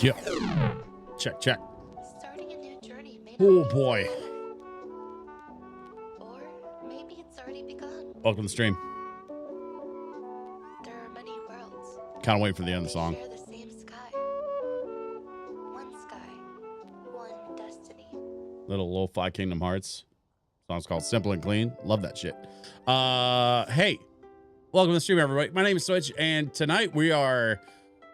Yeah. Check, check. Starting a new journey may Oh not boy. be, or maybe it's already begun. Welcome to the stream. There are many worlds. Kind of waiting for the end of They the song. share the same sky. One sky, one destiny. Little lo-fi Kingdom Hearts. Song's called Simple and Clean. Love that shit. Hey. Welcome to the stream, everybody. My name is Switch, and tonight we are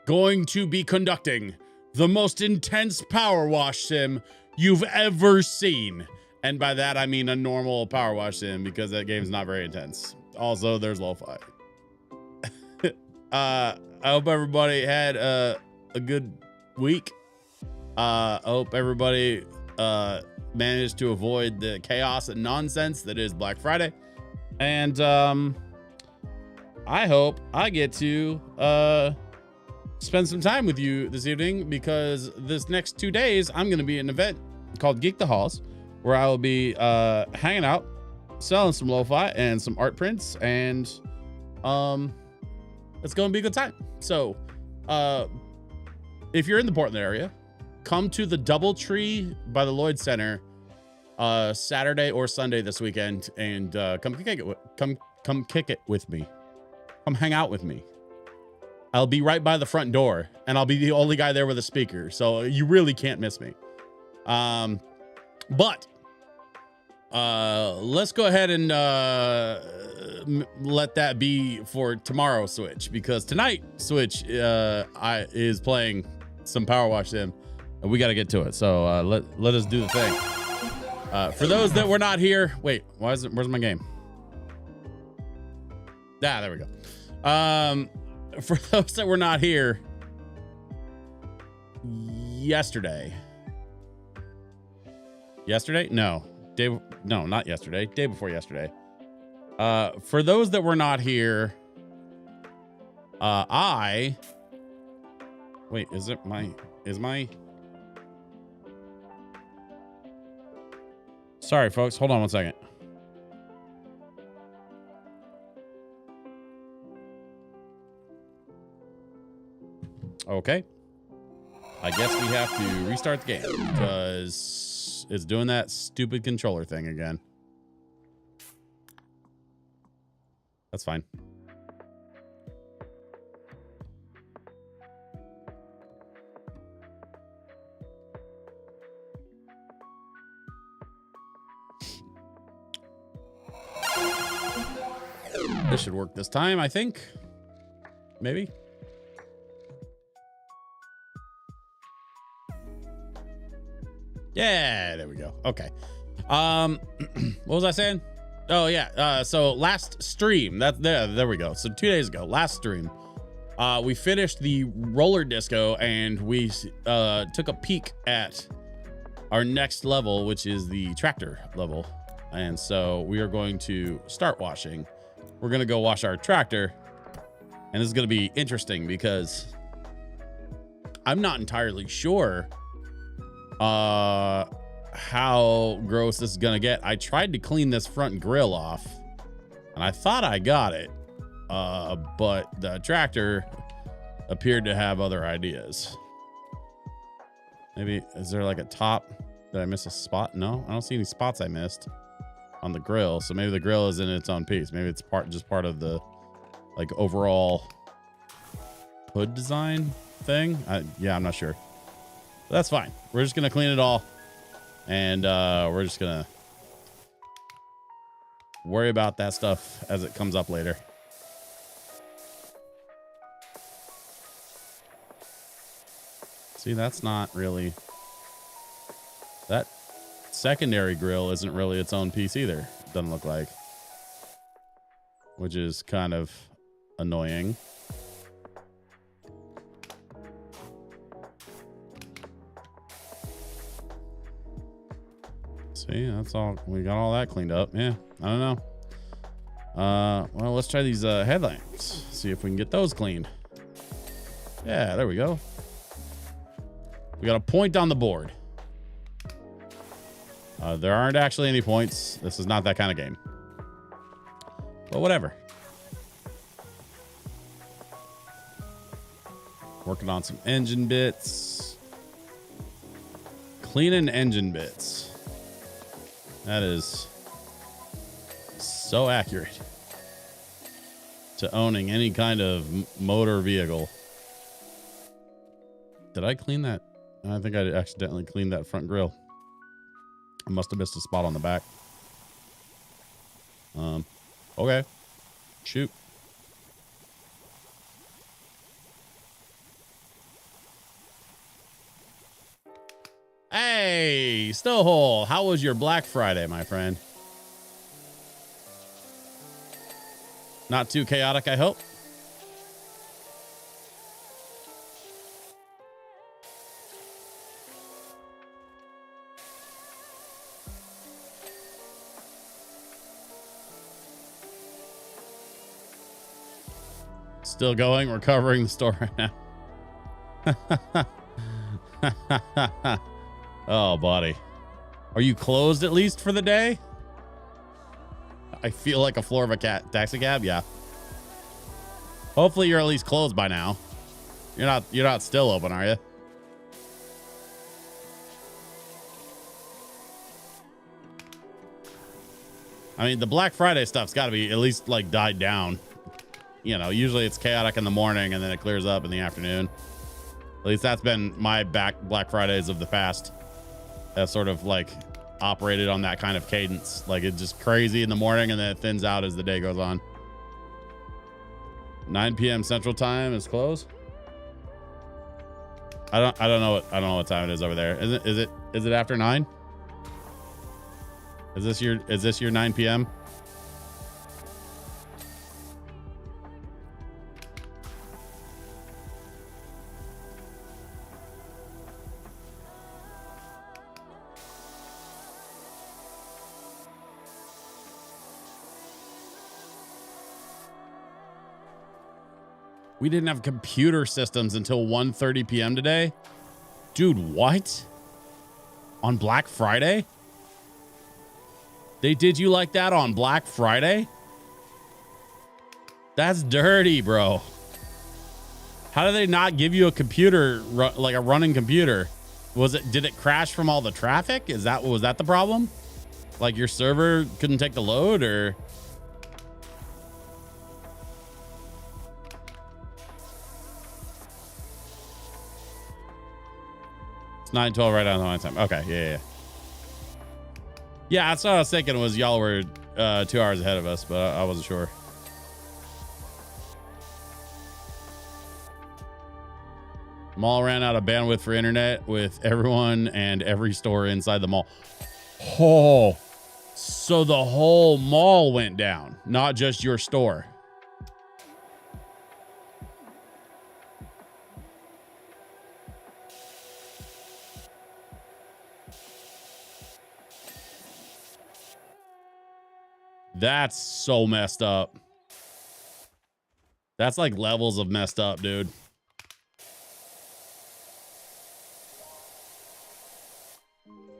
going to be conducting the most intense power wash sim you've ever seen. And by that, I mean a normal power wash sim, because that game's not very intense. Also, there's lo-fi. I hope everybody had a good week. I hope everybody managed to avoid the chaos and nonsense that is Black Friday. And I hope I get to spend some time with you this evening, because this next 2 days I'm going to be at an event called Geek the Halls, where I will be hanging out, selling some lo-fi and some art prints, and it's going to be a good time. So if you're in the Portland area, come to the Doubletree by the Lloyd Center Saturday or Sunday this weekend, and come kick it with me. Come hang out with me. I'll be right by the front door, and I'll be the only guy there with a speaker, so you really can't miss me. But let's go ahead and let that be for tomorrow, Switch, because tonight Switch is playing some Power Wash Sim, and we got to get to it. So let us do the thing. For those that were not here, wait, where's my game? Ah, there we go. For those that were not here yesterday, no, not yesterday, day before yesterday. For those that were not here, wait, is my, sorry folks, hold on one second. Okay, I guess we have to restart the game because it's doing that stupid controller thing again. That's fine. This should work this time, I think. Maybe. Yeah, there we go. Okay. What was I saying? Oh yeah. So last stream, there we go. So 2 days ago, last stream, we finished the roller disco, and we took a peek at our next level, which is the tractor level. And so we are going to start washing. We're going to go wash our tractor, and this is going to be interesting because I'm not entirely sure how gross this is gonna get. I tried to clean this front grill off, and I thought I got it, but the tractor appeared to have other ideas. Maybe, is there like a top? Did I miss a spot? No, I don't see any spots I missed on the grill. So maybe the grill is in its own piece. Maybe it's just part of the like overall hood design thing. Yeah, I'm not sure. But that's fine. We're just gonna clean it all, and we're just gonna worry about that stuff as it comes up later. See, that's not really, that secondary grill isn't really its own piece either. Doesn't look like, which is kind of annoying. See, that's all. We got all that cleaned up. Yeah, I don't know. Well, let's try these headlamps. See if we can get those cleaned. Yeah, there we go. We got a point on the board. There aren't actually any points. This is not that kind of game. But whatever. Working on some engine bits. Cleaning engine bits. That is so accurate to owning any kind of motor vehicle. Did I clean that? I think I accidentally cleaned that front grille. I must have missed a spot on the back. Okay. Shoot. Hey, Stowhole, how was your Black Friday, my friend? Not too chaotic, I hope. Still going, recovering the store right now. Oh, buddy. Are you closed at least for the day? I feel like a floor of a taxi cab. Yeah. Hopefully you're at least closed by now. You're not still open, are you? I mean, the Black Friday stuff's got to be at least like died down. You know, usually it's chaotic in the morning and then it clears up in the afternoon. At least that's been my Black Fridays of the past. That's sort of like operated on that kind of cadence. Like it's just crazy in the morning and then it thins out as the day goes on. 9 p.m. Central Time is closed. I don't know what time it is over there. Is it after 9? Is this your 9 p.m.? We didn't have computer systems until 1:30 p.m. today. Dude, what? On Black Friday? They did you like that on Black Friday? That's dirty, bro. How did they not give you a computer, like a running computer? Did it crash from all the traffic? Was that the problem? Like your server couldn't take the load, or? It's 9:12 right on the line time. Okay, yeah. Yeah, that's what I was thinking, was y'all were 2 hours ahead of us, but I wasn't sure. Mall ran out of bandwidth for internet with everyone and every store inside the mall. Oh, so the whole mall went down, not just your store. That's so messed up. That's like levels of messed up, dude.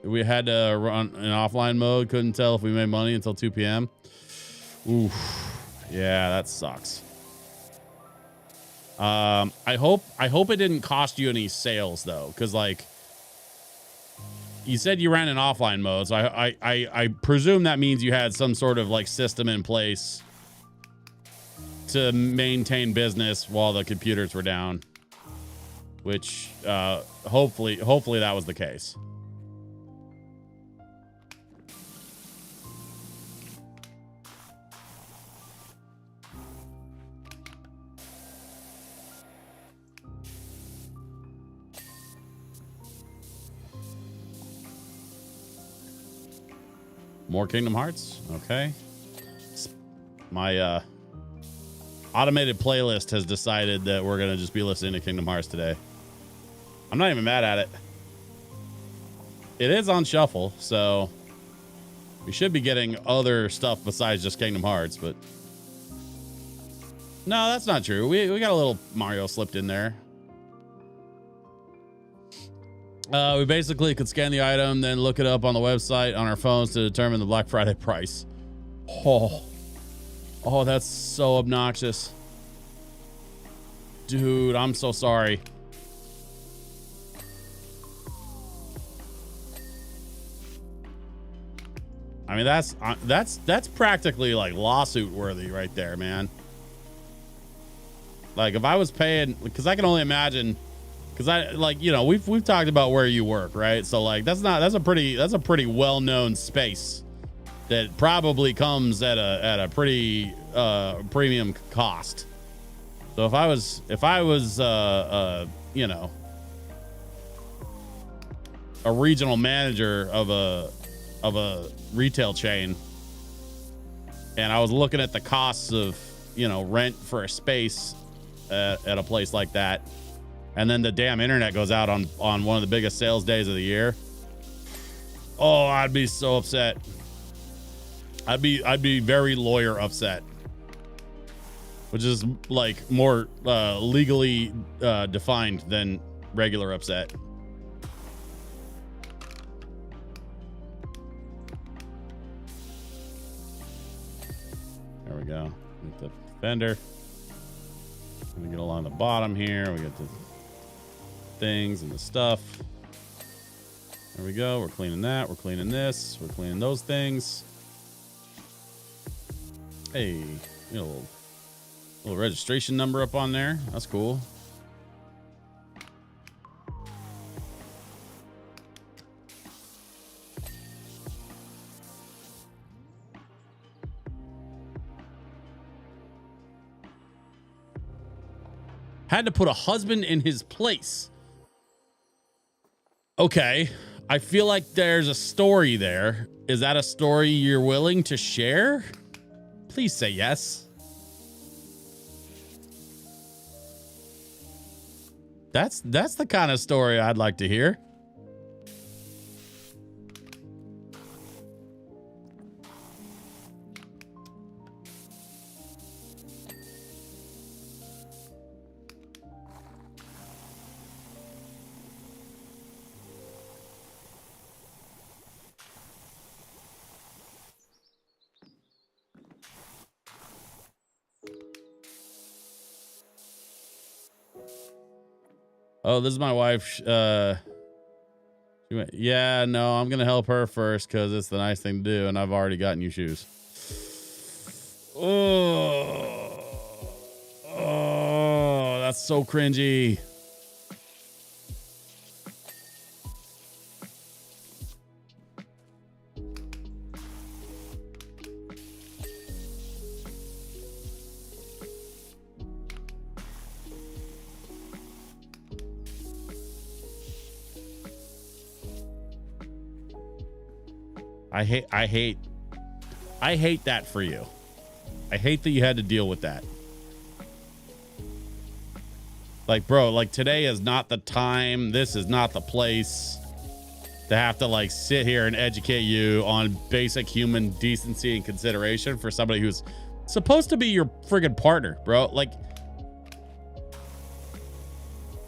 We had to run in offline mode. Couldn't tell if we made money until 2 p.m. Oof. Yeah, that sucks. I hope it didn't cost you any sales though, because like you said you ran in offline mode, so I presume that means you had some sort of like system in place to maintain business while the computers were down, which hopefully that was the case. More Kingdom Hearts. Okay. My Automated playlist has decided that we're going to just be listening to Kingdom Hearts today. I'm not even mad at it. It is on shuffle, so we should be getting other stuff besides just Kingdom Hearts, but no, that's not true. We got a little Mario slipped in there. We basically could scan the item, then look it up on the website on our phones to determine the Black Friday price. Oh, that's so obnoxious. Dude, I'm so sorry. I mean, that's practically like lawsuit worthy right there, man. Like if I was paying, because I can only imagine, because I like, you know, we've talked about where you work, right? So like that's a pretty well-known space that probably comes at a pretty premium cost. So if I was you know, a regional manager of a retail chain, and I was looking at the costs of, you know, rent for a space at a place like that, and then the damn internet goes out on one of the biggest sales days of the year, oh, I'd be so upset. I'd be very lawyer upset, which is like more legally defined than regular upset. There we go. Get the fender. We get along the bottom here. We get the things and the stuff. There we go. We're cleaning that. We're cleaning this. We're cleaning those things. Hey, you know, little registration number up on there. That's cool. Had to put a husband in his place. Okay. I feel like there's a story there. Is that a story you're willing to share? Please say yes. That's the kind of story I'd like to hear. Oh, this is my wife. She went, yeah, no, I'm going to help her first because it's the nice thing to do, and I've already gotten you shoes. Oh, that's so cringy. I hate that for you. I hate that you had to deal with that. Like, bro, like today is not the time. This is not the place to have to like sit here and educate you on basic human decency and consideration for somebody who's supposed to be your friggin' partner, bro. Like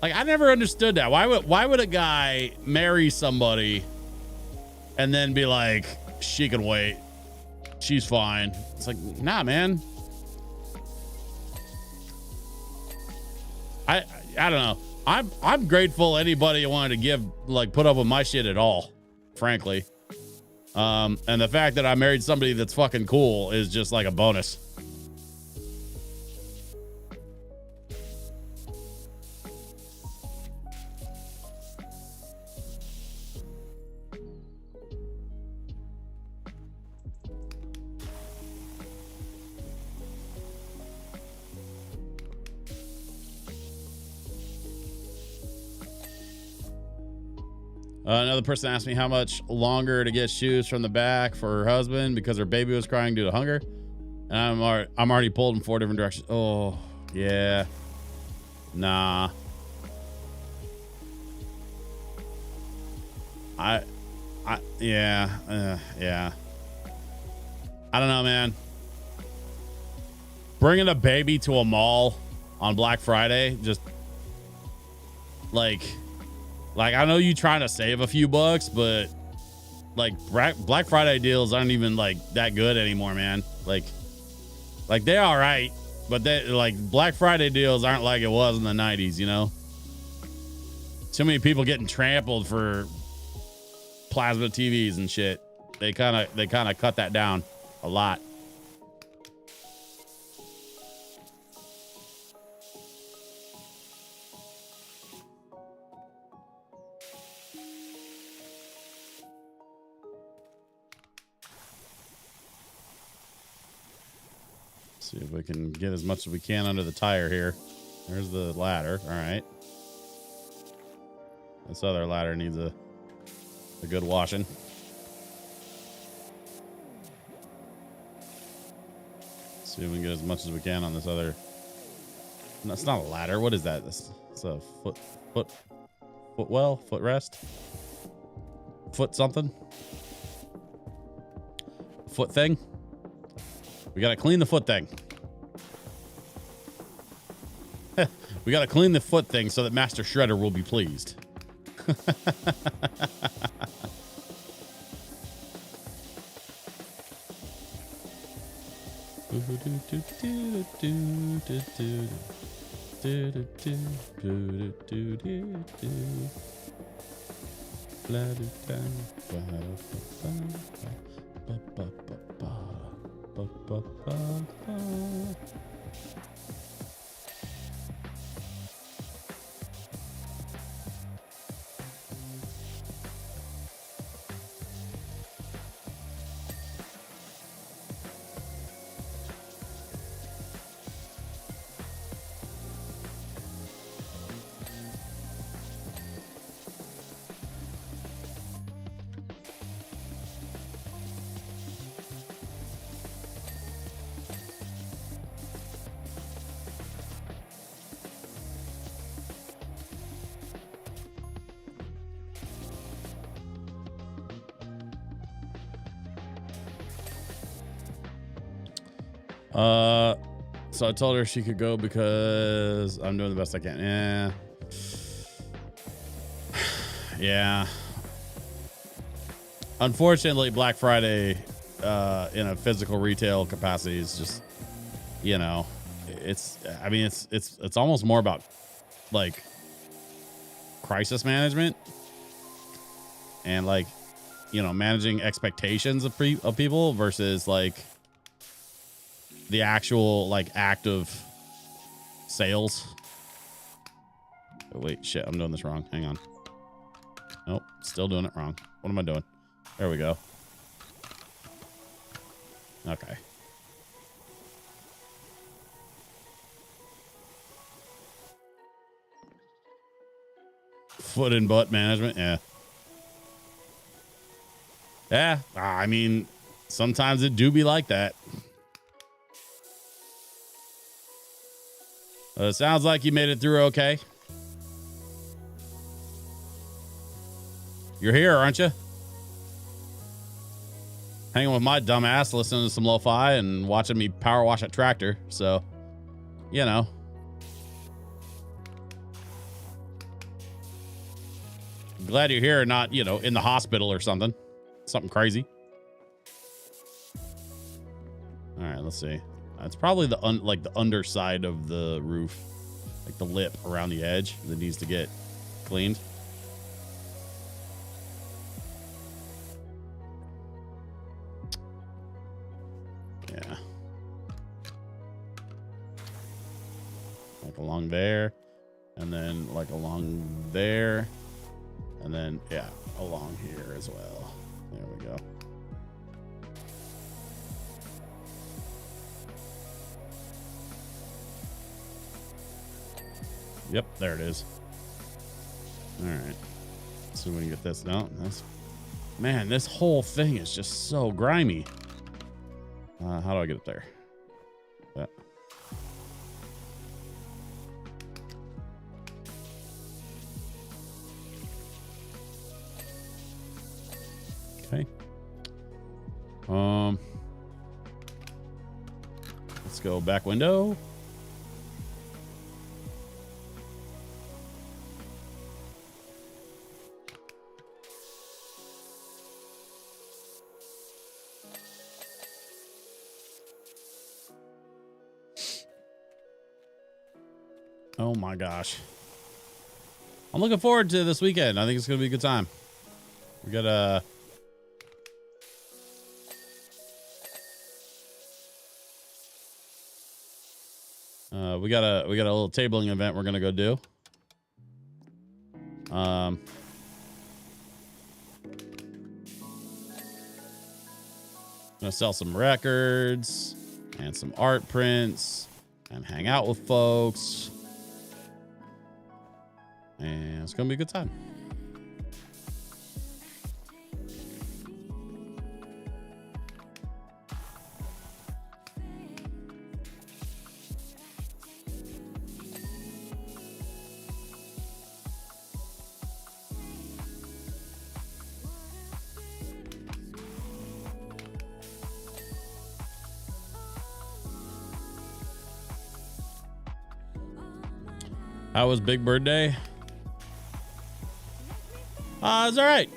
I never understood that. Why would a guy marry somebody and then be like, she can wait, she's fine? It's like, nah, man. I don't know. I'm grateful anybody wanted to put up with my shit at all, frankly. And the fact that I married somebody that's fucking cool is just like a bonus. Another person asked me how much longer to get shoes from the back for her husband because her baby was crying due to hunger. And I'm already pulled in 4 different directions. Oh, yeah. Nah. Yeah. Yeah. I don't know, man. Bringing a baby to a mall on Black Friday, just like I know you trying to save a few bucks, but like Black Friday deals aren't even like that good anymore, man. Like they're all right, but they like Black Friday deals aren't like it was in the 90s, you know? Too many people getting trampled for plasma TVs and shit. They kind of cut that down a lot. See if we can get as much as we can under the tire here. There's the ladder. All right. This other ladder needs a good washing. See if we can get as much as we can on this other. No, it's not a ladder. What is that? It's a footrest, foot something, foot thing. We got to clean the foot thing. We got to clean the foot thing so that Master Shredder will be pleased. So I told her she could go because I'm doing the best I can. Yeah. Unfortunately, Black Friday in a physical retail capacity is just, you know, it's almost more about like crisis management and like, you know, managing expectations of people versus like the actual like act of sales. Oh, wait, shit, I'm doing this wrong. Hang on. Nope, still doing it wrong. What am I doing? There we go. Okay. Foot and butt management. Yeah. Yeah. I mean, sometimes it do be like that. It sounds like you made it through okay. You're here, aren't you? Hanging with my dumb ass, listening to some lo-fi and watching me power wash a tractor. So, you know. Glad you're here and not, you know, in the hospital or something. Something crazy. All right, let's see. It's probably the underside of the roof, like the lip around the edge that needs to get cleaned. Yeah. Like along there, and then like along there, and then yeah, along here as well. There we go. Yep, there it is. All right. Let's see if we can get this. No, that's... Man, this whole thing is just so grimy. How do I get up there? Let's go back window. Oh my gosh. I'm looking forward to this weekend. I think it's going to be a good time. We got a little tabling event we're going to go do. Gonna sell some records and some art prints and hang out with folks. And it's gonna be a good time. How was Big Bird Day? It's all right.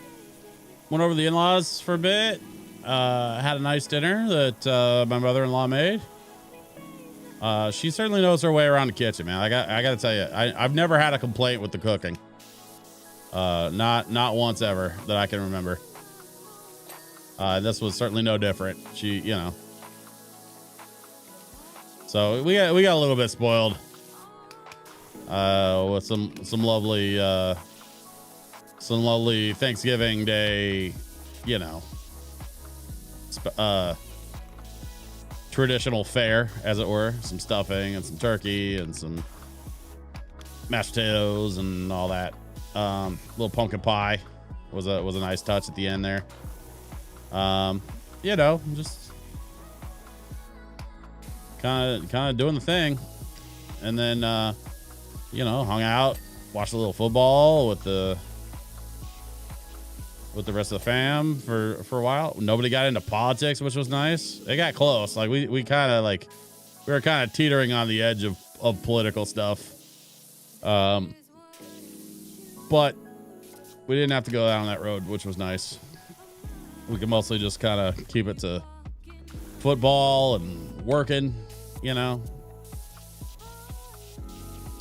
Went over to the in-laws for a bit. Had a nice dinner that my mother-in-law made. She certainly knows her way around the kitchen, man. I got to tell you, I've never had a complaint with the cooking. Not once ever that I can remember. This was certainly no different. She, you know. So we got a little bit spoiled. With some lovely Thanksgiving Day, you know, traditional fare, as it were. Some stuffing and some turkey and some mashed potatoes and all that. Little pumpkin pie was a nice touch at the end there. You know, just kind of doing the thing, and then you know, hung out, watched a little football with the rest of the fam for a while. Nobody got into politics, which was nice. It got close. Like we were kind of teetering on the edge of political stuff. But we didn't have to go down that road, which was nice. We could mostly just kind of keep it to football and working, you know.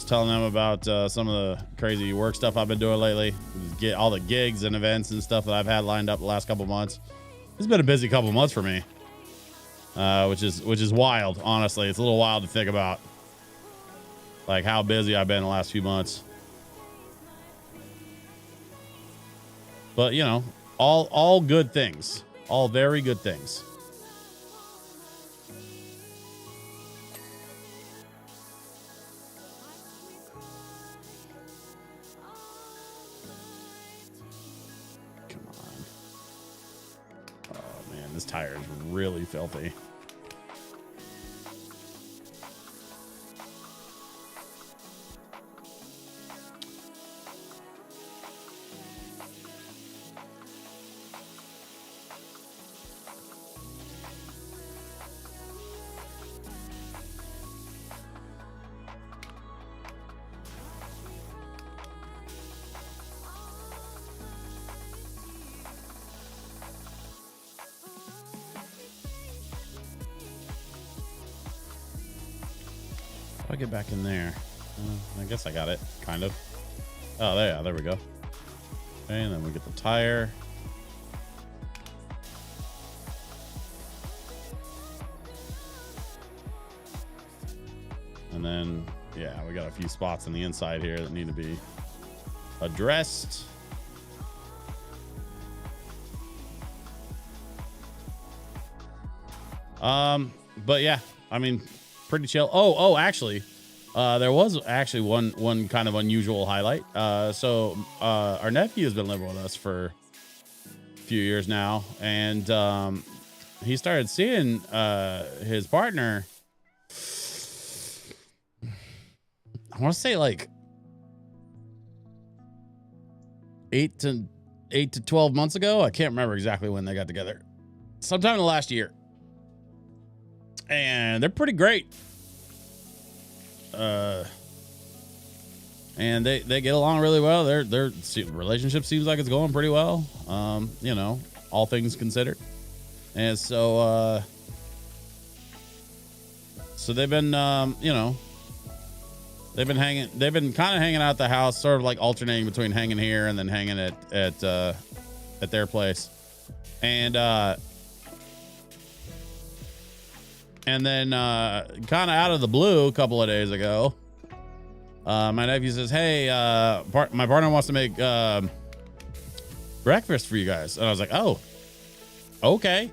Telling them about some of the crazy work stuff I've been doing lately. Get all the gigs and events and stuff that I've had lined up the last couple months. It's been a busy couple months for me, which is wild. Honestly, it's a little wild to think about, like how busy I've been the last few months. But you know, all good things, all very good things. This tire is really filthy. I'll get back in there. I guess I got it, kind of. Oh, there we go. Okay, and then we get the tire. And then, yeah, we got a few spots on the inside here that need to be addressed. But yeah, I mean, pretty chill. Oh, actually, there was actually one kind of unusual highlight. So our nephew has been living with us for a few years now, and he started seeing his partner. I want to say like 8 to 12 months ago. I can't remember exactly when they got together. sometime in the last year. And they're pretty great. And they get along really well. Their relationship seems like it's going pretty well. You know, all things considered. And so they've been you know, they've been kind of hanging out at the house, sort of like alternating between hanging here and then hanging at their place. And then kind of out of the blue a couple of days ago, my nephew says, hey, my partner wants to make breakfast for you guys. And I was like, oh, okay.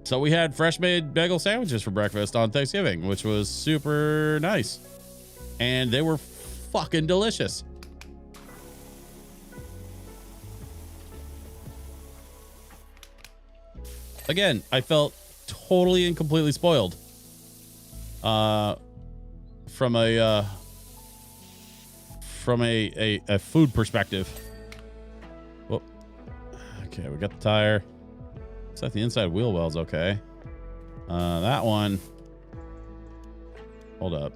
So we had fresh made bagel sandwiches for breakfast on Thanksgiving, which was super nice. And they were fucking delicious. Again, I felt totally and completely spoiled from a food perspective. Well, okay, we got the tire. Looks like the inside wheel well's okay. That one. Hold up.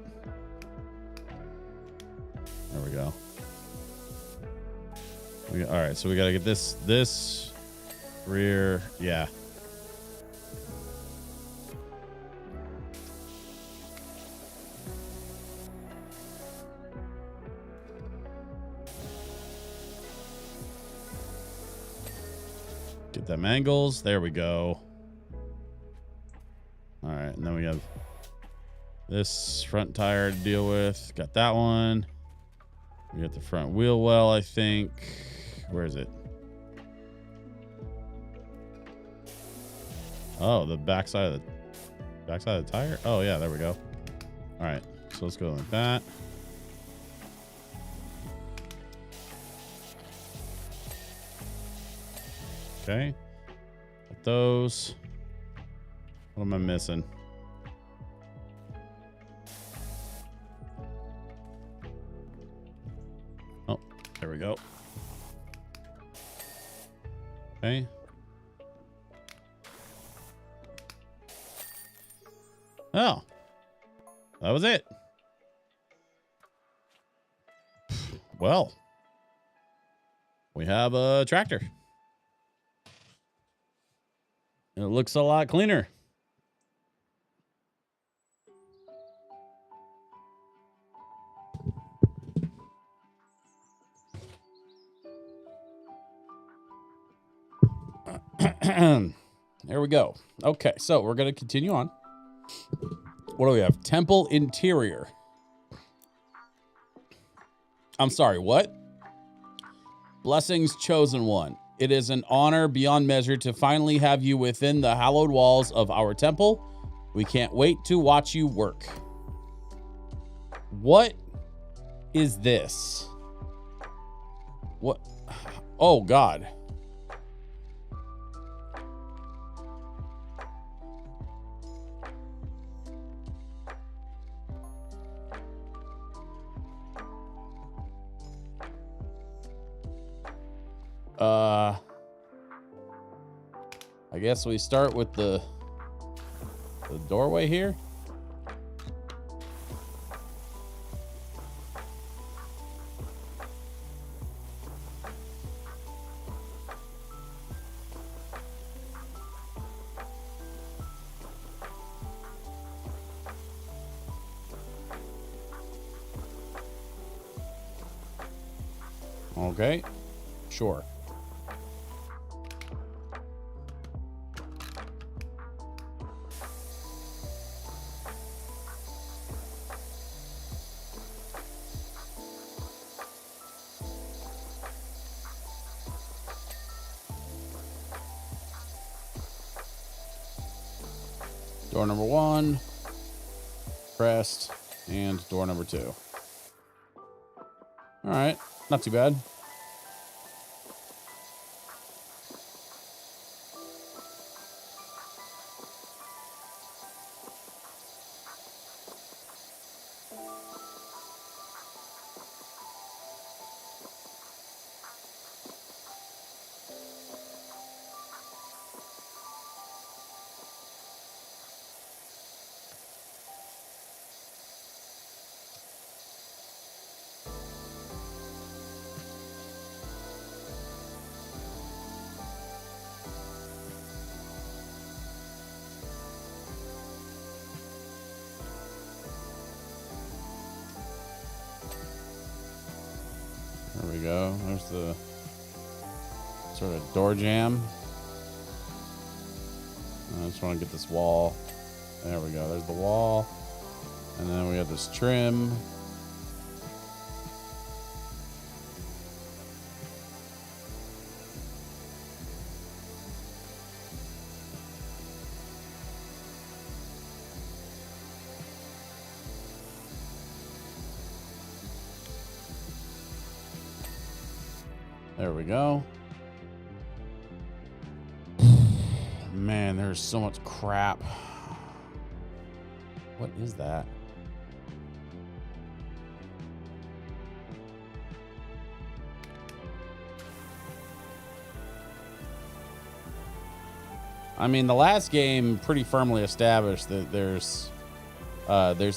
There we go. All right, so we gotta get this rear. Yeah. Get them angles. There we go. All right, and then we have this front tire to deal with. Got that one. We got the front wheel well, I think. Where is it? Oh, the backside of the tire. Oh yeah, there we go. All right, so let's go like that. Okay, got those. What am I missing? Oh, there we go. Okay. Oh, that was it. Well, we have a tractor. It looks a lot cleaner. There we go. Okay, so we're going to continue on. What do we have? Temple interior. I'm sorry, what? Blessings, chosen one. It is an honor beyond measure to finally have you within the hallowed walls of our temple. We can't wait to watch you work. What is this? What? Oh, God. I guess we start with the doorway here. Okay, sure. Door number 1, pressed, and door number 2. All right, not too bad. we go. There's the sort of door jam. I just want to get this wall. There we go. There's the wall. And then we have this trim. There we go. Man, there's so much crap. What is that? I mean, the last game pretty firmly established that there's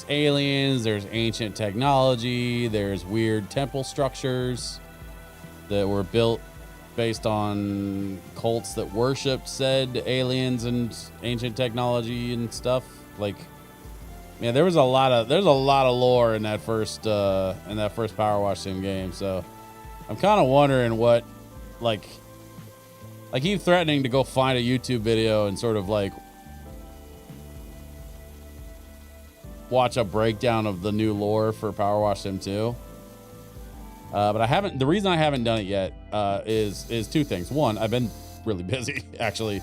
aliens, there's ancient technology, there's weird temple structures that were built based on cults that worshipped said aliens and ancient technology and stuff. Like, yeah, there's a lot of lore in that first Power Wash Sim game. So I'm kind of wondering what, like, I keep threatening to go find a YouTube video and sort of like watch a breakdown of the new lore for Power Wash Sim 2. But I haven't. The reason I haven't done it yet is two things. One, I've been really busy actually.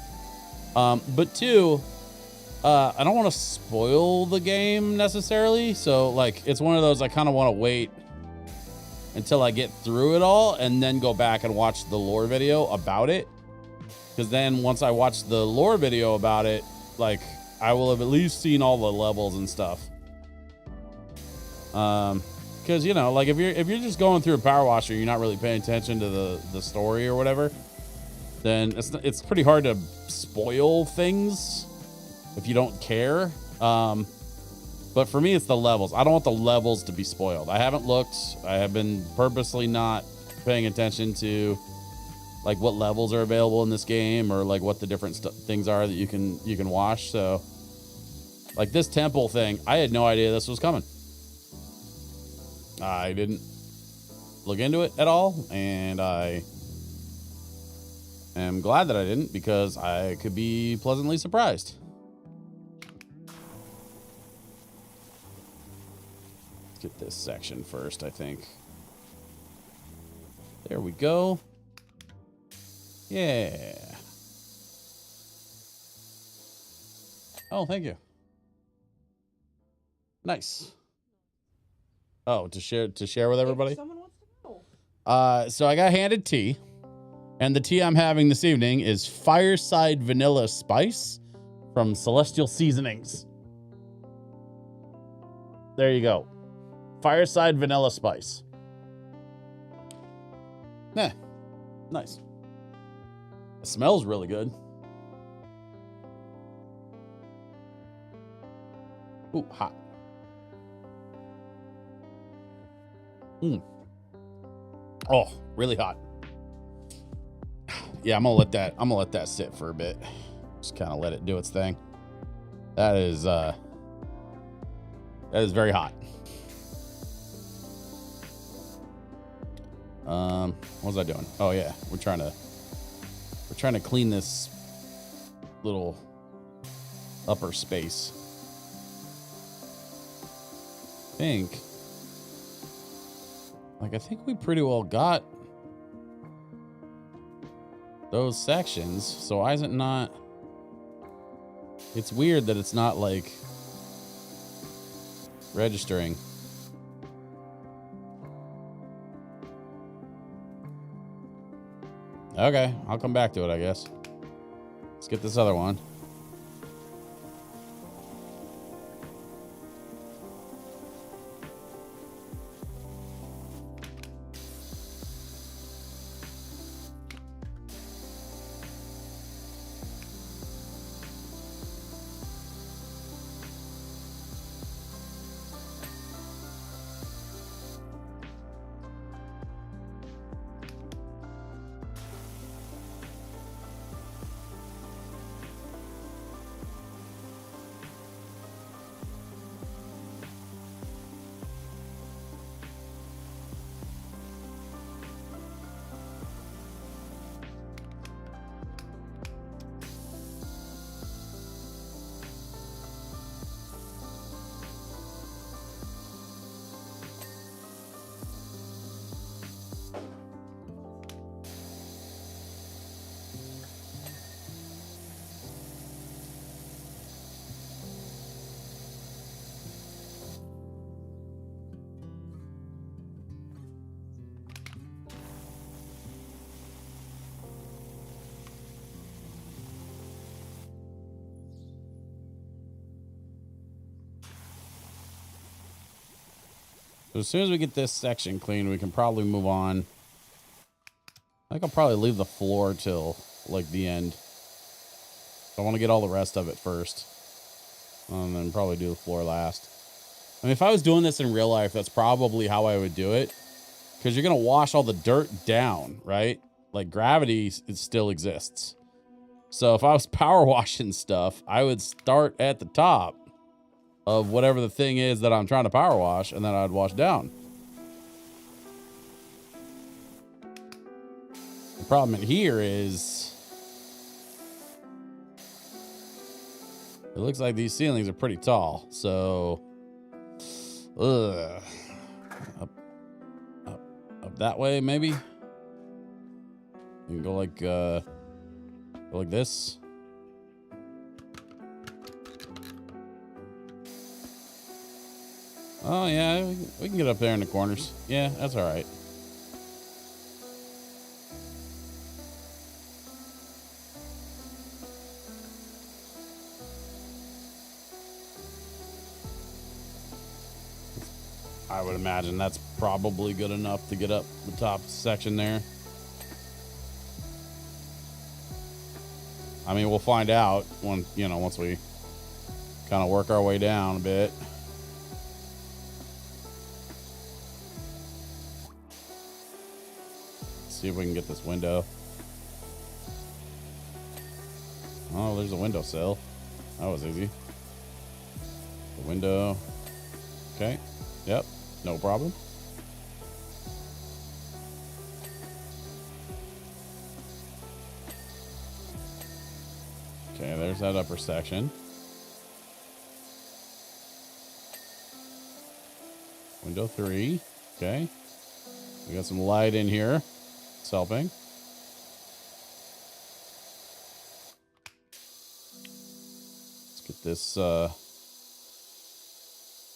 But two, I don't want to spoil the game necessarily. So like, it's one of those I kind of want to wait until I get through it all and then go back and watch the lore video about it. Because then once I watch the lore video about it, like I will have at least seen all the levels and stuff. Because, you know, like if you're just going through a power washer, you're not really paying attention to the story or whatever, then it's pretty hard to spoil things if you don't care. But for me, it's the levels. I don't want the levels to be spoiled. I haven't looked. I have been purposely not paying attention to like what levels are available in this game or like what the different things are that you can wash. So like this temple thing, I had no idea this was coming. I didn't look into it at all, and I am glad that I didn't because I could be pleasantly surprised. Let's get this section first, I think. There we go. Yeah. Oh, thank you. Nice. Oh, to share with everybody? If someone wants to know. So I got handed tea, and the tea I'm having this evening is Fireside Vanilla Spice from Celestial Seasonings. There you go. Fireside Vanilla Spice. Yeah, nice. It smells really good. Ooh, hot. Oh, really hot. Yeah, I'm gonna let that sit for a bit. Just kind of let it do its thing. That is very hot. What was I doing? Oh yeah, we're trying to clean this little upper space. I think we pretty well got those sections. So why is it not? It's weird that it's not like registering. Okay, I'll come back to it, I guess. Let's get this other one. So as soon as we get this section clean, we can probably move on. I think I'll probably leave the floor till like the end. I want to get all the rest of it first. And then probably do the floor last. I mean, if I was doing this in real life, that's probably how I would do it. Because you're going to wash all the dirt down, right? Like gravity, it still exists. So if I was power washing stuff, I would start at the top of whatever the thing is that I'm trying to power wash, and then I'd wash down. The problem here is it looks like these ceilings are pretty tall. So, up that way, maybe. You can go like this. Oh yeah, we can get up there in the corners. Yeah, that's all right. I would imagine that's probably good enough to get up the top section there. I mean, we'll find out once we kind of work our way down a bit. See if we can get this window. Oh, there's a window sill. That was easy. The window. Okay. Yep. No problem. Okay, there's that upper section. Window 3. Okay. We got some light in here. It's helping. Let's get this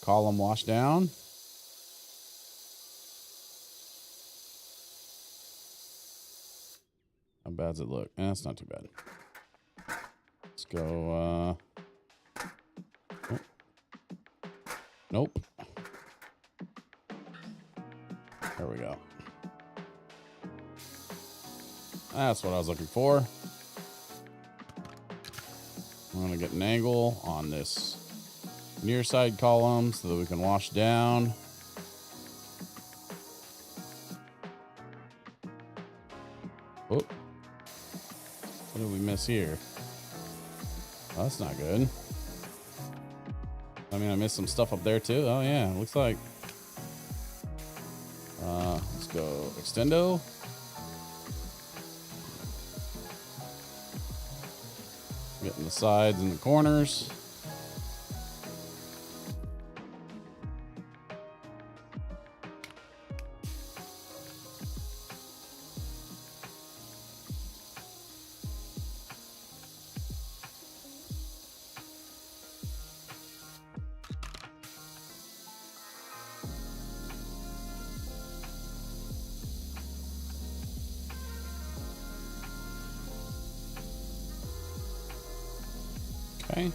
column washed down. How bad does it look? It's not too bad. Let's go. Oh. Nope. There we go. That's what I was looking for. I'm going to get an angle on this near side column so that we can wash down. Oh. What did we miss here? Oh, that's not good. I mean, I missed some stuff up there too. Oh yeah, looks like. Let's go extendo. Getting the sides and the corners. Okay.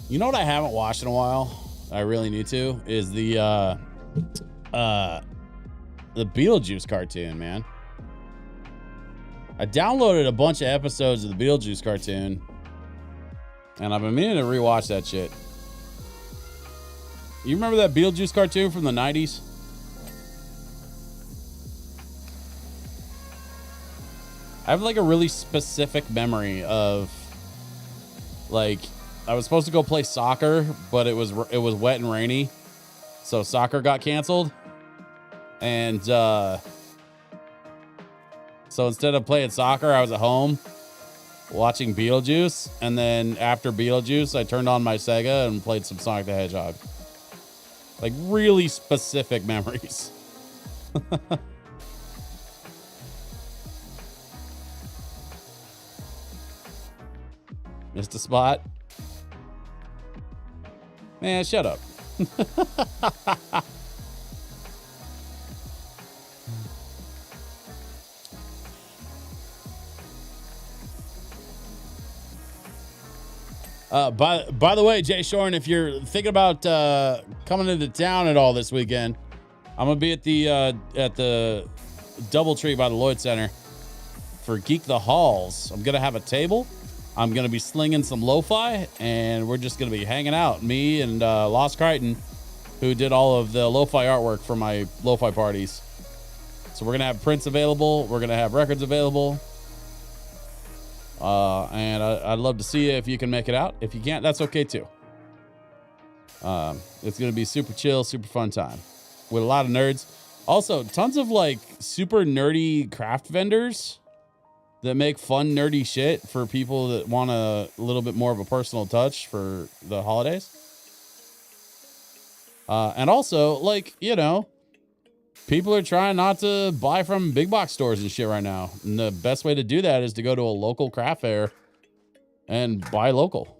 You know what I haven't watched in a while? I really need to is the Beetlejuice cartoon, man. I downloaded a bunch of episodes of the Beetlejuice cartoon, and I've been meaning to rewatch that shit. You remember that Beetlejuice cartoon from the 90s? I have like a really specific memory of like I was supposed to go play soccer, but it was wet and rainy, so soccer got canceled. And so instead of playing soccer, I was at home watching Beetlejuice, and then after Beetlejuice, I turned on my Sega and played some Sonic the Hedgehog. Like really specific memories. Missed a spot. Man, shut up. By the way, Jay Shorn, if you're thinking about coming into town at all this weekend, I'm gonna be at the DoubleTree by the Lloyd Center for Geek the Halls. I'm gonna have a table. I'm gonna be slinging some lo-fi, and we're just gonna be hanging out. Me and Lost Crichton, who did all of the lo-fi artwork for my lo-fi parties. So we're gonna have prints available. We're gonna have records available. And I'd love to see you if you can make it out. If you can't, that's okay too. It's going to be super chill, super fun time with a lot of nerds. Also, tons of like super nerdy craft vendors that make fun, nerdy shit for people that want a little bit more of a personal touch for the holidays. And also, like, you know, people are trying not to buy from big box stores and shit right now. And the best way to do that is to go to a local craft fair and buy local.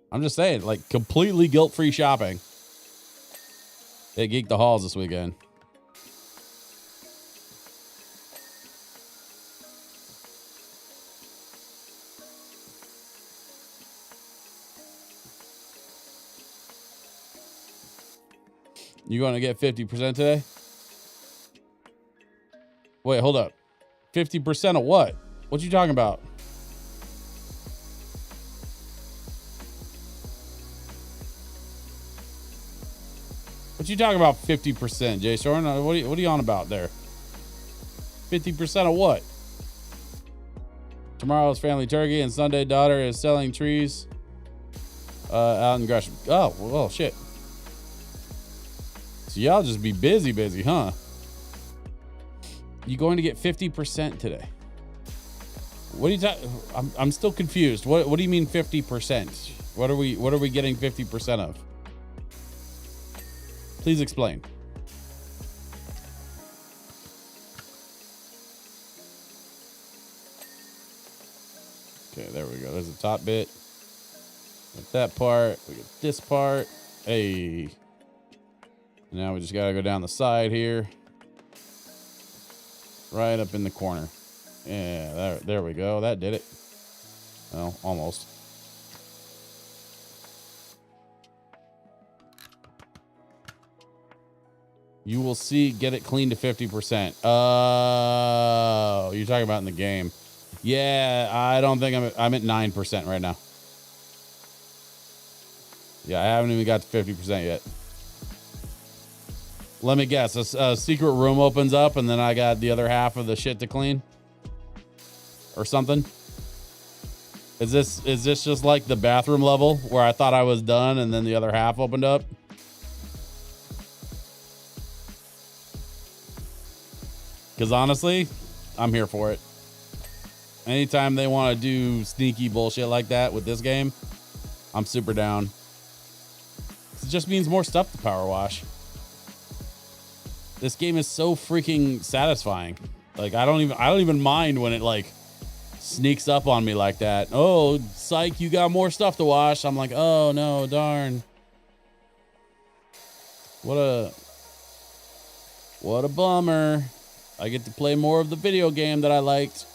I'm just saying, like, completely guilt-free shopping at Geek the Halls this weekend. You going to get 50% today? Wait, hold up. 50% of what? What you talking about? What you talking about 50%, Jay Shorn? What are you on about there? 50% of what? Tomorrow's family turkey and Sunday daughter is selling trees out in Gresham. Oh, well, shit. So y'all just be busy, huh? You going to get 50% today? What are you talking? I'm still confused. What do you mean 50%? What are we getting 50% of? Please explain. Okay, there we go. There's the top bit. Got that part. We get this part. Hey. Now we just got to go down the side here. Right up in the corner. Yeah, there we go. That did it. Well, almost. You will see, get it clean to 50%. Oh, you're talking about in the game. Yeah, I don't think I'm at 9% right now. Yeah, I haven't even got to 50% yet. Let me guess. A secret room opens up and then I got the other half of the shit to clean or something. Is this just like the bathroom level where I thought I was done and then the other half opened up? Because honestly, I'm here for it. Anytime they want to do sneaky bullshit like that with this game, I'm super down. It just means more stuff to power wash. This game is so freaking satisfying. Like I don't even mind when it like sneaks up on me like that. Oh, psych, you got more stuff to wash. I'm like, oh no, darn. What a bummer. I get to play more of the video game that I liked.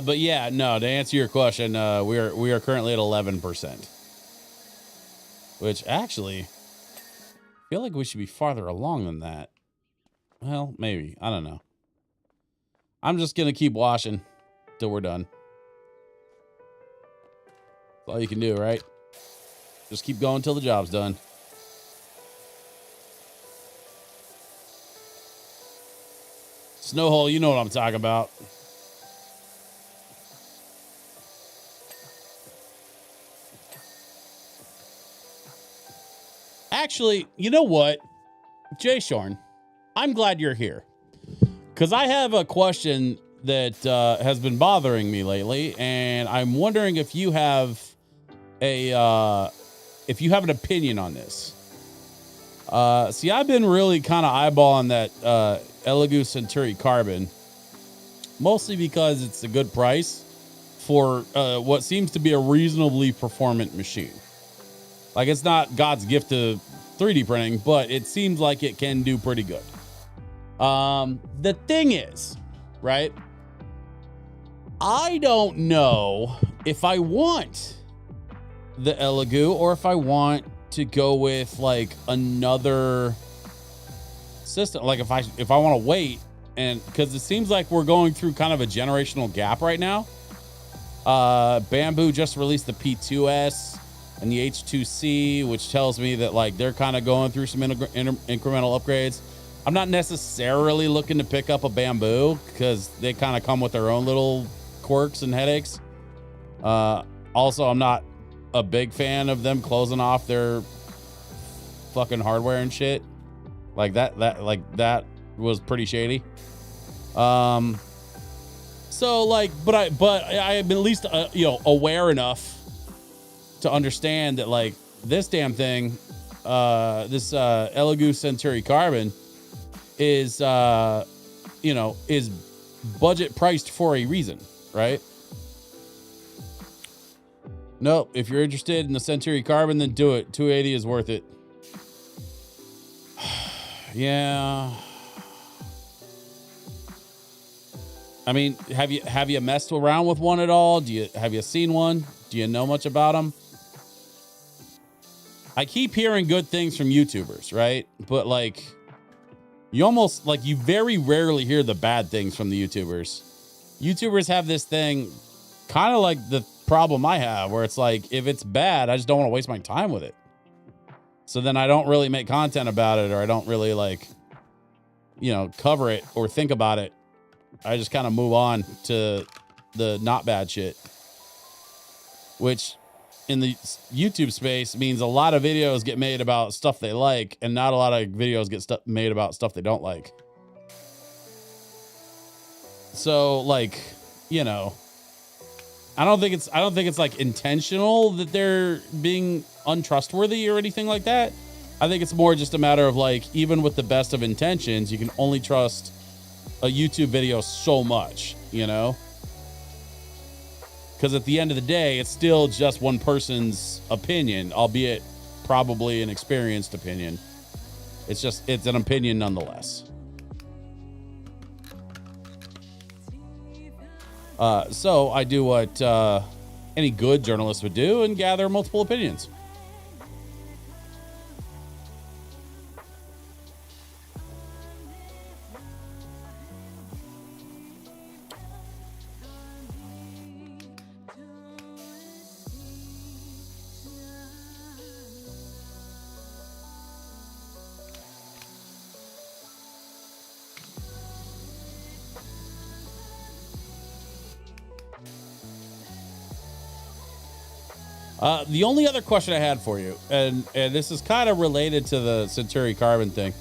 But yeah, no, to answer your question, we are currently at 11%. Which actually, I feel like we should be farther along than that. Well, maybe. I don't know. I'm just going to keep washing till we're done. That's all you can do, right? Just keep going till the job's done. Snowhole, you know what I'm talking about. Actually, you know what? Jay Shorn, I'm glad you're here. Because I have a question that has been bothering me lately, and I'm wondering if you have an opinion on this. See, I've been really kind of eyeballing that Elegoo Centauri Carbon, mostly because it's a good price for what seems to be a reasonably performant machine. Like, it's not God's gift to 3D printing, but it seems like it can do pretty good. The thing is, right? I don't know if I want the Elegoo or if I want to go with like another system. Like if I want to wait, and because it seems like we're going through kind of a generational gap right now. Bamboo just released the P2S and the H2C, which tells me that like they're kind of going through some incremental upgrades. I'm not necessarily looking to pick up a Bamboo because they kind of come with their own little quirks and headaches. Also, I'm not a big fan of them closing off their fucking hardware and shit. Like that was pretty shady. So like, but I am at least aware enough to understand that like this damn thing, this Elegoo Centauri Carbon is is budget priced for a reason, right? Nope. If you're interested in the Centauri Carbon, then do it. 280 is worth it. Yeah. I mean, have you messed around with one at all? Have you seen one? Do you know much about them? I keep hearing good things from YouTubers, right? But like, you very rarely hear the bad things from the YouTubers. YouTubers have this thing, kind of like the problem I have, where it's like, if it's bad, I just don't want to waste my time with it. So then I don't really make content about it, or I don't really cover it or think about it. I just kind of move on to the not bad shit, which in the YouTube space means a lot of videos get made about stuff they like and not a lot of videos get made about stuff they don't like. So like, I don't think it's like intentional that they're being untrustworthy or anything like that. I think it's more just a matter of like, even with the best of intentions, you can only trust a YouTube video so much, because at the end of the day, it's still just one person's opinion, albeit probably an experienced opinion. It's an opinion nonetheless. So I do what any good journalist would do and gather multiple opinions. The only other question I had for you, and this is kind of related to the Centauri Carbon thing,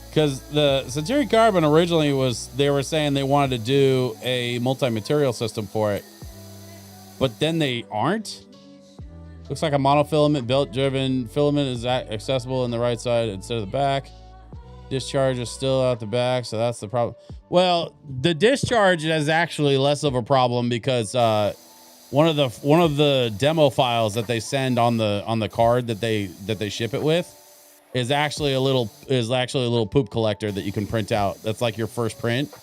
because the Centauri Carbon originally they were saying they wanted to do a multi-material system for it, but then they aren't. Looks like a monofilament belt-driven filament is accessible in the right side instead of the back. Discharge is still out the back, so that's the problem. Well, the discharge is actually less of a problem because one of the demo files that they send on the card that they ship it with is actually a little poop collector that you can print out. That's like your first print.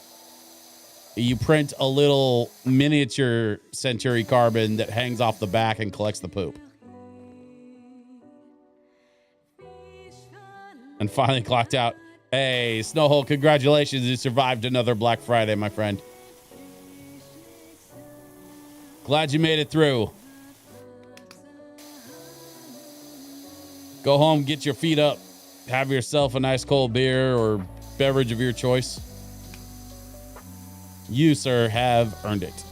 You print a little miniature Centauri Carbon that hangs off the back and collects the poop. And finally clocked out. Hey, Snowhole, congratulations. You survived another Black Friday, my friend. Glad you made it through. Go home, get your feet up, have yourself a nice cold beer or beverage of your choice. You, sir, have earned it.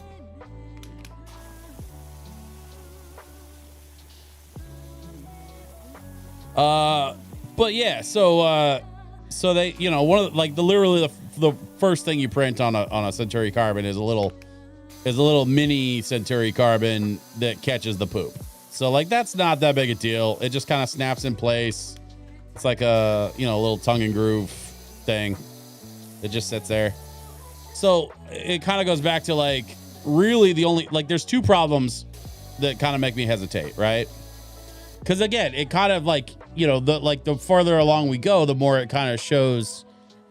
But yeah, so they, one of literally the first thing you print on a Centauri Carbon is a little mini Centauri Carbon that catches the poop. So like, that's not that big a deal. It just kind of snaps in place, It's like a, you know, a little tongue and groove thing that just sits there. So it kind of goes back to like, really the only, like there's two problems that kind of make me hesitate, right? Because again, it kind of like, you know, the farther along we go, the more it kind of shows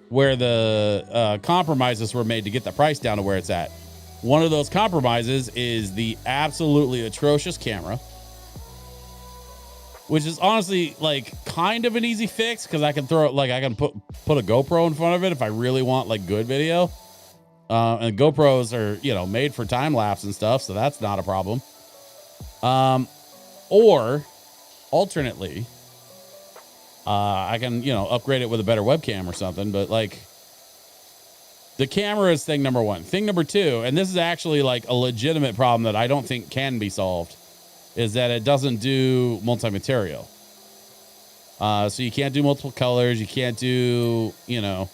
where the compromises were made to get the price down to where it's at. One of those compromises is the absolutely atrocious camera, which is honestly like kind of an easy fix because I can throw it, like I can put a GoPro in front of it if I really want like good video. And GoPros are, you know, made for time lapse and stuff, so that's not a problem. Or alternately, I can, you know, upgrade it with a better webcam or something, but like the camera is thing number one. Thing number two, and this is actually like a legitimate problem that I don't think can be solved, is that it doesn't do multi-material. So you can't do multiple colors. You can't do, you know,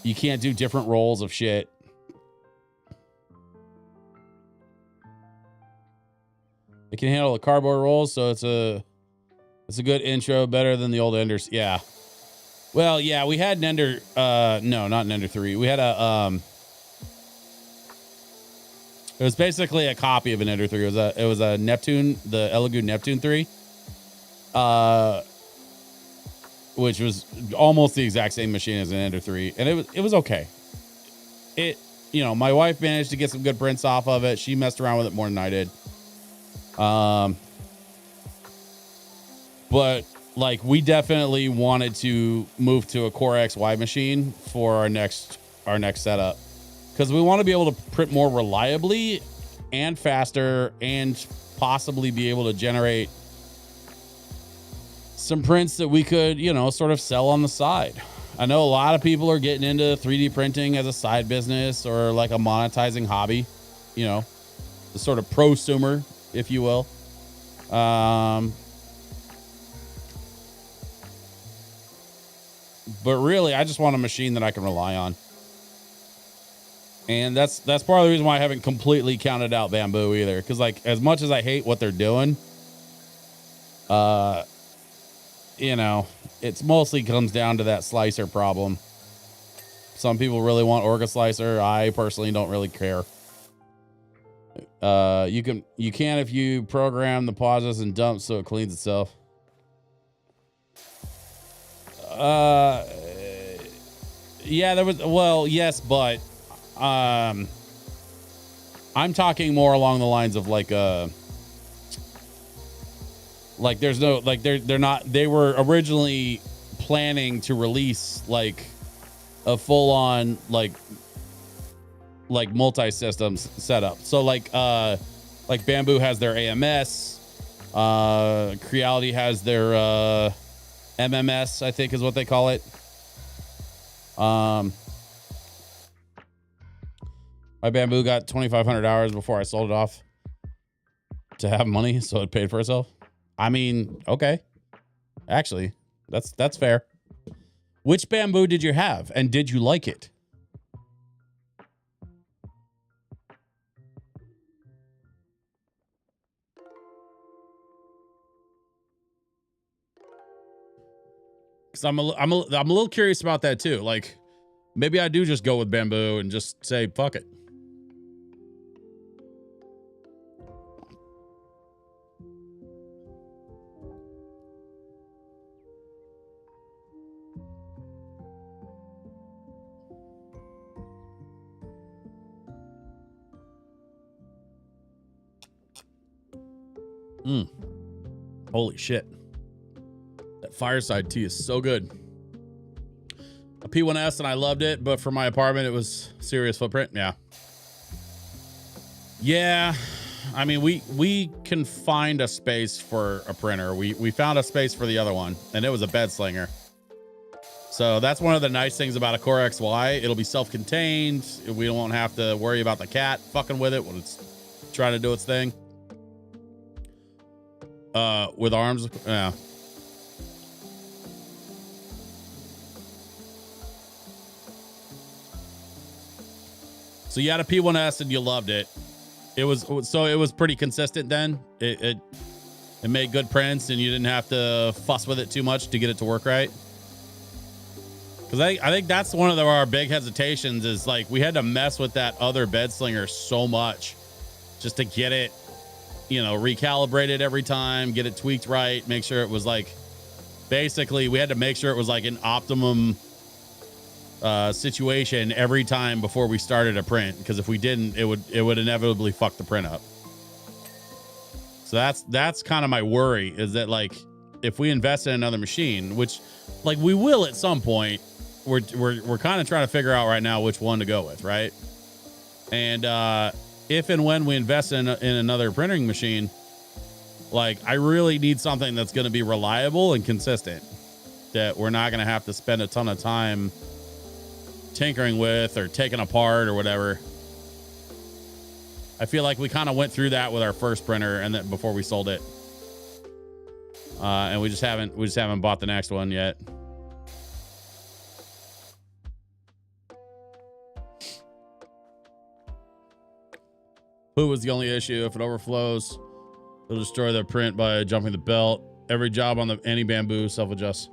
you can't do different rolls of shit. It can handle the cardboard rolls, so it's a good intro, better than the old Enders. Yeah. Well, yeah, we had an Ender, no, not an Ender 3. We had a it was basically a copy of an Ender 3. It was a Neptune, the Elegoo Neptune 3. Which was almost the exact same machine as an Ender 3, and it was okay. It, you know, my wife managed to get some good prints off of it. She messed around with it more than I did. But like we definitely wanted to move to a Core XY machine for our next setup, because we want to be able to print more reliably and faster, and possibly be able to generate some prints that we could, you know, sort of sell on the side. I know a lot of people are getting into 3D printing as a side business or like a monetizing hobby, you know, the sort of prosumer, if you will. But really, I just want a machine that I can rely on. And that's part of the reason why I haven't completely counted out Bamboo either. Because like, as much as I hate what they're doing, you know, it's mostly comes down to that slicer problem. Some people really want Orca Slicer. I personally don't really care. You can if you program the pauses and dumps so it cleans itself. Yeah, there was, well, yes, but I'm talking more along the lines of like there's no, like they're not, they were originally planning to release like a full on like multi-systems setup. So like Bamboo has their AMS, Creality has their MMS, I think is what they call it. My Bamboo got 2,500 hours before I sold it off to have money, so it paid for itself. I mean, okay. Actually, that's fair. Which Bamboo did you have, and did you like it? Because I'm a little curious about that too. Like, maybe I do just go with Bamboo and just say fuck it. Holy shit. That Fireside tea is so good. A P1S and I loved it, but for my apartment, it was serious footprint. Yeah. Yeah. I mean, we can find a space for a printer. We found a space for the other one, and it was a bed slinger. So that's one of the nice things about a Core XY. It'll be self-contained. We won't have to worry about the cat fucking with it when it's trying to do its thing. With arms, yeah. So you had a P1S and you loved it. It was pretty consistent then. It made good prints and you didn't have to fuss with it too much to get it to work right. Because I think that's one of our big hesitations is like we had to mess with that other bed slinger so much just to get it, you know, recalibrated every time, get it tweaked right, make sure it was like, basically we had to make sure it was like an optimum situation every time before we started a print. Because if we didn't, it would inevitably fuck the print up. So that's kind of my worry is that like, if we invest in another machine, which like we will at some point, we're kind of trying to figure out right now which one to go with, right? And if and when we invest in another printing machine, like I really need something that's going to be reliable and consistent, that we're not going to have to spend a ton of time tinkering with or taking apart or whatever. I feel like we kind of went through that with our first printer and then before we sold it. And we just haven't bought the next one yet. Poo was the only issue. If it overflows, it'll destroy the print by jumping the belt. Every job on any bamboo self-adjusts.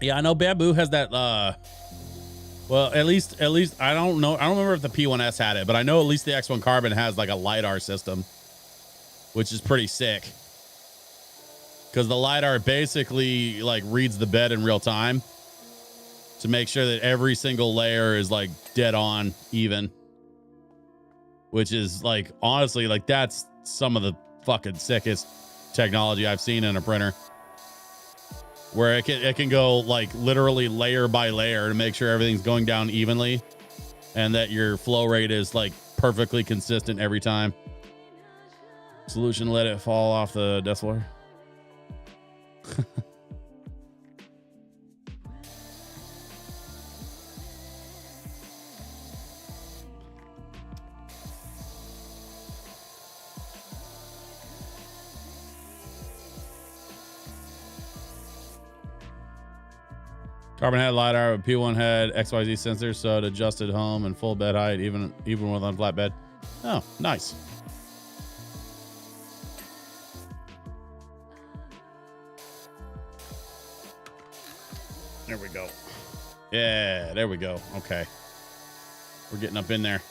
Yeah, I know bamboo has that. Well, at least I don't know. I don't remember if the P1S had it, but I know at least the X1 Carbon has like a LiDAR system, which is pretty sick. Because the LiDAR basically like reads the bed in real time to make sure that every single layer is like dead on even, which is like, honestly, like that's some of the fucking sickest technology I've seen in a printer, where it can go like literally layer by layer to make sure everything's going down evenly and that your flow rate is like perfectly consistent every time. Solution, let it fall off the desk floor. Carbon had LiDAR, but P1 had XYZ sensors, so it adjusted home and full bed height, even with on flat bed. Oh, nice. There we go. Yeah, there we go. Okay. We're getting up in there.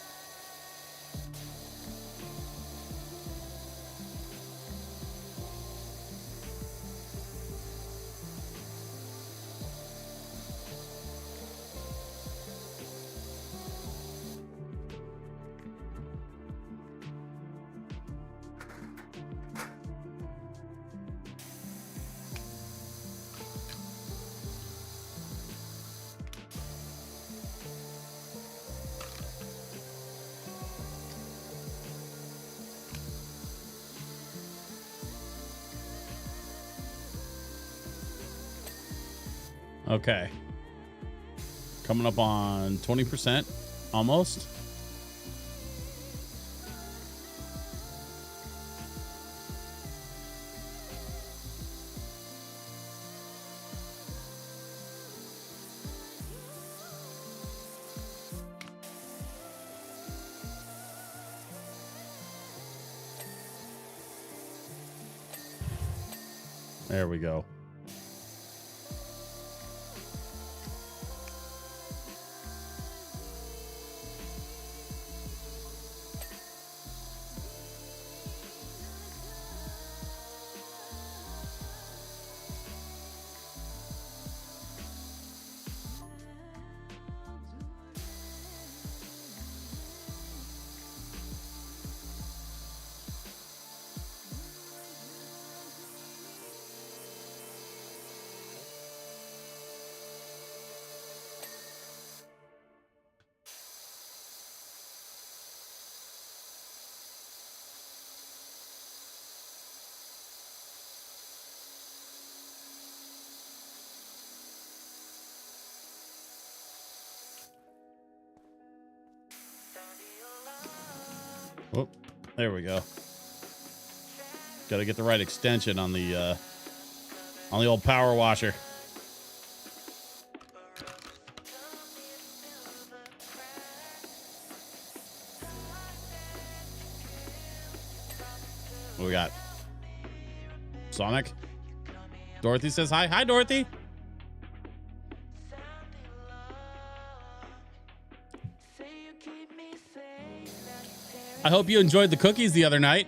Okay. Coming up on 20%, almost. There we go. Oh, there we go. Got to get the right extension on the old power washer. What we got? Sonic. Dorothy says hi. Hi, Dorothy. I hope you enjoyed the cookies the other night.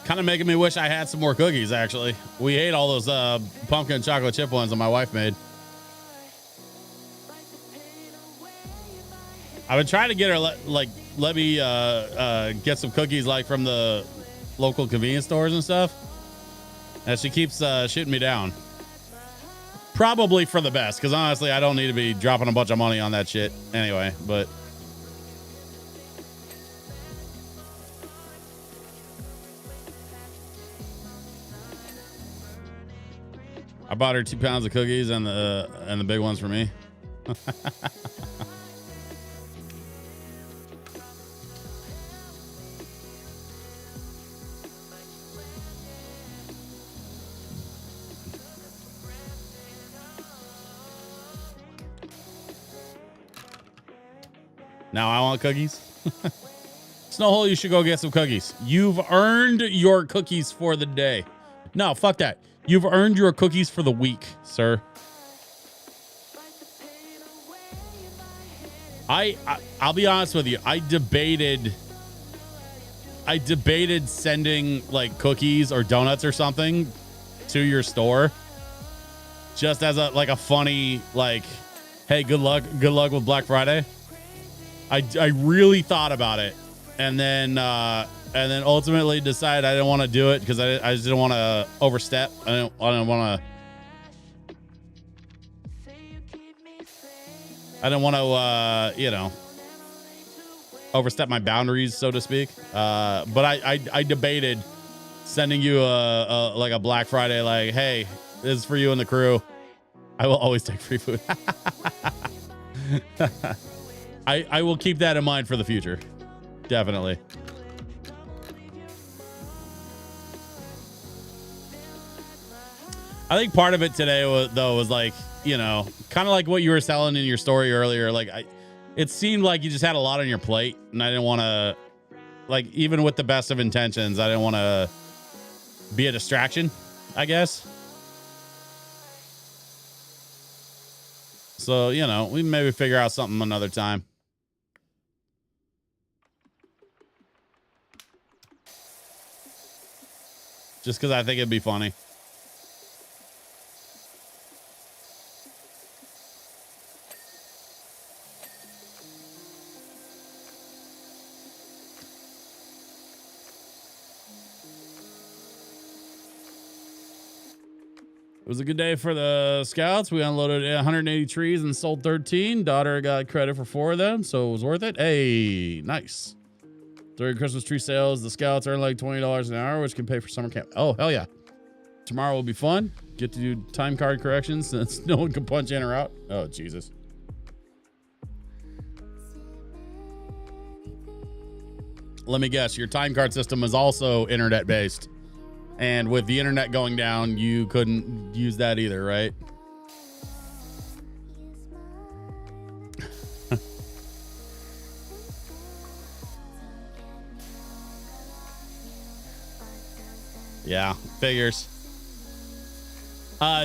Kind of making me wish I had some more cookies, actually. We ate all those pumpkin chocolate chip ones that my wife made. I've been trying to get her, let me get some cookies, like, from the local convenience stores and stuff. And she keeps shooting me down. Probably for the best, because honestly, I don't need to be dropping a bunch of money on that shit anyway, but... I bought her 2 pounds of cookies and the big ones for me. Now I want cookies. Snowhole, you should go get some cookies. You've earned your cookies for the day. No, fuck that. You've earned your cookies for the week, sir. I'll be honest with you. I debated sending like cookies or donuts or something to your store, just as a funny, like, hey, good luck with Black Friday. I really thought about it, and then ultimately decided I didn't want to do it because I just didn't want to overstep. I didn't want to, overstep my boundaries, so to speak. But I debated sending you a Black Friday, like, hey, this is for you and the crew. I will always take free food. I will keep that in mind for the future. Definitely. I think part of it today was like, kind of like what you were selling in your story earlier. Like, it seemed like you just had a lot on your plate, and I didn't want to, like, even with the best of intentions, I didn't want to be a distraction, I guess. So, we maybe figure out something another time. Just because I think it'd be funny. It was a good day for the scouts. We unloaded 180 trees and sold 13. Daughter got credit for 4 of them, so it was worth it. Hey, nice. During Christmas tree sales, the scouts earn like $20 an hour, which can pay for summer camp. Oh, hell yeah. Tomorrow will be fun. Get to do time card corrections since no one can punch in or out. Oh, Jesus. Let me guess. Your time card system is also internet-based. And with the internet going down, you couldn't use that either, right? Yeah, figures.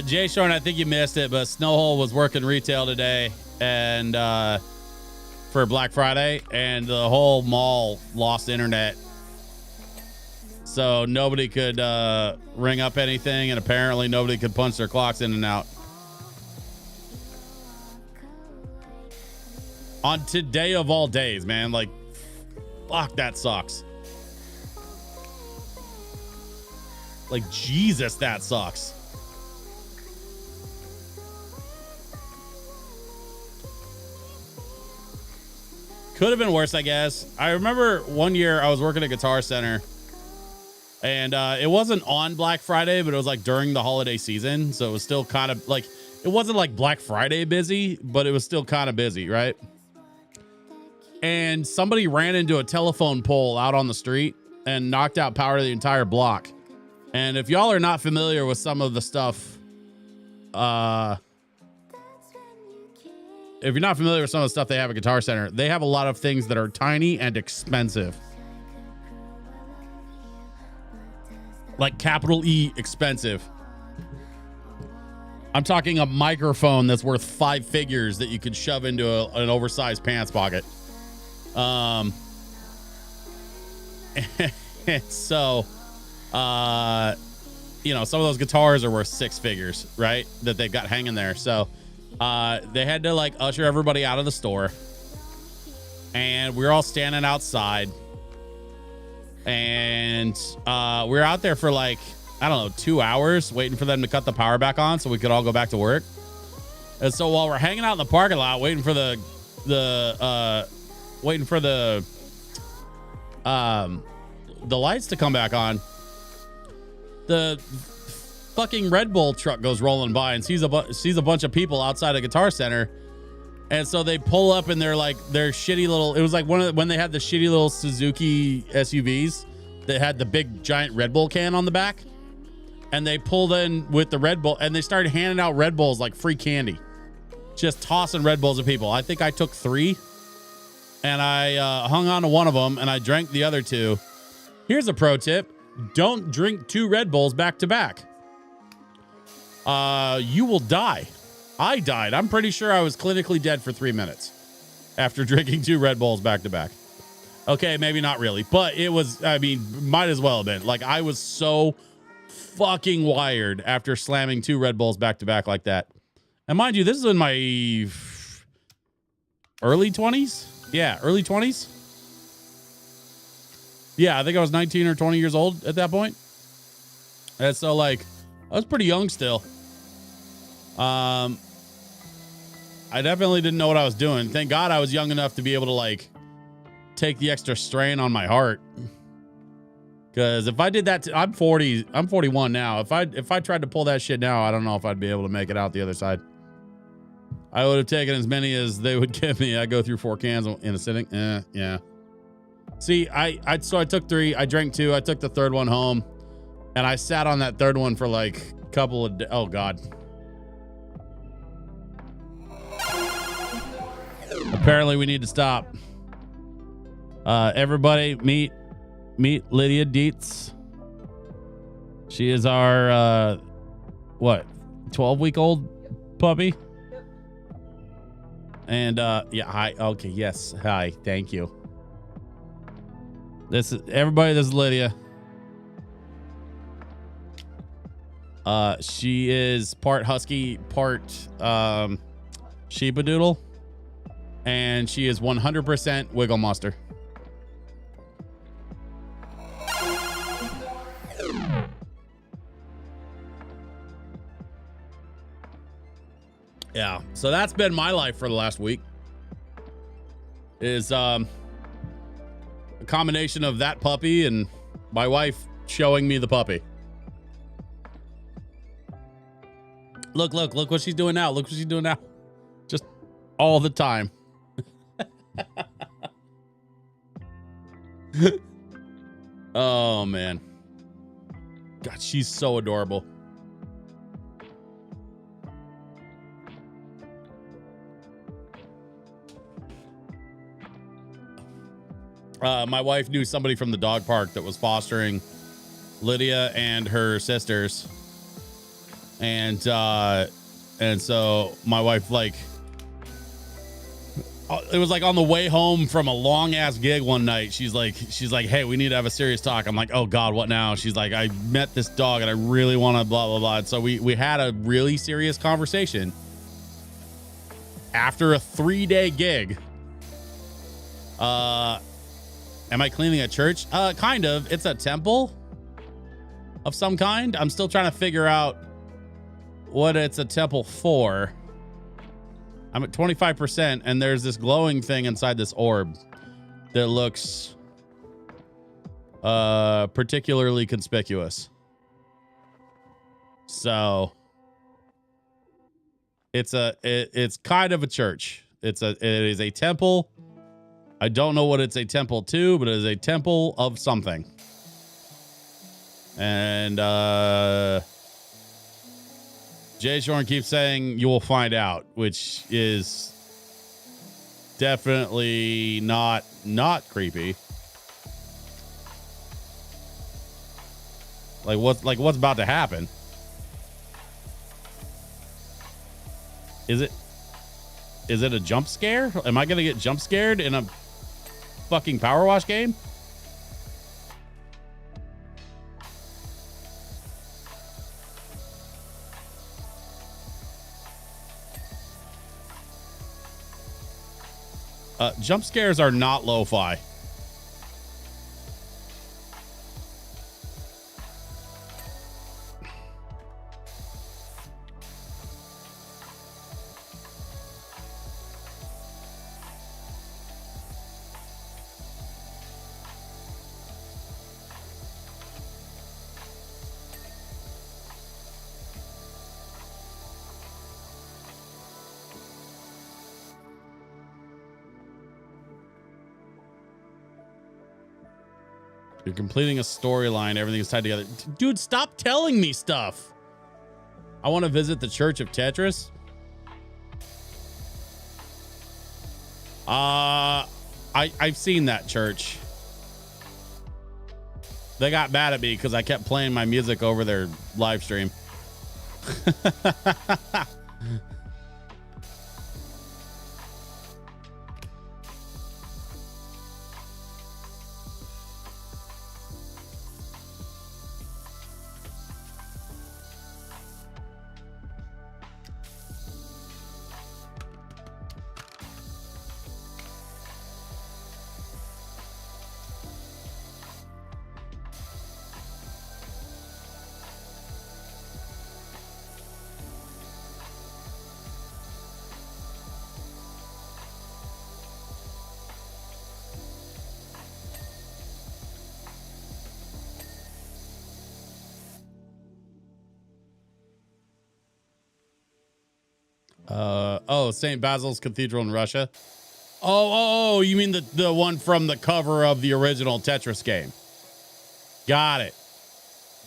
Jay Shorn, I think you missed it, but Snowhole was working retail today and for Black Friday, and the whole mall lost internet. So nobody could ring up anything, and apparently nobody could punch their clocks in and out. On today of all days, man. Like, fuck, that sucks. Like, Jesus, that sucks. Could have been worse, I guess. I remember one year I was working at Guitar Center, and it wasn't on Black Friday, but it was like during the holiday season. So it was still kind of like, it wasn't like Black Friday busy, but it was still kind of busy, right? And somebody ran into a telephone pole out on the street and knocked out power to the entire block. And if y'all are not familiar with some of the stuff, if you're not familiar with some of the stuff they have at Guitar Center, they have a lot of things that are tiny and expensive. Like capital E expensive. I'm talking a microphone that's worth 5 figures that you could shove into an oversized pants pocket. And so, you know, some of those guitars are worth 6 figures, right? That they've got hanging there. So, they had to like usher everybody out of the store, and we were all standing outside, and we were out there for like, I don't know, 2 hours waiting for them to cut the power back on so we could all go back to work. And so while we're hanging out in the parking lot waiting for the lights to come back on, the fucking Red Bull truck goes rolling by and sees a bunch of people outside a Guitar Center. And so they pull up in their shitty little, it was like when they had the shitty little Suzuki SUVs that had the big giant Red Bull can on the back. And they pulled in with the Red Bull and they started handing out Red Bulls like free candy. Just tossing Red Bulls at people. I think I took 3 and I hung on to one of them and I drank the other 2. Here's a pro tip. Don't drink 2 Red Bulls back to back. You will die. I died. I'm pretty sure I was clinically dead for 3 minutes after drinking 2 Red Bulls back to back. Okay, maybe not really, but it was, I mean, might as well have been. Like, I was so fucking wired after slamming 2 Red Bulls back to back like that. And mind you, this is in my early 20s. Yeah, early 20s. Yeah, I think I was 19 or 20 years old at that point. And so, like, I was pretty young still. I definitely didn't know what I was doing. Thank God I was young enough to be able to, like, take the extra strain on my heart. Because if I did that, I'm 40. I'm 41 now. If I tried to pull that shit now, I don't know if I'd be able to make it out the other side. I would have taken as many as they would give me. I go through 4 cans in a sitting. Yeah. See, so I took 3. I drank 2. I took the 3rd one home, and I sat on that 3rd one for like a couple of. Oh God. Apparently, we need to stop. Everybody, meet Lydia Dietz. She is our 12-week-old puppy. And yeah, hi. Okay, yes, hi. Thank you. This is Lydia. She is part husky, part sheepadoodle, and she is 100% wiggle monster. Yeah, so that's been my life for the last week. Is a combination of that puppy and my wife showing me the puppy. Look what she's doing now. Look what she's doing now. Just all the time. Oh man. God, she's so adorable. My wife knew somebody from the dog park that was fostering Lydia and her sisters. And so my wife, like, it was like on the way home from a long ass gig one night. She's like, hey, we need to have a serious talk. I'm like, oh God, what now? She's like, I met this dog and I really want to blah, blah, blah. And so we had a really serious conversation after a 3-day gig. Am I cleaning a church? Kind of. It's a temple of some kind. I'm still trying to figure out what it's a temple for. I'm at 25%, and there's this glowing thing inside this orb that looks particularly conspicuous. So it's kind of a church. It is a temple. I don't know what it's a temple to, but it is a temple of something. And Jay Shorn keeps saying you will find out, which is definitely not creepy. Like what's about to happen? Is it a jump scare? Am I gonna get jump scared in a fucking Power Wash game? Jump scares are not lo-fi. You're completing a storyline. Everything is tied together. Dude, stop telling me stuff. I want to visit the Church of Tetris. I've seen that church. They got mad at me because I kept playing my music over their live stream. Oh, St. Basil's Cathedral in Russia. Oh, you mean the one from the cover of the original Tetris game? Got it.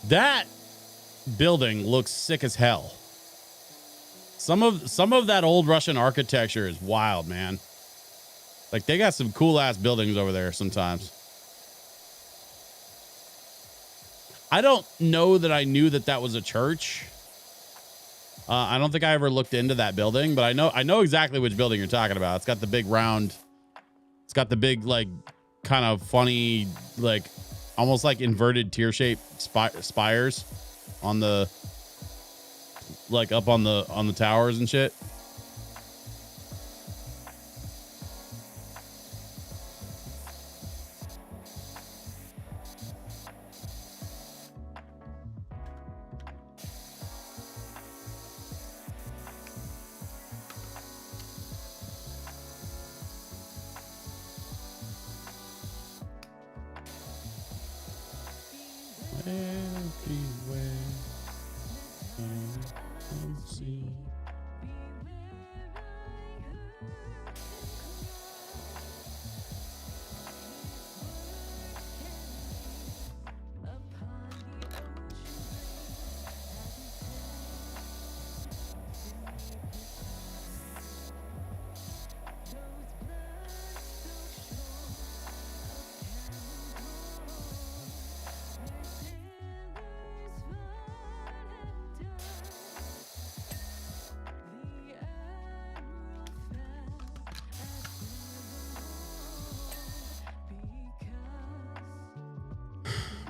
That building looks sick as hell. Some of that old Russian architecture is wild, man. Like they got some cool ass buildings over there sometimes. I don't know that I knew that was a church. I don't think I ever looked into that building, but I know exactly which building you're talking about. It's got the big round. It's got the big, like, kind of funny, like, almost like inverted tear-shaped spires on the, like, up on the towers and shit.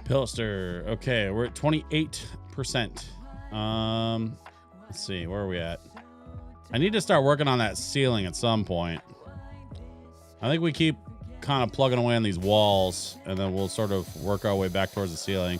Pilster. Okay, we're at 28%. Let's see, where are we at? I need to start working on that ceiling at some point. I think we keep kind of plugging away on these walls, and then we'll sort of work our way back towards the ceiling.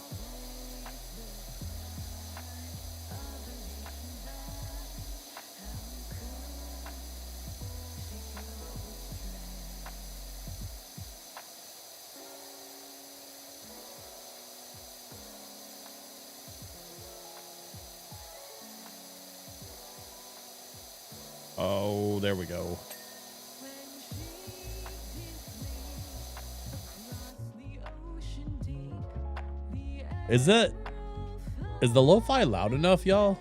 Oh, there we go. Is the lo-fi loud enough, y'all?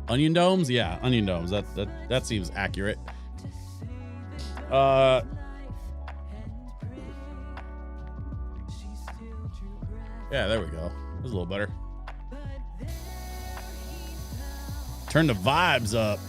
Onion domes? Yeah, onion domes. That seems accurate. Yeah, there we go. That was a little better. Turn the vibes up.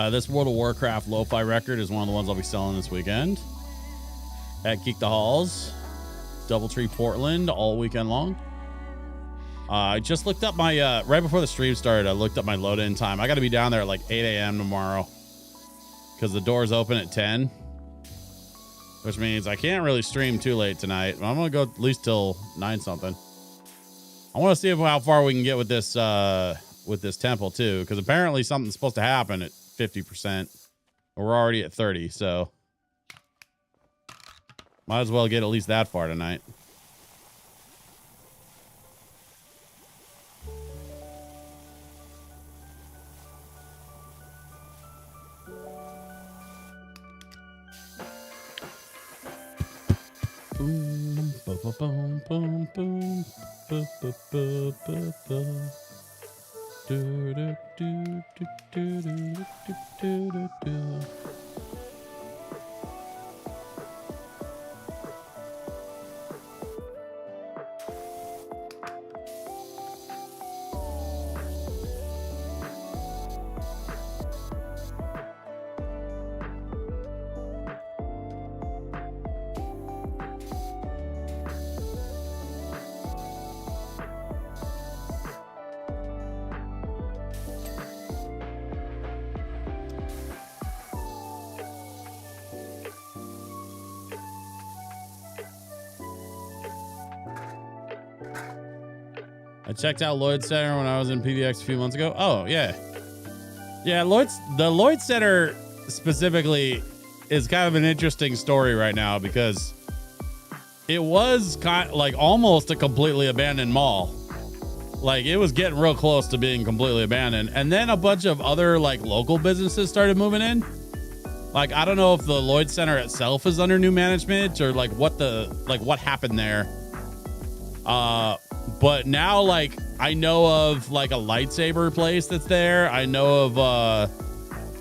This World of Warcraft lo-fi record is one of the ones I'll be selling this weekend at Geek the Halls, Doubletree, Portland, all weekend long. I just looked up my, right before the stream started, I looked up my load-in time. I got to be down there at like 8 a.m. tomorrow because the doors open at 10, which means I can't really stream too late tonight. I'm going to go at least till 9 something. I want to see how far we can get with this temple too, because apparently something's supposed to happen at 50%. We're already at 30, so might as well get at least that far tonight. Boom, boom, boom, boom, boom, boom, boom, boom, boom. Do, do, do, do, do, do, do, do, do. I checked out Lloyd Center when I was in PDX a few months ago. Oh, yeah. Yeah, the Lloyd Center specifically is kind of an interesting story right now because it was kind of like almost a completely abandoned mall. Like it was getting real close to being completely abandoned. And then a bunch of other like local businesses started moving in. Like, I don't know if the Lloyd Center itself is under new management or like what happened there. But now, like, I know of like a lightsaber place that's there. I know of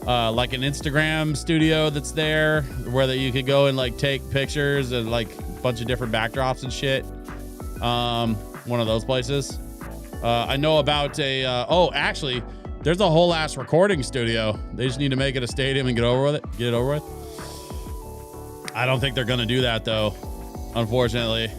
like an Instagram studio that's there where that you could go and like take pictures and like a bunch of different backdrops and shit. One of those places. I know about actually, there's a whole ass recording studio. They just need to make it a stadium and get it over with. I don't think they're gonna do that though, unfortunately.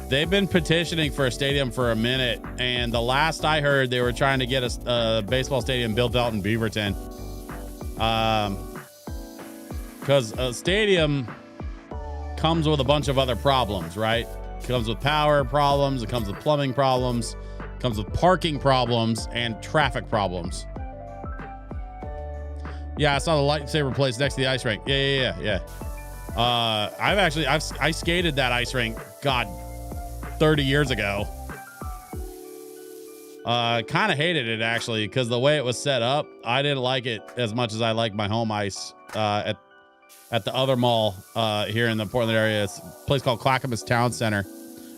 They've been petitioning for a stadium for a minute, and the last I heard, they were trying to get a baseball stadium built out in Beaverton. Because a stadium comes with a bunch of other problems, right? It comes with power problems, it comes with plumbing problems, it comes with parking problems, and traffic problems. Yeah, I saw the lightsaber place next to the ice rink. Yeah. I skated that ice rink, God, 30 years ago. Kind of hated it actually because the way it was set up, I didn't like it as much as I like my home ice at the other mall here in the Portland area. It's a place called Clackamas Town Center.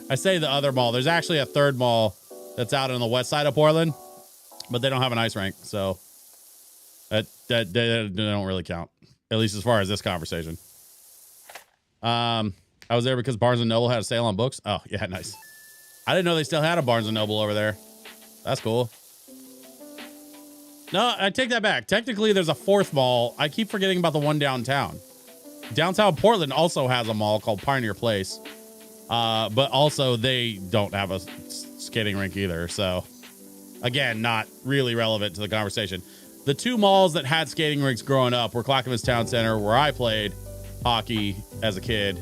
I say the other mall. There's actually a third mall that's out on the west side of Portland, but they don't have an ice rink, so that they don't really count, at least as far as this conversation. I was there because Barnes & Noble had a sale on books. Oh, yeah, nice. I didn't know they still had a Barnes & Noble over there. That's cool. No, I take that back. Technically, there's a fourth mall. I keep forgetting about the one downtown. Downtown Portland also has a mall called Pioneer Place. But also they don't have a skating rink either. So again, not really relevant to the conversation. The two malls that had skating rinks growing up were Clackamas Town Center, where I played hockey as a kid.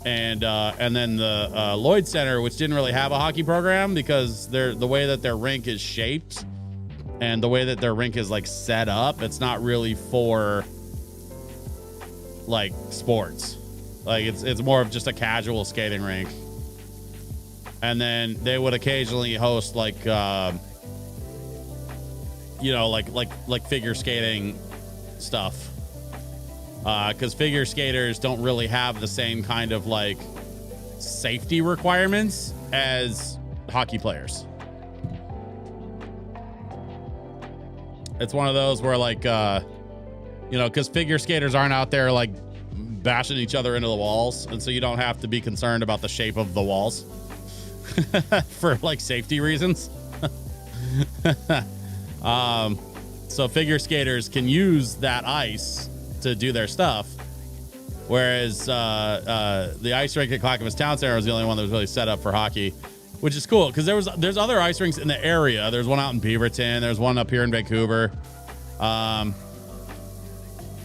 And then the Lloyd Center, which didn't really have a hockey program because the way that their rink is shaped and the way that their rink is like set up, it's not really for like sports. Like it's more of just a casual skating rink. And then they would occasionally host like like figure skating stuff. Because figure skaters don't really have the same kind of like safety requirements as hockey players. It's one of those where like, because figure skaters aren't out there like bashing each other into the walls. And so you don't have to be concerned about the shape of the walls for like safety reasons. So figure skaters can use that ice to do their stuff, whereas the ice rink at Clackamas Town Center was the only one that was really set up for hockey, which is cool because there's other ice rinks in the area. There's one out in Beaverton, there's one up here in Vancouver,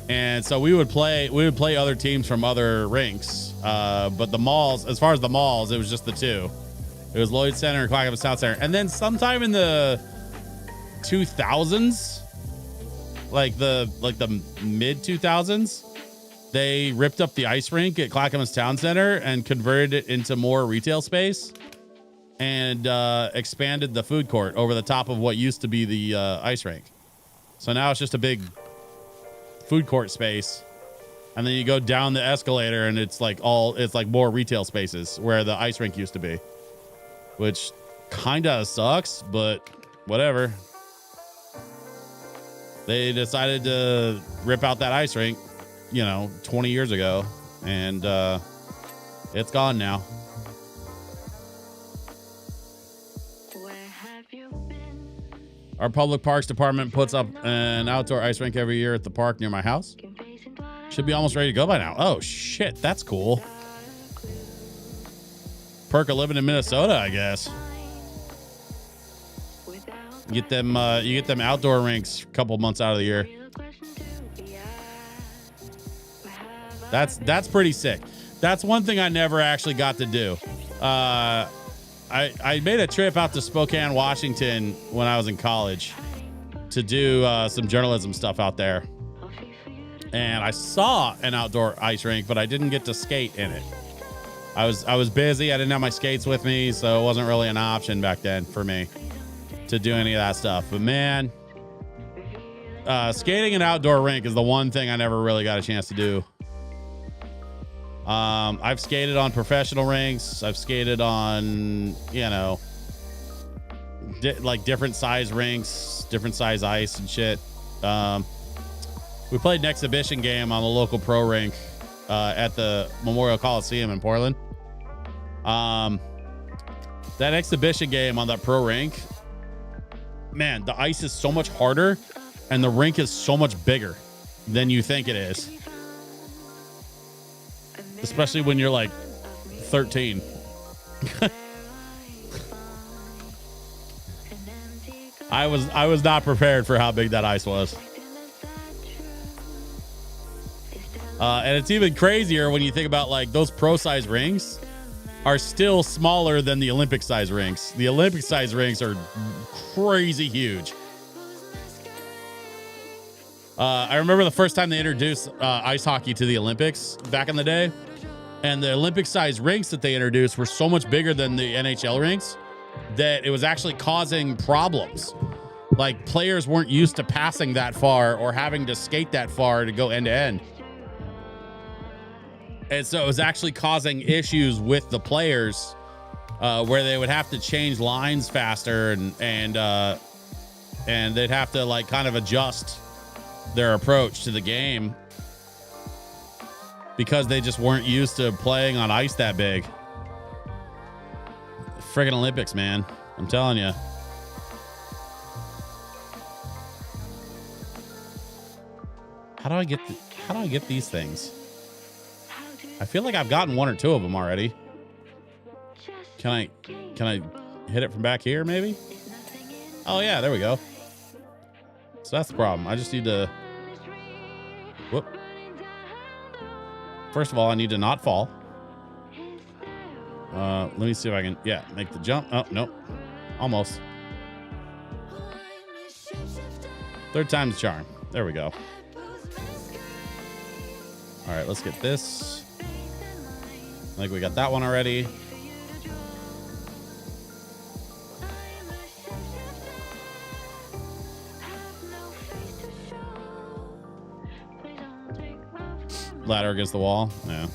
and so we would play other teams from other rinks, but the malls, as far as the malls, it was just the two. It was Lloyd Center and Clackamas Town Center, and then sometime in the 2000s, like the mid 2000s, they ripped up the ice rink at Clackamas Town Center and converted it into more retail space and expanded the food court over the top of what used to be the ice rink. So now it's just a big food court space, and then you go down the escalator and it's like more retail spaces where the ice rink used to be, which kind of sucks, but whatever. They decided to rip out that ice rink, 20 years ago, and it's gone now. Our public parks department puts up an outdoor ice rink every year at the park near my house. Should be almost ready to go by now. Oh shit, that's cool. Perk of living in Minnesota, I guess. You get them outdoor rinks a couple months out of the year. That's pretty sick. That's one thing I never actually got to do. I made a trip out to Spokane, Washington when I was in college to do some journalism stuff out there. And I saw an outdoor ice rink, but I didn't get to skate in it. I was busy. I didn't have my skates with me, so it wasn't really an option back then for me to do any of that stuff. But man, skating an outdoor rink is the one thing I never really got a chance to do. I've skated on professional rinks. I've skated on, like different size rinks, different size ice and shit. We played an exhibition game on the local pro rink at the Memorial Coliseum in Portland. That exhibition game on that pro rink, man, the ice is so much harder and the rink is so much bigger than you think it is. Especially when you're like 13. I was not prepared for how big that ice was. And it's even crazier when you think about like those pro size rinks are still smaller than the Olympic size rinks. The Olympic size rinks are crazy huge. I remember the first time they introduced ice hockey to the Olympics back in the day, and the Olympic size rinks that they introduced were so much bigger than the NHL rinks that it was actually causing problems. Like players weren't used to passing that far or having to skate that far to go end to end. And so it was actually causing issues with the players where they would have to change lines faster and they'd have to like kind of adjust their approach to the game because they just weren't used to playing on ice that big. Friggin' Olympics, man. I'm telling you. How do I get these things? I feel like I've gotten one or two of them already. Can I hit it from back here maybe? Oh yeah, there we go. So that's the problem. I just need to, whoop. First of all, I need to not fall. Let me see if I can, yeah, make the jump. Oh, nope. Almost. Third time's the charm. There we go. All right, let's get this. I think we got that one already. Ladder against the wall. Yeah.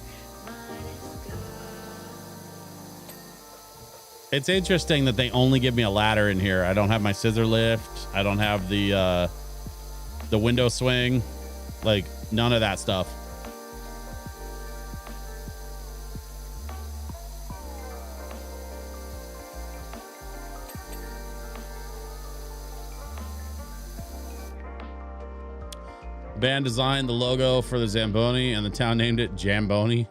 It's interesting that they only give me a ladder in here. I don't have my scissor lift. I don't have the window swing. Like, none of that stuff. Band designed the logo for the Zamboni and the town named it Jamboni.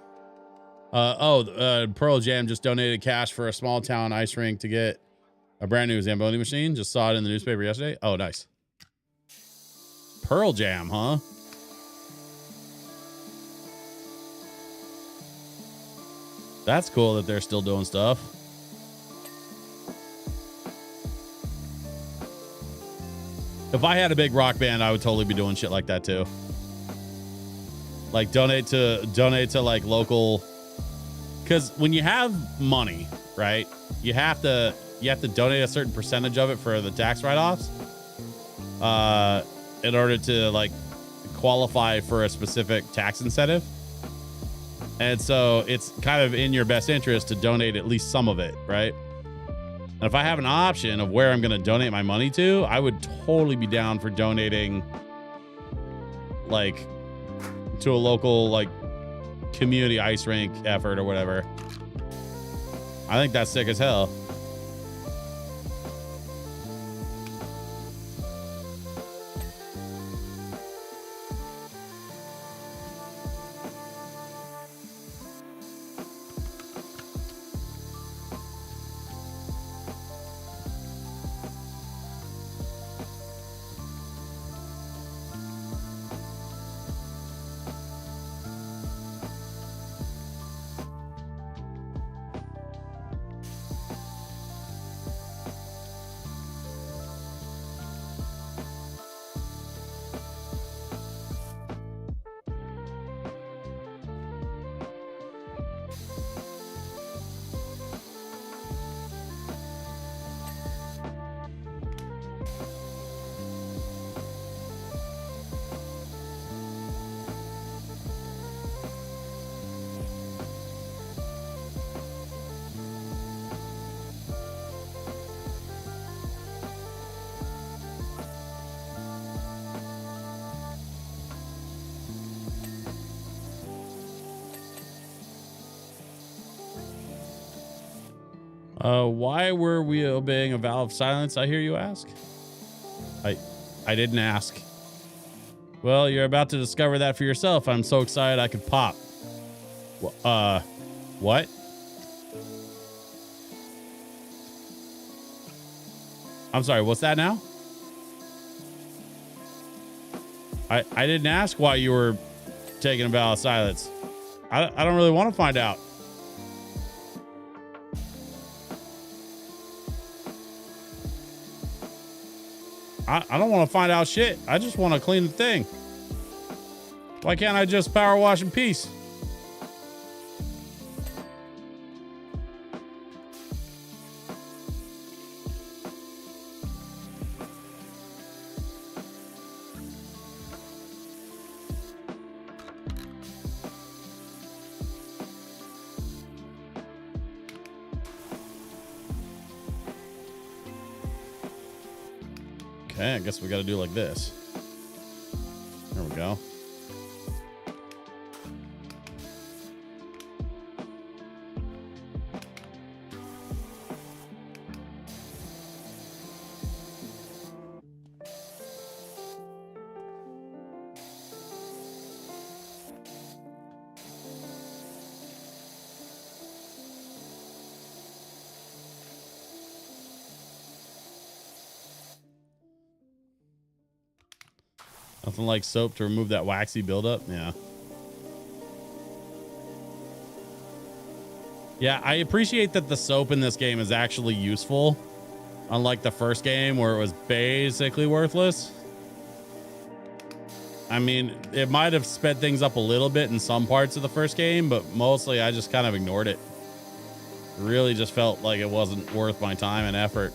Pearl Jam just donated cash for a small town ice rink to get a brand new Zamboni machine. Just saw it in the newspaper yesterday. Oh, nice. Pearl Jam, huh? That's cool that they're still doing stuff. If I had a big rock band, I would totally be doing shit like that too. Like donate to like local, because when you have money, right, you have to donate a certain percentage of it for the tax write-offs, in order to like qualify for a specific tax incentive. And so it's kind of in your best interest to donate at least some of it, right? And if I have an option of where I'm going to donate my money to, I would totally be down for donating like to a local like community ice rink effort or whatever. I think that's sick as hell. Why were we obeying a vow of silence, I hear you ask? I didn't ask. Well, you're about to discover that for yourself. I'm so excited I could pop. What? I'm sorry, what's that now? I didn't ask why you were taking a vow of silence. I don't really want to find out. I don't want to find out shit. I just want to clean the thing. Why can't I just power wash in peace? Okay, I guess we got to do like this. There we go. Nothing like soap to remove that waxy buildup. Yeah. Yeah, I appreciate that the soap in this game is actually useful. Unlike the first game where it was basically worthless. I mean, it might have sped things up a little bit in some parts of the first game, but mostly I just kind of ignored it. Really just felt like it wasn't worth my time and effort.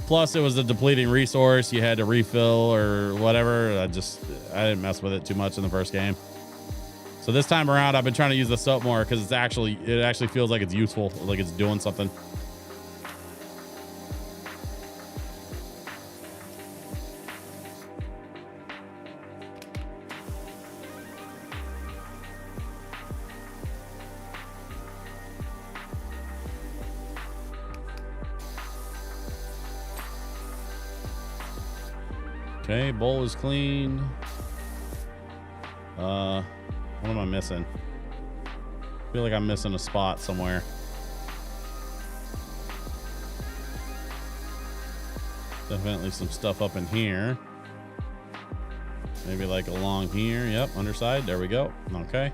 Plus, it was a depleting resource. You had to refill or whatever. I didn't mess with it too much in the first game. So this time around, I've been trying to use the soap more because it actually feels like it's useful, like it's doing something. Okay, bowl is clean. What am I missing? I feel like I'm missing a spot somewhere. Definitely some stuff up in here. Maybe like along here. Yep, underside. There we go. Okay.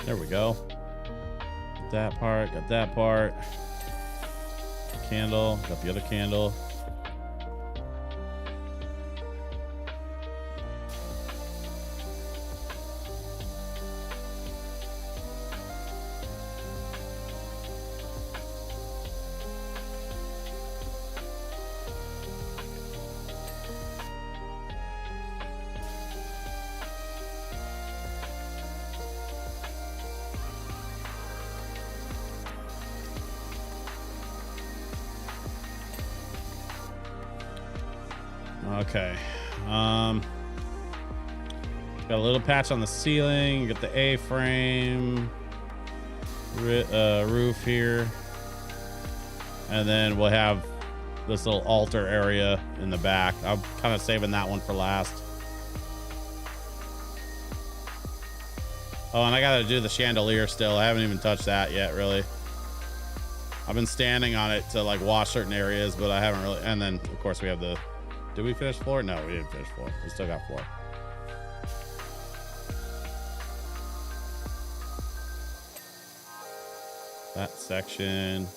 There we go. Got that part, got that part. Candle, got the other candle. Okay. Got a little patch on the ceiling. Got the A-frame roof here, and then we'll have this little altar area in the back. I'm kind of saving that one for last. Oh, and I got to do the chandelier still. I haven't even touched that yet, really. I've been standing on it to like wash certain areas, but I haven't really. And then of course we have the. Did we finish floor? No, we didn't finish floor. We still got floor. That section.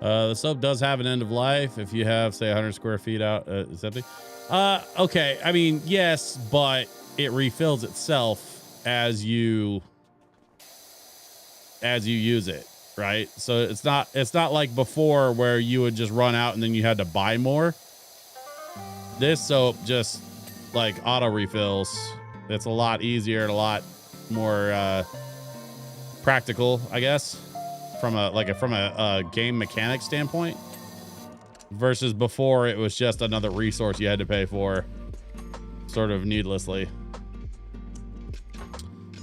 The soap does have an end of life if you have, say, 100 square feet out. Is that big? Okay. I mean, yes, but it refills itself as you use it, right? So it's not like before where you would just run out and then you had to buy more. This soap just like auto refills. It's a lot easier and a lot more practical, I guess, from a game mechanic standpoint, versus before it was just another resource you had to pay for sort of needlessly.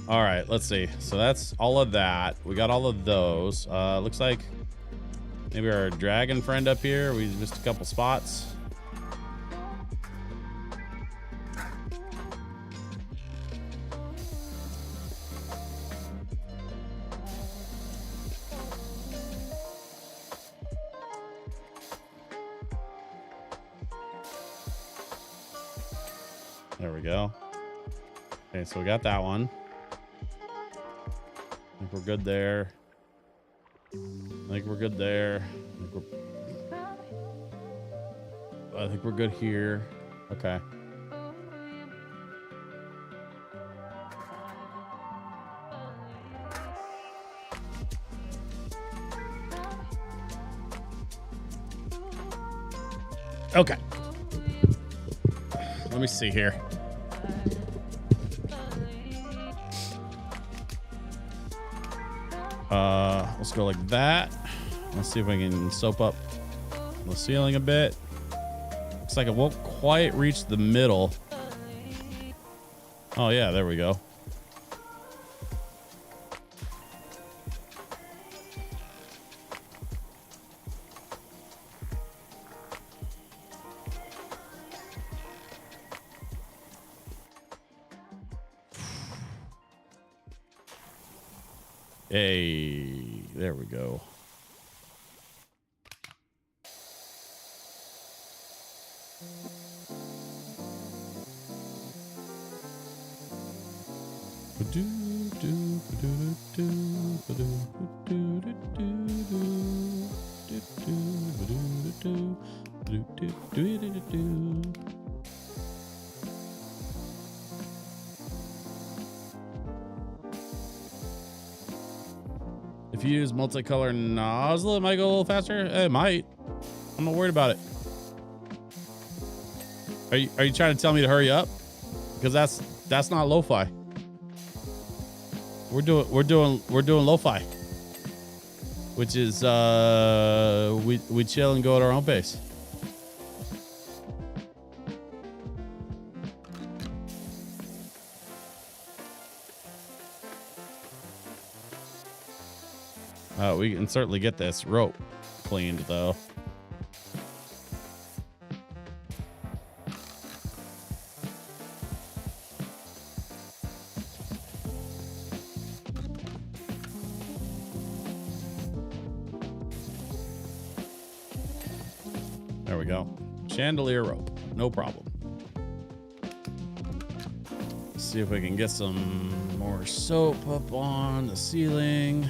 All right, let's see. So that's all of that. We got all of those. Looks like maybe our dragon friend up here. We missed a couple spots. There we go. Okay, so we got that one. I think we're good there. I think we're good there. I think we're good here. Okay. Okay. Let me see here. Let's go like that. Let's see if I can soap up the ceiling a bit. Looks like it won't quite reach the middle. Oh yeah, there we go. Hey, there we go. If you use multicolor nozzle, it might go a little faster. It might. I'm not worried about it. Are you trying to tell me to hurry up? Because that's not lo-fi. We're doing lo-fi, which is we chill and go at our own pace. We can certainly get this rope cleaned though. There we go. Chandelier rope. No problem. Let's see if we can get some more soap up on the ceiling.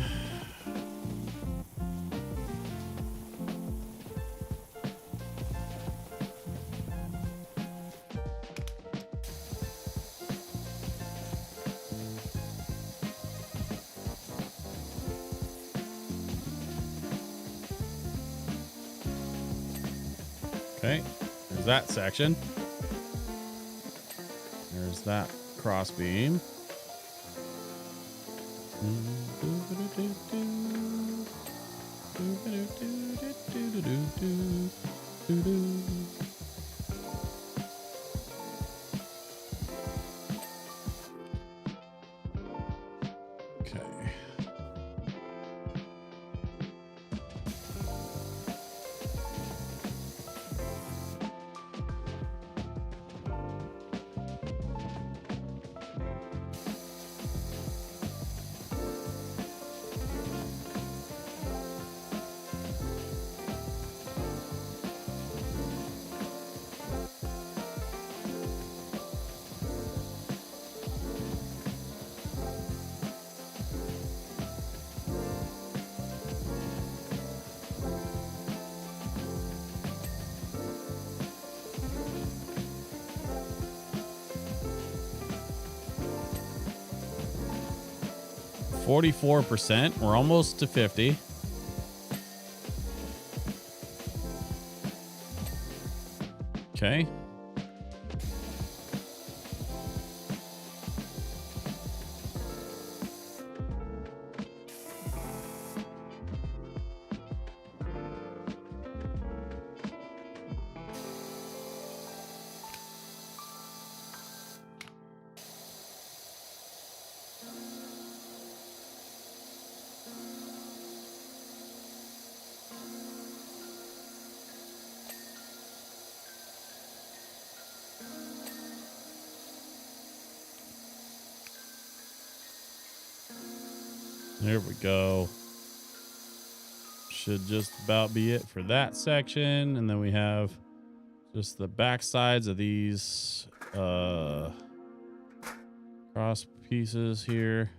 Okay, there's that section. There's that cross beam. Okay. %. We're almost to 50. Okay. There we go. Should just about be it for that section. And then we have just the back sides of these cross pieces here.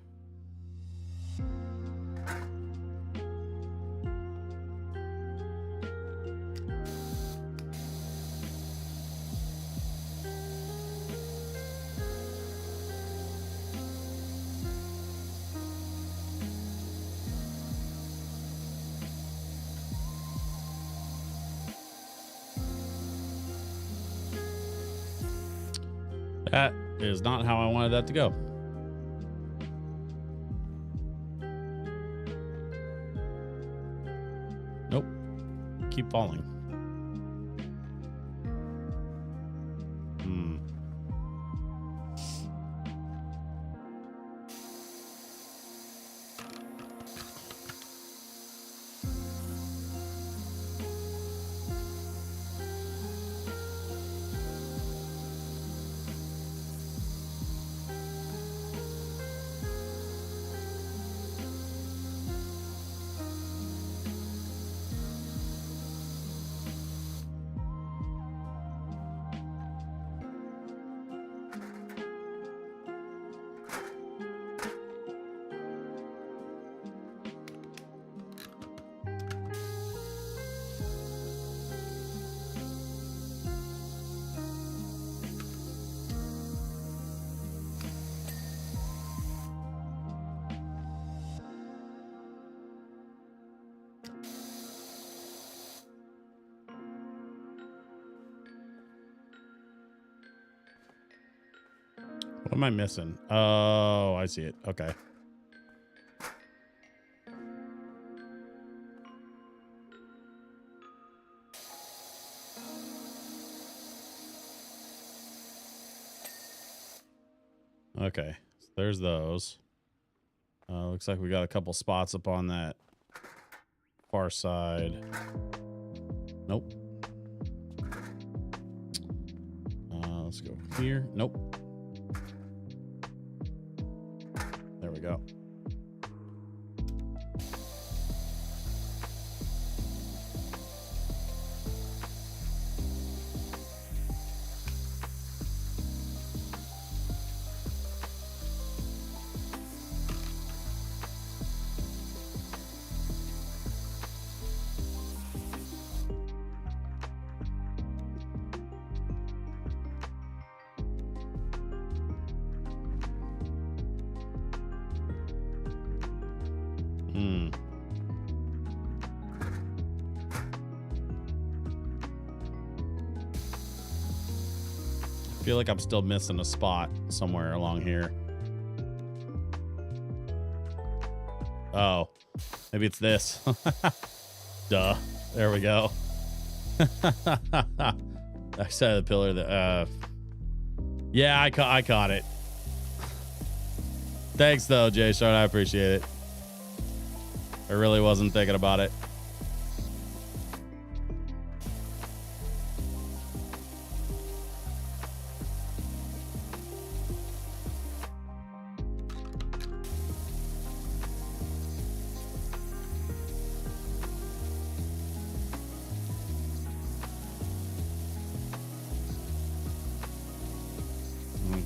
That is not how I wanted that to go. keep falling? Hmm. What am I missing? Oh, I see it. Okay. Okay. So there's those. Looks like we got a couple spots up on that far side. Nope. Let's go here. Nope. There we go. I feel like I'm still missing a spot somewhere along here. Oh, maybe it's this. Duh. There we go. I said the pillar that, yeah, I caught it. Thanks though, Jay Shard. I appreciate it. I really wasn't thinking about it.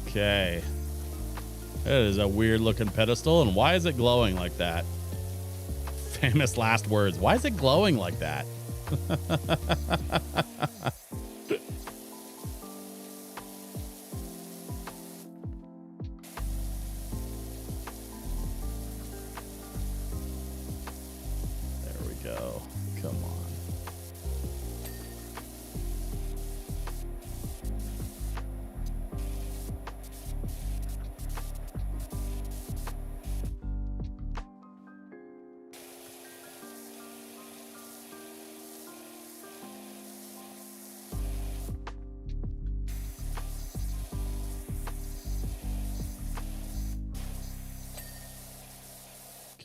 Okay. It is a weird looking pedestal. And why is it glowing like that? Famous last words. Why is it glowing like that? There we go. Come on.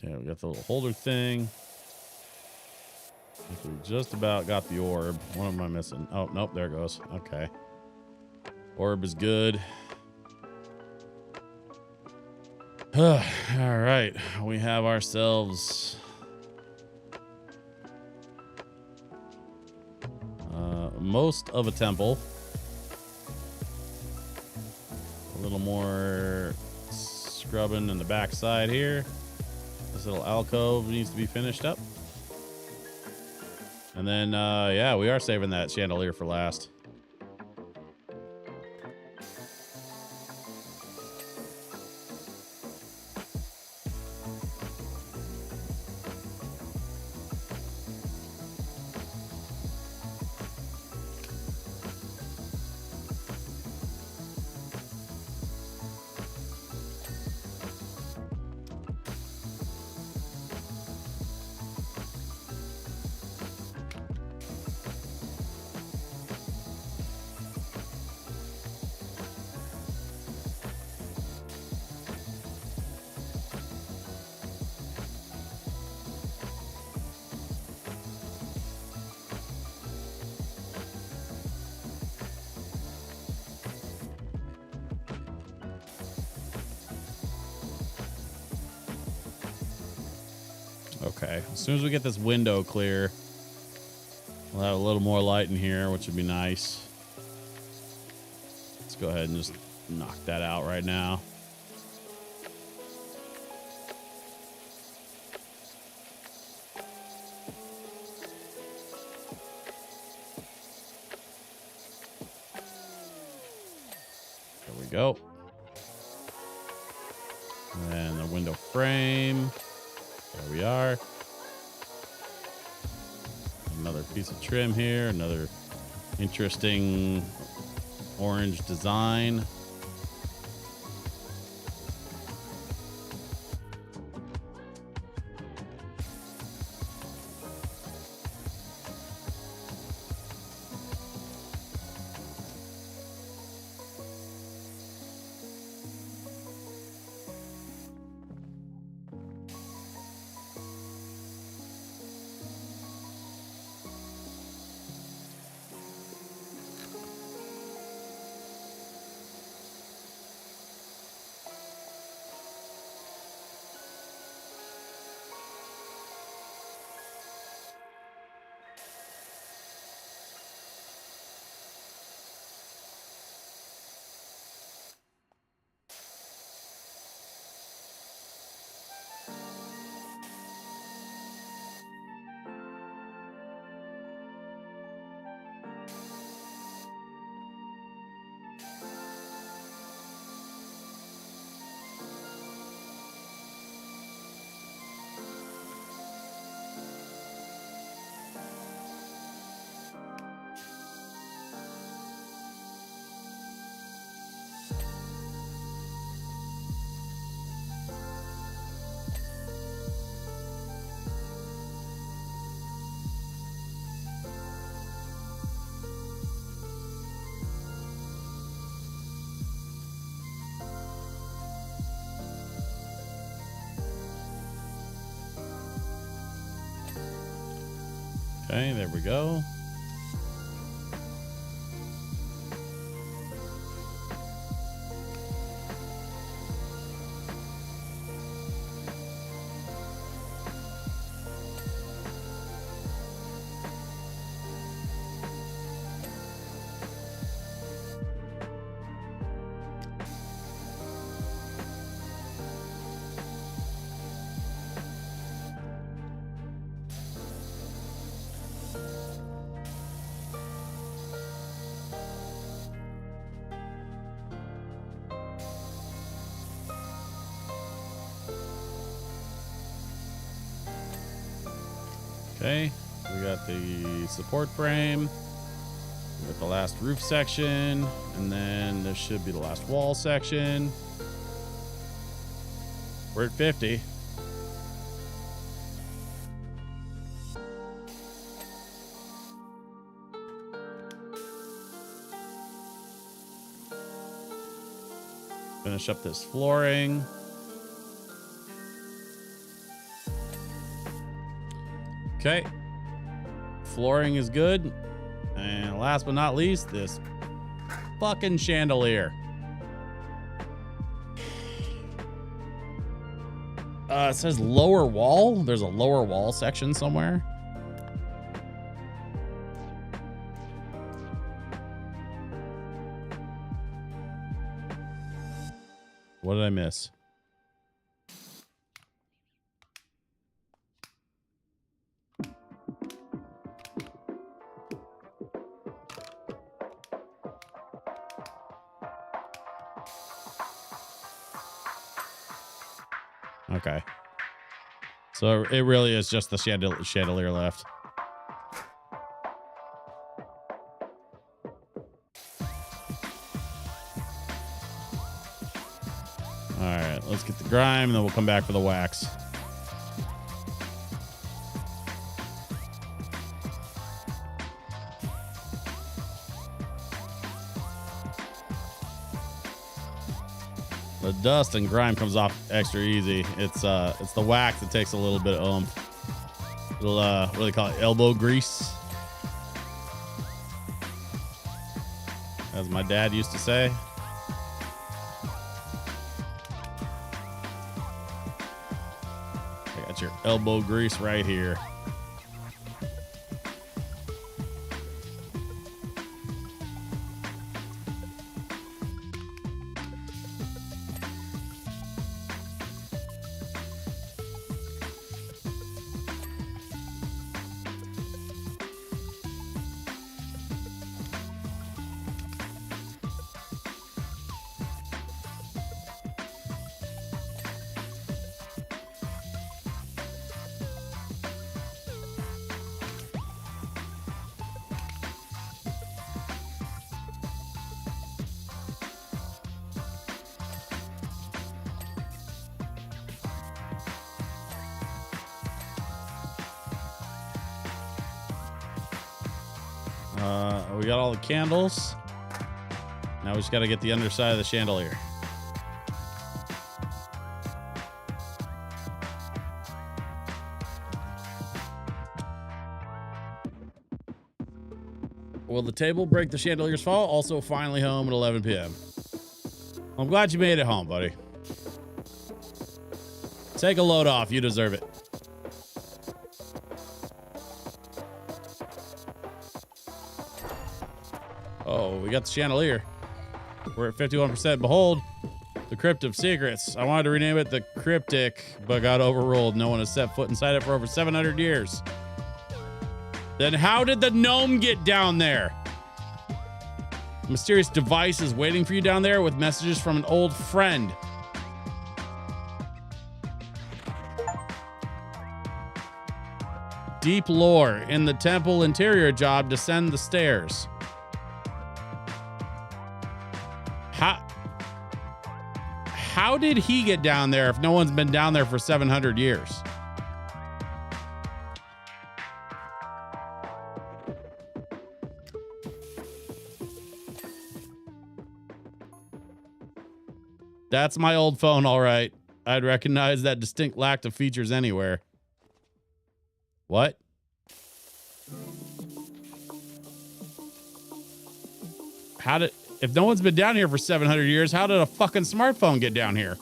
Okay, we got the little holder thing. I think we just about got the orb. What am I missing? Oh, nope, there it goes. Okay. Orb is good. All right, we have ourselves most of a temple. A little more scrubbing in the back side here. This little alcove needs to be finished up. And then, yeah, we are saving that chandelier for last. Okay, as soon as we get this window clear, we'll have a little more light in here, which would be nice. Let's go ahead and just knock that out right now. There we go. And the window frame. There we are. Another piece of trim here. Another interesting orange design. Okay, there we go. Okay, we got the support frame. We got the last roof section, and then this should be the last wall section. We're at 50. Finish up this flooring. Okay, flooring is good. And last but not least, this fucking chandelier. It says lower wall. There's a lower wall section somewhere. What did I miss? Okay. So it really is just the chandelier left. All right, let's get the grime and then we'll come back for the wax. The dust and grime comes off extra easy. It's the wax that takes a little bit of little what do they call it? Elbow grease, as my dad used to say. I got your elbow grease right here. We got all the candles. Now we just got to get the underside of the chandelier. Will the table break the chandelier's fall? Also finally home at 11 p.m. I'm glad you made it home, buddy. Take a load off. You deserve it. Oh, we got the chandelier. We're at 51%. Behold, the Crypt of Secrets. I wanted to rename it the Cryptic, but got overruled. No one has set foot inside it for over 700 years. Then how did the gnome get down there? A mysterious device is waiting for you down there with messages from an old friend. Deep lore in the temple interior job. Descend the stairs. How did he get down there if no one's been down there for 700 years? That's my old phone, all right. I'd recognize that distinct lack of features anywhere. What? If no one's been down here for 700 years, how did a fucking smartphone get down here?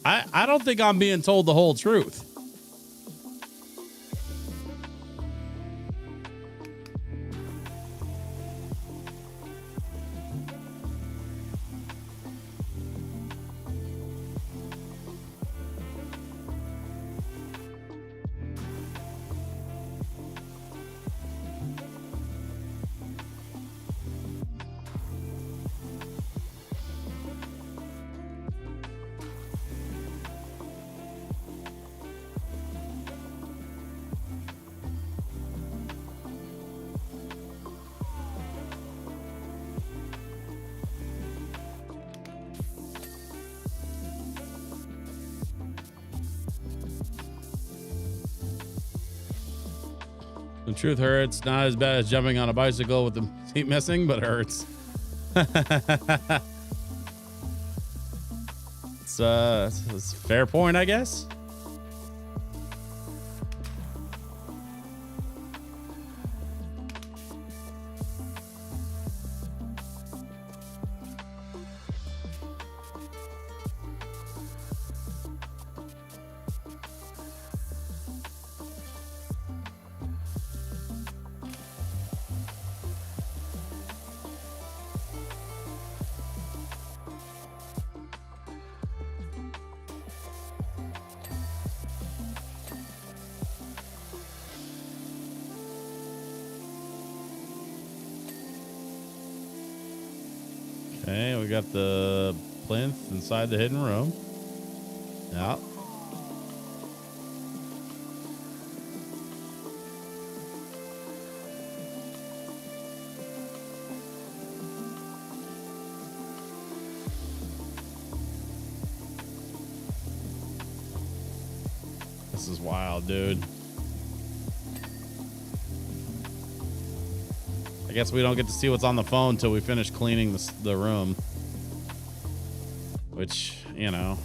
I don't think I'm being told the whole truth. The truth hurts. Not as bad as jumping on a bicycle with the seat missing, but hurts. It's a fair point, I guess. Okay, we got the plinth inside the hidden room. Yeah. This is wild, dude. I guess we don't get to see what's on the phone until we finish cleaning the room. Which, you know.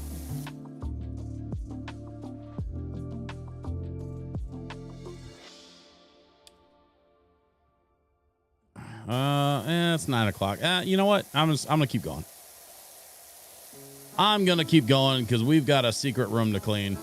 It's 9 o'clock. You know what? I'm gonna keep going. I'm gonna keep going because we've got a secret room to clean.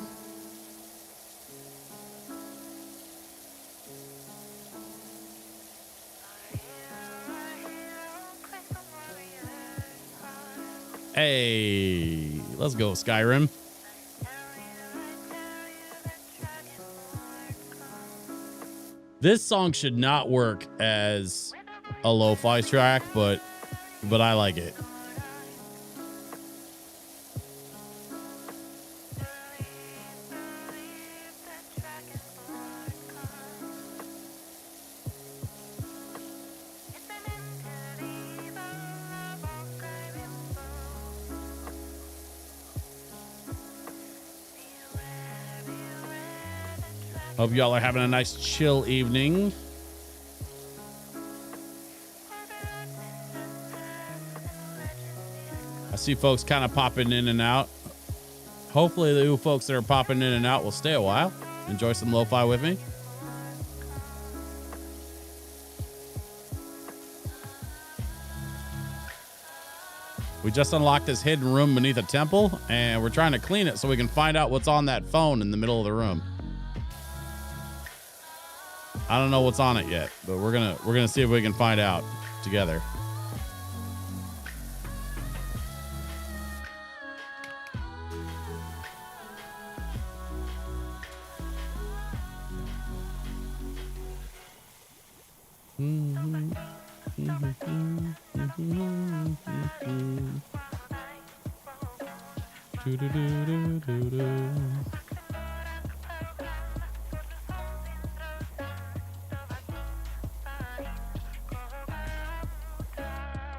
Hey, let's go, Skyrim. This song should not work as a lo-fi track, but I like it. Hope y'all are having a nice chill evening. I see folks kind of popping in and out. Hopefully the new folks that are popping in and out will stay a while. Enjoy some lo-fi with me. We just unlocked this hidden room beneath a temple, and we're trying to clean it so we can find out what's on that phone in the middle of the room. I don't know what's on it yet, but we're gonna see if we can find out together.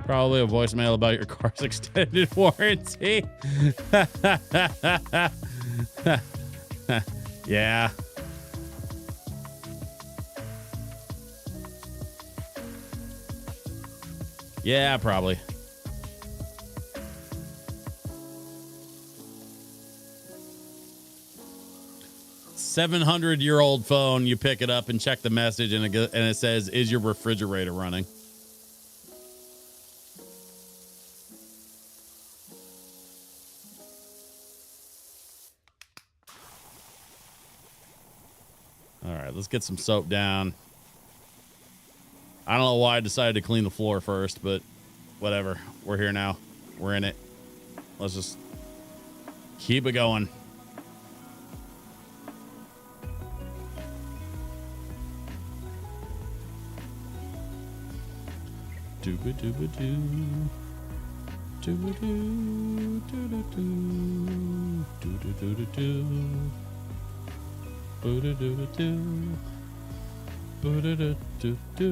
Probably a voicemail about your car's extended warranty. Yeah. Yeah, probably. $700-year-old phone. You pick it up and check the message, and it says, "Is your refrigerator running?" All right, let's get some soap down. I don't know why I decided to clean the floor first, but whatever. We're here now. We're in it. Let's just keep it going. Dooba-dooba-doo. Dooba-doo. Doo-doo-doo. Doo-doo-doo-doo. Boo-doo-doo-doo. Boo-doo-doo-doo-doo.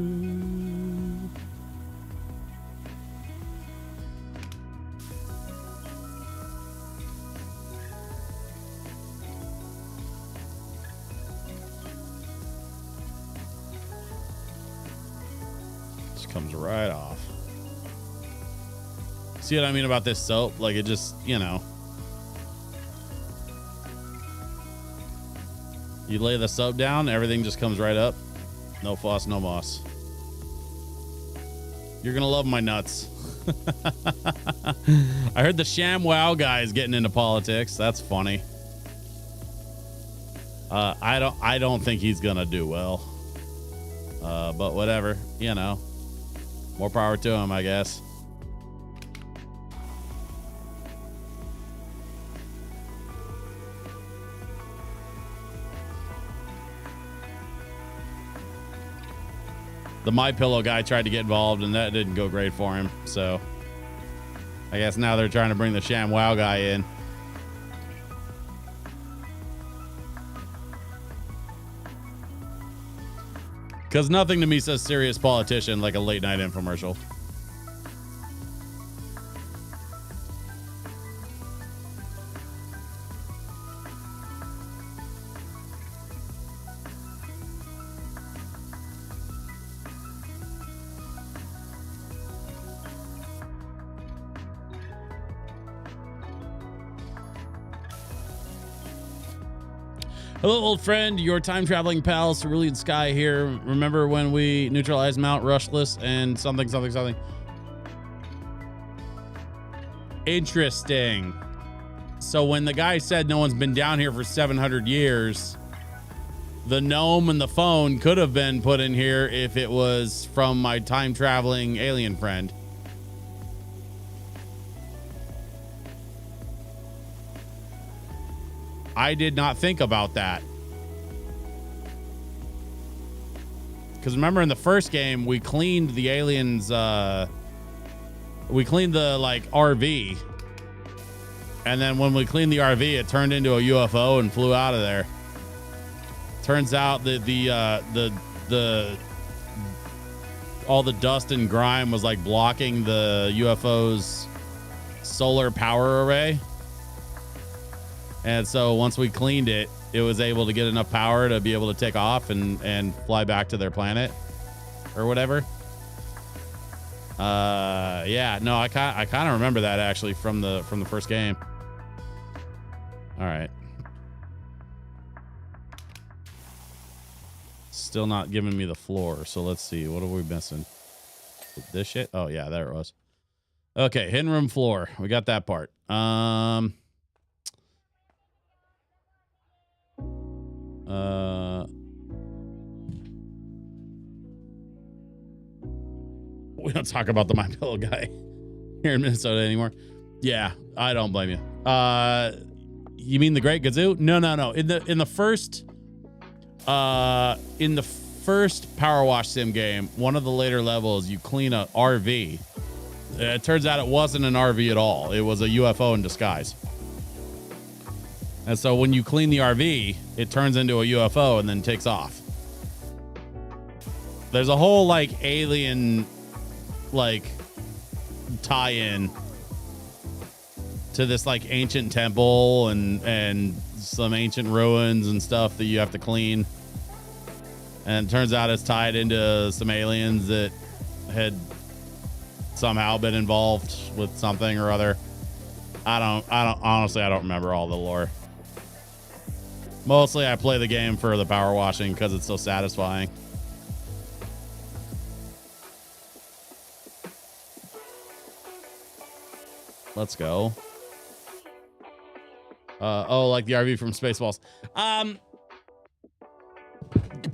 Just comes right off. See what I mean about this soap? Like, it just, you know. You lay the soap down, everything just comes right up. No fuss, no moss. You're gonna love my nuts. I heard the ShamWow guy is getting into politics. That's funny. I don't think he's gonna do well. But whatever, you know. More power to him, I guess. The MyPillow guy tried to get involved, and that didn't go great for him. So I guess now they're trying to bring the ShamWow guy in. Because nothing to me says serious politician like a late night infomercial. Hello, old friend. Your time traveling pal, Cerulean Sky here. Remember when we neutralized Mount Rushless and something, something, something? Interesting. So when the guy said no one's been down here for 700 years, the gnome and the phone could have been put in here if it was from my time traveling alien friend. I did not think about that. Because remember in the first game, we cleaned the aliens, we cleaned the like RV. And then when we cleaned the RV, it turned into a UFO and flew out of there. Turns out that the all the dust and grime was like blocking the UFO's solar power array. And so once we cleaned it, it was able to get enough power to be able to take off and fly back to their planet or whatever. Yeah, no, I kind of remember that actually from the first game. All right. Still not giving me the floor. So let's see. What are we missing? This shit? Oh yeah, there it was. Okay, hidden room floor. We got that part. We don't talk about the My Pillow guy here in Minnesota anymore. Yeah, I don't blame you. You mean the Great Gazoo? No. In the first Power Wash Sim game, one of the later levels, you clean a RV. It turns out it wasn't an RV at all. It was a UFO in disguise. And so when you clean the RV, it turns into a UFO and then takes off. There's a whole like alien like tie-in to this like ancient temple and some ancient ruins and stuff that you have to clean. And it turns out it's tied into some aliens that had somehow been involved with something or other. I don't honestly, I don't remember all the lore. Mostly I play the game for the power washing because it's so satisfying. Let's go. Oh, like the RV from Spaceballs.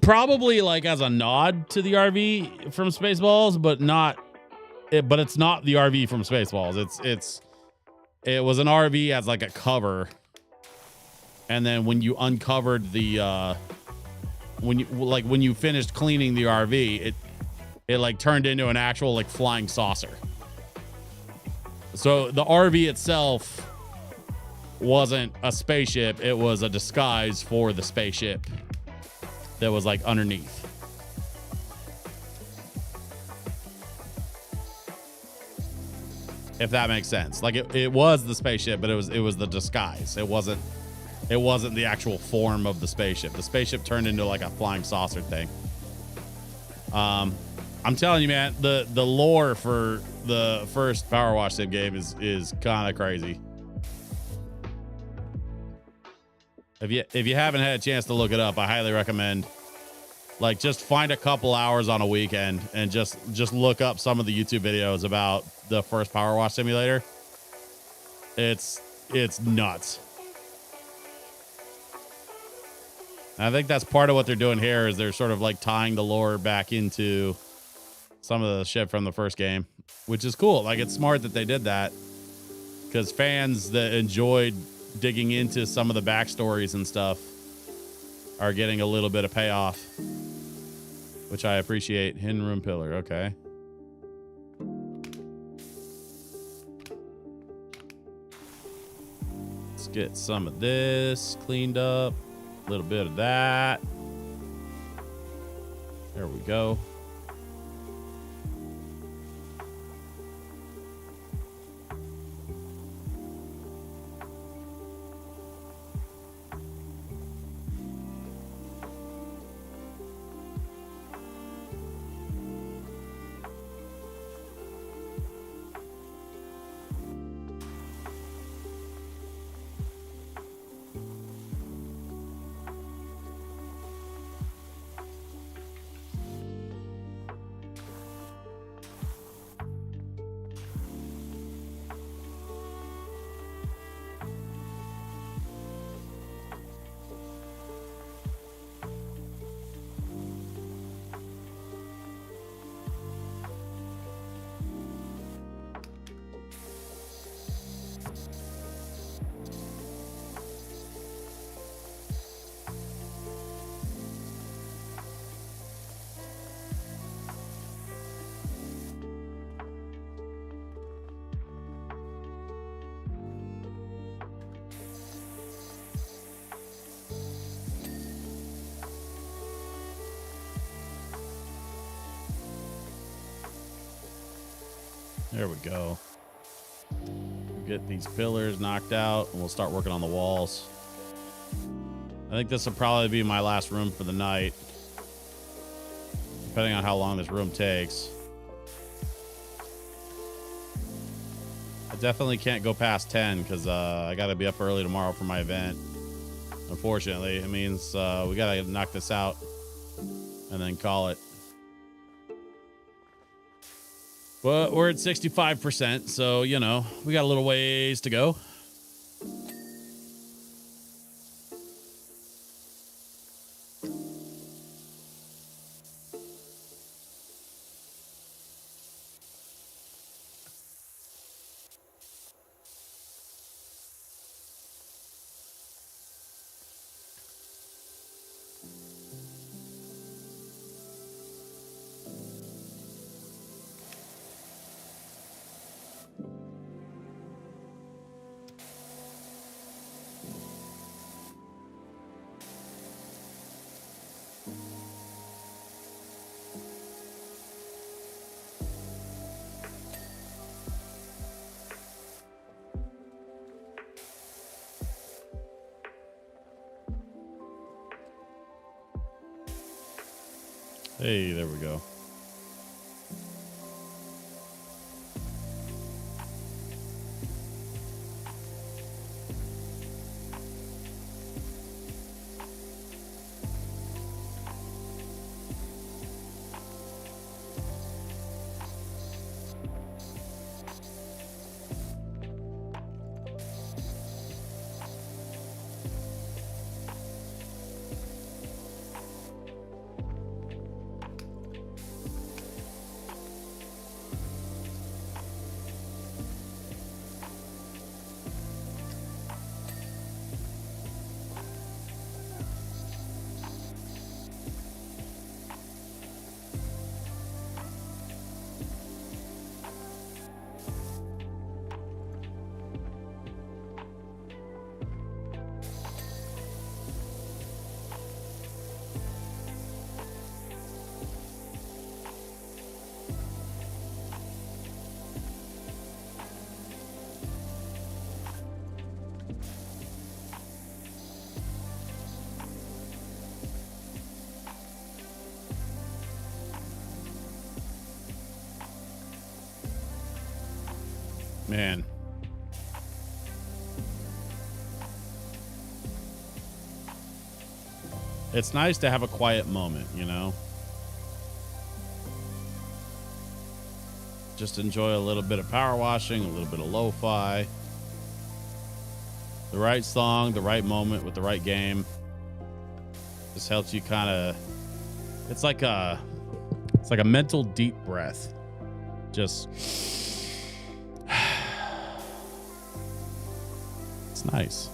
Probably like as a nod to the RV from Spaceballs, but it's not the RV from Spaceballs. It was an RV as like a cover. And then when you uncovered the when you finished cleaning the RV, it like turned into an actual like flying saucer. So the RV itself wasn't a spaceship, it was a disguise for the spaceship that was like underneath. If that makes sense. Like it was the spaceship, but it was the disguise. It wasn't the actual form of the spaceship. The spaceship turned into like a flying saucer thing. I'm telling you, man, the lore for the first Power Wash Sim game is kind of crazy. If you haven't had a chance to look it up, I highly recommend. Like, just find a couple hours on a weekend and just look up some of the YouTube videos about the first Power Wash Simulator. It's nuts. And I think that's part of what they're doing here is they're sort of like tying the lore back into some of the shit from the first game, which is cool. Like, it's smart that they did that because fans that enjoyed digging into some of the backstories and stuff are getting a little bit of payoff, which I appreciate. Hidden room pillar. Okay. Let's get some of this cleaned up. A little bit of that. There we go. There we go. Get these pillars knocked out and we'll start working on the walls. I think this will probably be my last room for the night, depending on how long this room takes. I definitely can't go past 10 because I got to be up early tomorrow for my event. Unfortunately, it means we got to knock this out and then call it. But we're at 65%, so, you know, we got a little ways to go. Hey, there we go. Man. It's nice to have a quiet moment, you know? Just enjoy a little bit of power washing, a little bit of lo-fi. The right song, the right moment with the right game. Just helps you kind of, it's like a mental deep breath. Just, it's nice.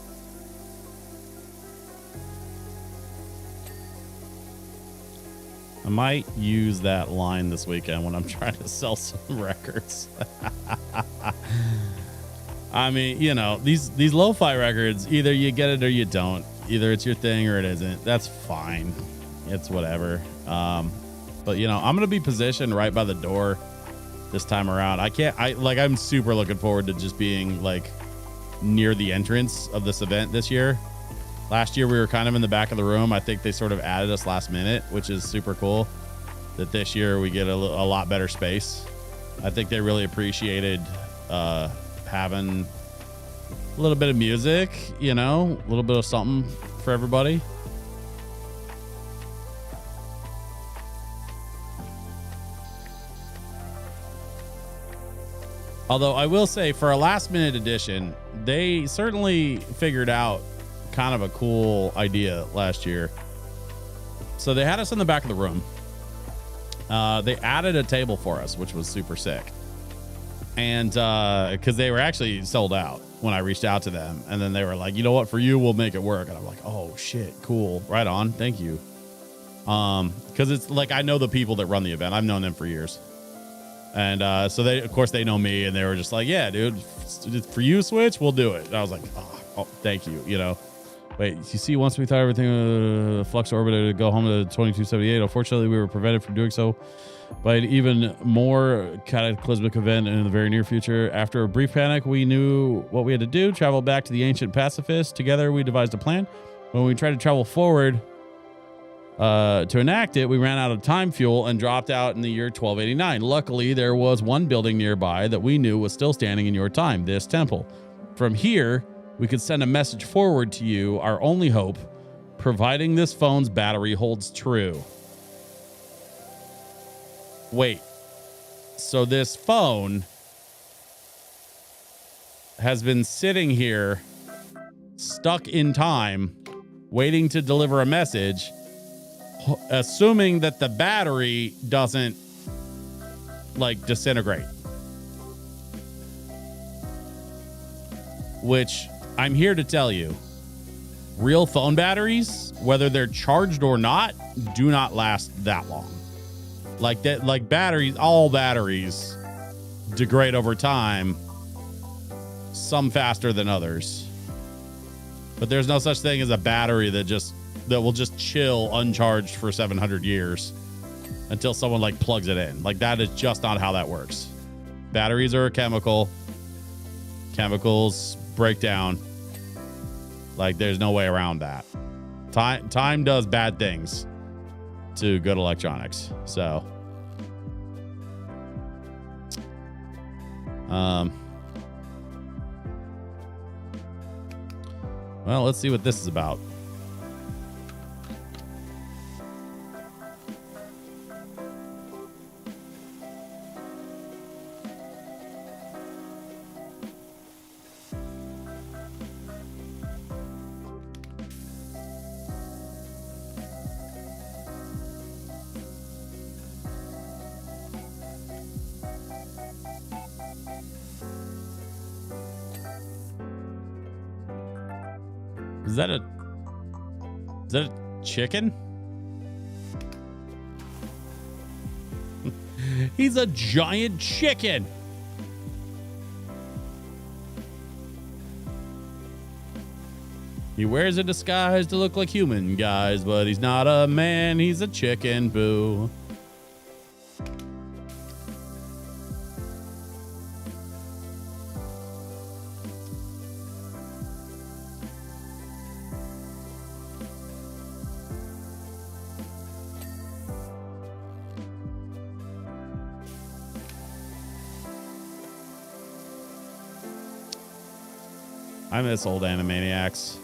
I might use that line this weekend when I'm trying to sell some records. I mean, you know, these lo-fi records, either you get it or you don't. Either it's your thing or it isn't. That's fine. It's whatever. But you know, I'm gonna be positioned right by the door this time around. I'm super looking forward to just being like near the entrance of this event this year. Last year we were kind of in the back of the room. I think they sort of added us last minute, which is super cool. That this year we get a lot better space. I think they really appreciated having a little bit of music, you know, a little bit of something for everybody. Although I will say, for a last minute edition, they certainly figured out kind of a cool idea last year. So they had us in the back of the room. They added a table for us, which was super sick. And because they were actually sold out when I reached out to them, and then they were like, you know what, for you we'll make it work. And I'm like, oh shit, cool, right on, thank you. Because it's like I know the people that run the event. I've known them for years. And so they, of course, they know me, and they were just like, yeah, dude, for you, Switch, we'll do it. And I was like, oh, thank you. You know, wait, you see, once we thought everything flux orbited to go home to 2278, unfortunately, we were prevented from doing so by an even more cataclysmic event in the very near future. After a brief panic, we knew what we had to do, travel back to the ancient pacifists. Together, we devised a plan. When we tried to travel forward to enact it, we ran out of time fuel and dropped out in the year 1289. Luckily, there was one building nearby that we knew was still standing in your time, this temple. From here, we could send a message forward to you, our only hope, providing this phone's battery holds true. Wait, so this phone has been sitting here, stuck in time, waiting to deliver a message, assuming that the battery doesn't like disintegrate. Which I'm here to tell you, real phone batteries, whether they're charged or not, do not last that long. Like that, like batteries, all batteries degrade over time, some faster than others. But there's no such thing as a battery that will just chill uncharged for 700 years until someone like plugs it in. Like that is just not how that works. Batteries are a chemical. Chemicals break down. Like there's no way around that. Time does bad things to good electronics. So well, let's see what this is about. Is that a chicken? He's a giant chicken. He wears a disguise to look like human guys, but he's not a man, he's a chicken, boo. I miss old Animaniacs.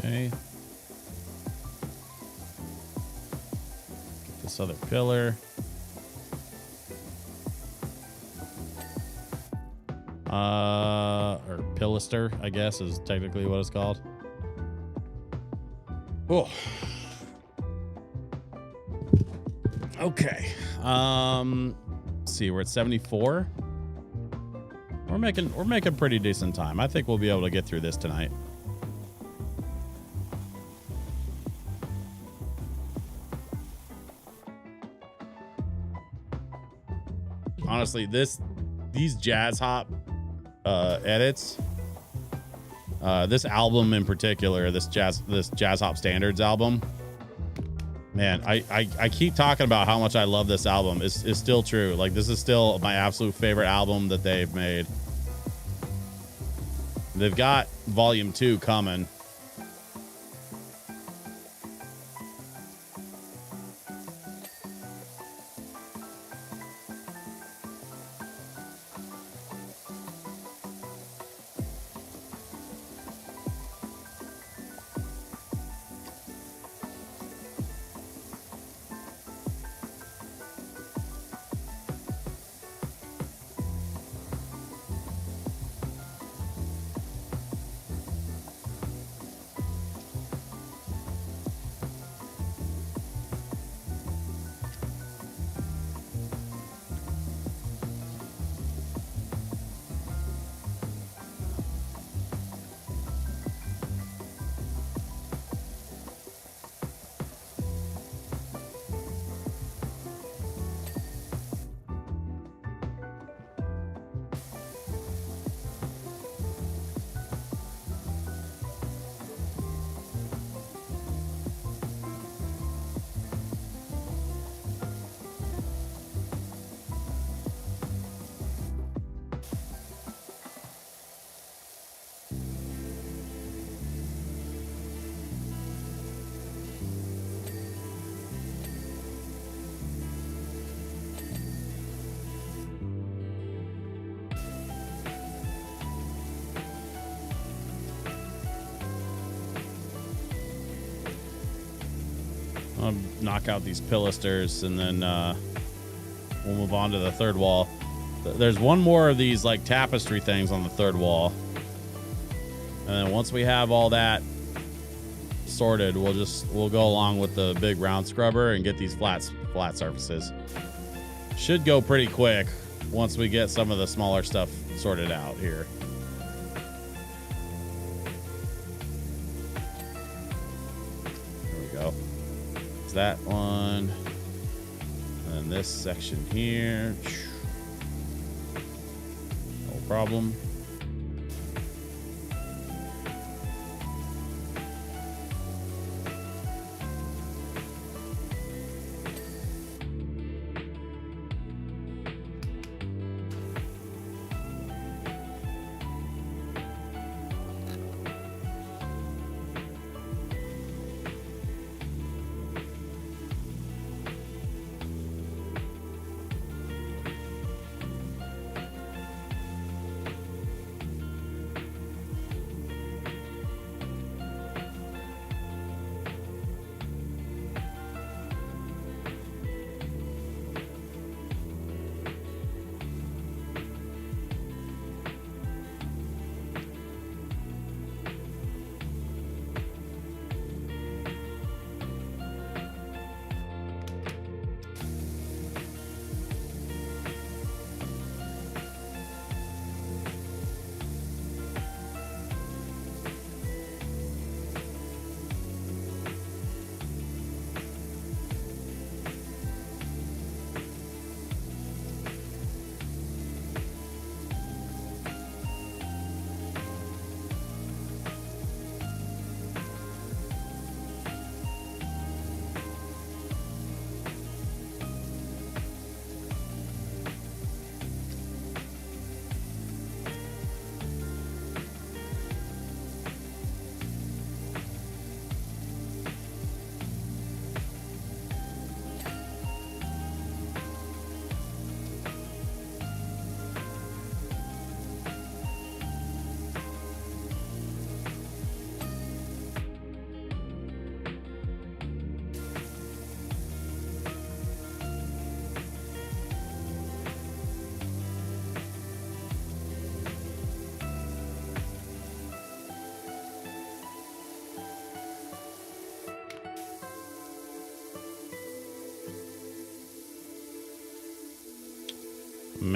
Okay. Get this other pillar. Or pilaster, I guess, is technically what it's called. Oh. Okay. see, we're at 74. We're making pretty decent time. I think we'll be able to get through this tonight. Honestly, these jazz hop edits, this album in particular, this jazz hop standards album, man, I keep talking about how much I love this album. It's still true. Like, this is still my absolute favorite album that they've made. They've got volume 2 coming. I'll knock out these pilasters, and then we'll move on to the third wall. There's one more of these like tapestry things on the third wall, and then once we have all that sorted, we'll go along with the big round scrubber and get these flat surfaces. Should go pretty quick once we get some of the smaller stuff sorted out here. There we go. It's that one. And then this section here. No problem.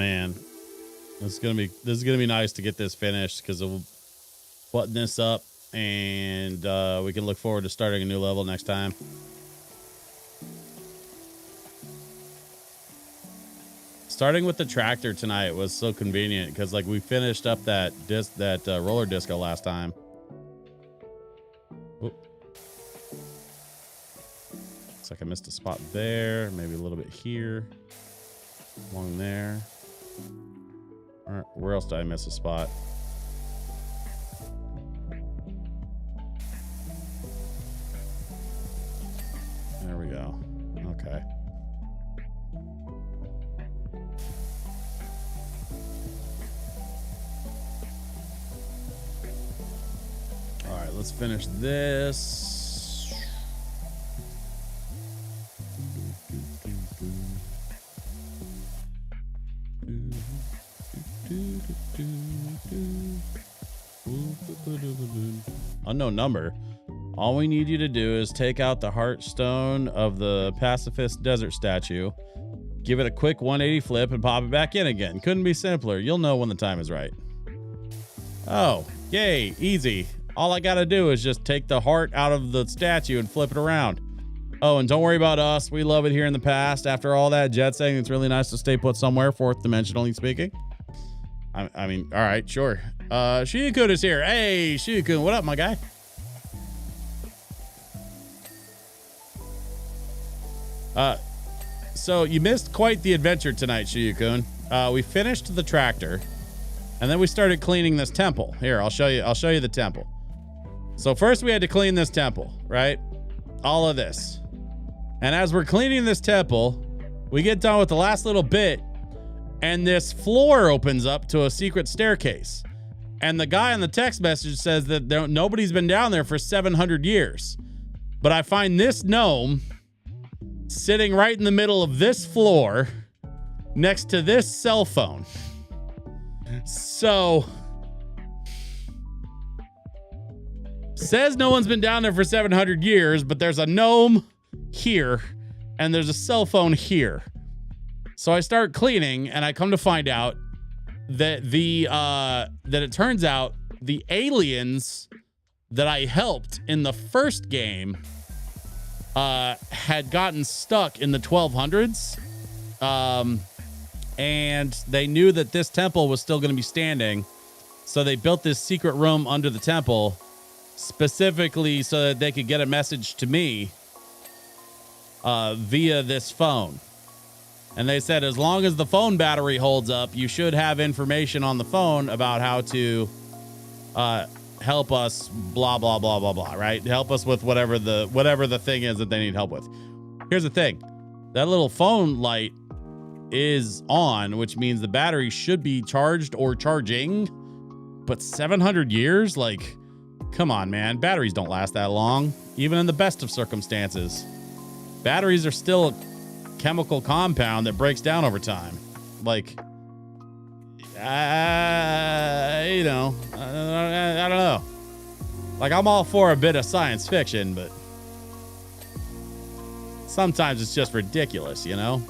man. This is gonna be nice to get this finished because we'll button this up and we can look forward to starting a new level next time. Starting with the tractor tonight was so convenient because like we finished up that roller disco last time. Oop. Looks like I missed a spot there, maybe a little bit here, along there. All right, where else did I miss a spot? There we go. Okay. All right, let's finish this. Unknown number. All we need you to do is take out the heart stone of the pacifist desert statue, give it a quick 180 flip, and pop it back in again. Couldn't be simpler. You'll know when the time is right. Oh, yay, easy. All I gotta do is just take the heart out of the statue and flip it around. Oh, and don't worry about us. We love it here in the past. After all that jet setting, it's really nice to stay put somewhere, fourth dimensionally speaking. I mean, all right, sure. Shiokun is here. Hey, Shiokun, what up, my guy? So you missed quite the adventure tonight, Shiokun. We finished the tractor, and then we started cleaning this temple. Here, I'll show you the temple. So first we had to clean this temple, right? All of this. And as we're cleaning this temple, we get done with the last little bit, and this floor opens up to a secret staircase. And the guy on the text message says that nobody's been down there for 700 years. But I find this gnome sitting right in the middle of this floor next to this cell phone. So, says no one's been down there for 700 years, but there's a gnome here and there's a cell phone here. So I start cleaning and I come to find out that that it turns out the aliens that I helped in the first game had gotten stuck in the 1200s. And they knew that this temple was still going to be standing. So they built this secret room under the temple specifically so that they could get a message to me via this phone. And they said, as long as the phone battery holds up, you should have information on the phone about how to help us, blah, blah, blah, blah, blah, right? Help us with whatever the thing is that they need help with. Here's the thing. That little phone light is on, which means the battery should be charged or charging. But 700 years? Like, come on, man. Batteries don't last that long, even in the best of circumstances. Batteries are still a chemical compound that breaks down over time. Like, I don't know. Like, I'm all for a bit of science fiction, but sometimes it's just ridiculous, you know?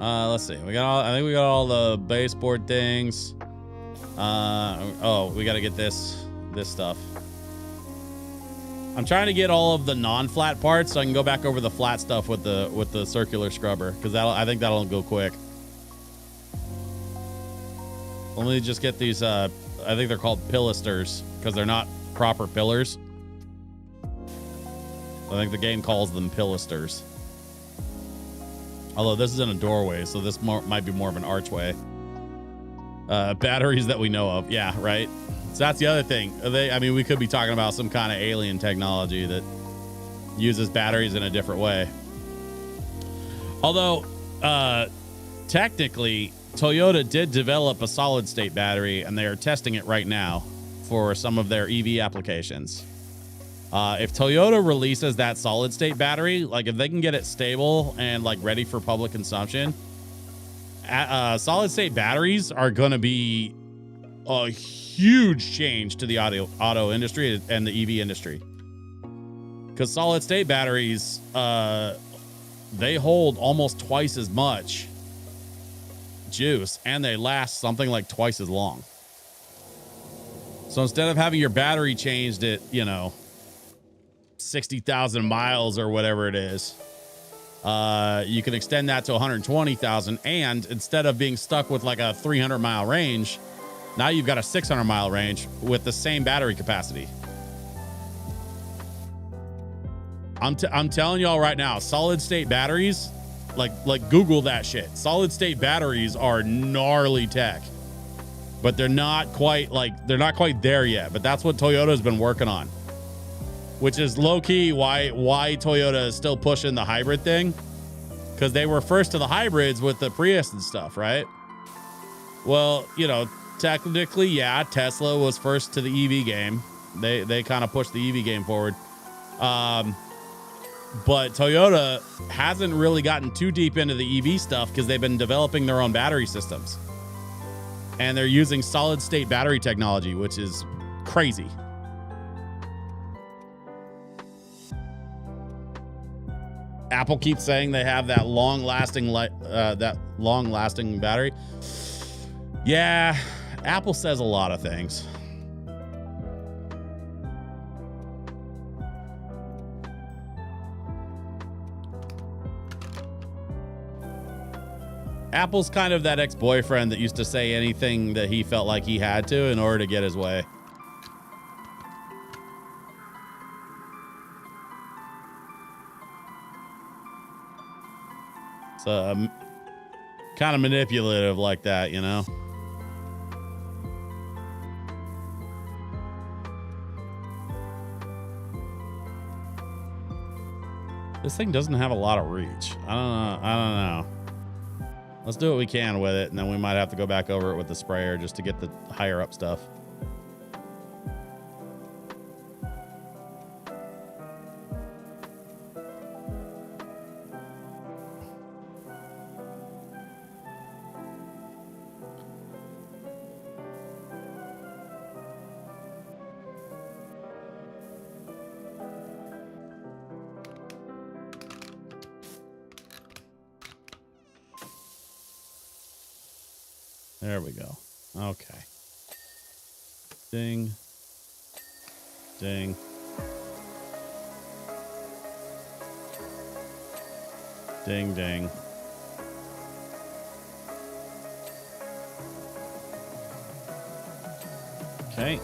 Let's see. I think we got all the baseboard things. Oh, we got to get this stuff. I'm trying to get all of the non-flat parts so I can go back over the flat stuff with the circular scrubber, because I think that'll go quick. Let me just get these. I think they're called pilasters because they're not proper pillars. I think the game calls them pilasters. Although this is in a doorway, so this might be more of an archway. Batteries that we know of. Yeah, right. So that's the other thing. We could be talking about some kind of alien technology that uses batteries in a different way. Although, technically, Toyota did develop a solid state battery, and they are testing it right now for some of their EV applications. If Toyota releases that solid state battery, like if they can get it stable and like ready for public consumption, solid state batteries are going to be a huge change to the auto industry and the EV industry. Because solid state batteries, they hold almost twice as much juice, and they last something like twice as long. So instead of having your battery changed at, you know, 60,000 miles or whatever it is, you can extend that to 120,000. And instead of being stuck with like a 300-mile range, now you've got a 600-mile range with the same battery capacity. I'm telling y'all right now, solid state batteries, like Google that shit. Solid state batteries are gnarly tech, but they're not quite there yet. But that's what Toyota's been working on, which is low key why Toyota is still pushing the hybrid thing, because they were first to the hybrids with the Prius and stuff, right? Well, you know, technically, yeah, Tesla was first to the EV game. They kind of pushed the EV game forward. But Toyota hasn't really gotten too deep into the EV stuff because they've been developing their own battery systems. And they're using solid state battery technology, which is crazy. Apple keeps saying they have that long-lasting battery. Yeah, Apple says a lot of things. Apple's kind of that ex-boyfriend that used to say anything that he felt like he had to in order to get his way. So kind of manipulative like that, you know? This thing doesn't have a lot of reach. I don't know. Let's do what we can with it, and then we might have to go back over it with the sprayer just to get the higher up stuff. There we go. Okay. Ding. Ding. Ding, ding. Okay.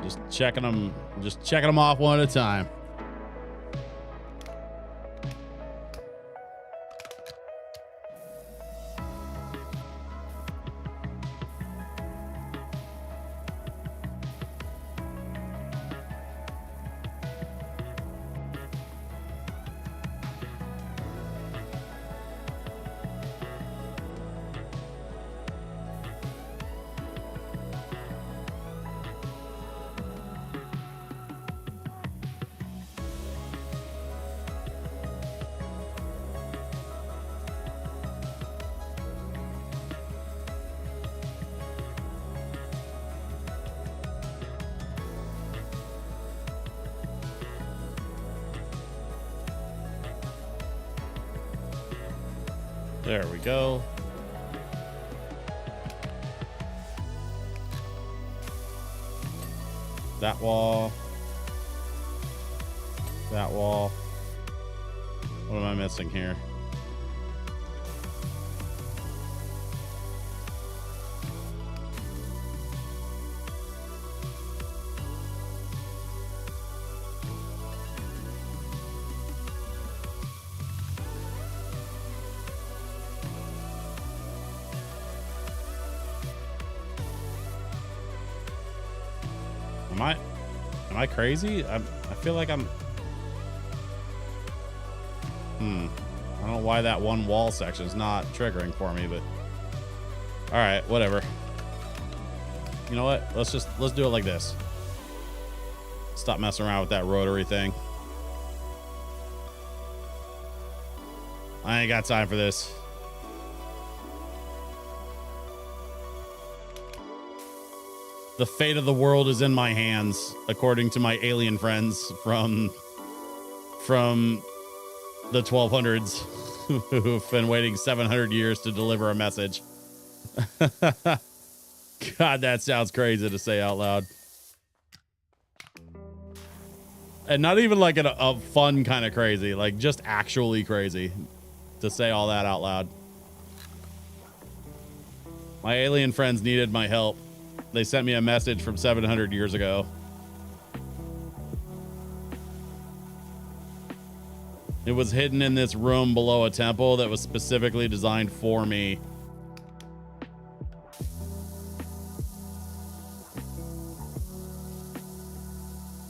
Just checking them off one at a time. There we go. That wall. That wall. What am I missing here? Am I crazy? I feel like I'm... I don't know why that one wall section is not triggering for me, but... All right, whatever. You know what? Let's do it like this. Stop messing around with that rotary thing. I ain't got time for this. The fate of the world is in my hands, according to my alien friends from the 1200s. who've been waiting 700 years to deliver a message. God, that sounds crazy to say out loud. And not even like a fun kind of crazy, like just actually crazy to say all that out loud. My alien friends needed my help. They sent me a message from 700 years ago. It was hidden in this room below a temple that was specifically designed for me.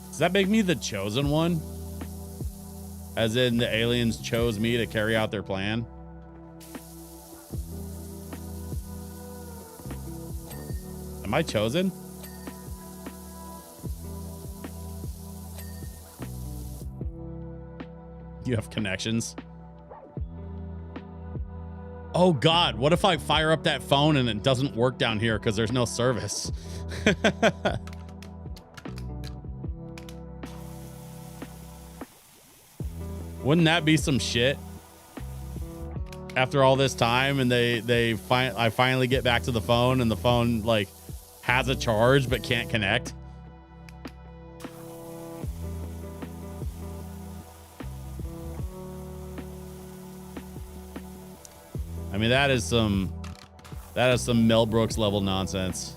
Does that make me the chosen one? As in the aliens chose me to carry out their plan? Am I chosen? You have connections. Oh God, what if I fire up that phone and it doesn't work down here because there's no service? Wouldn't that be some shit? After all this time, and I finally get back to the phone, and the phone like has a charge but can't connect. I mean, that is some Mel Brooks level nonsense.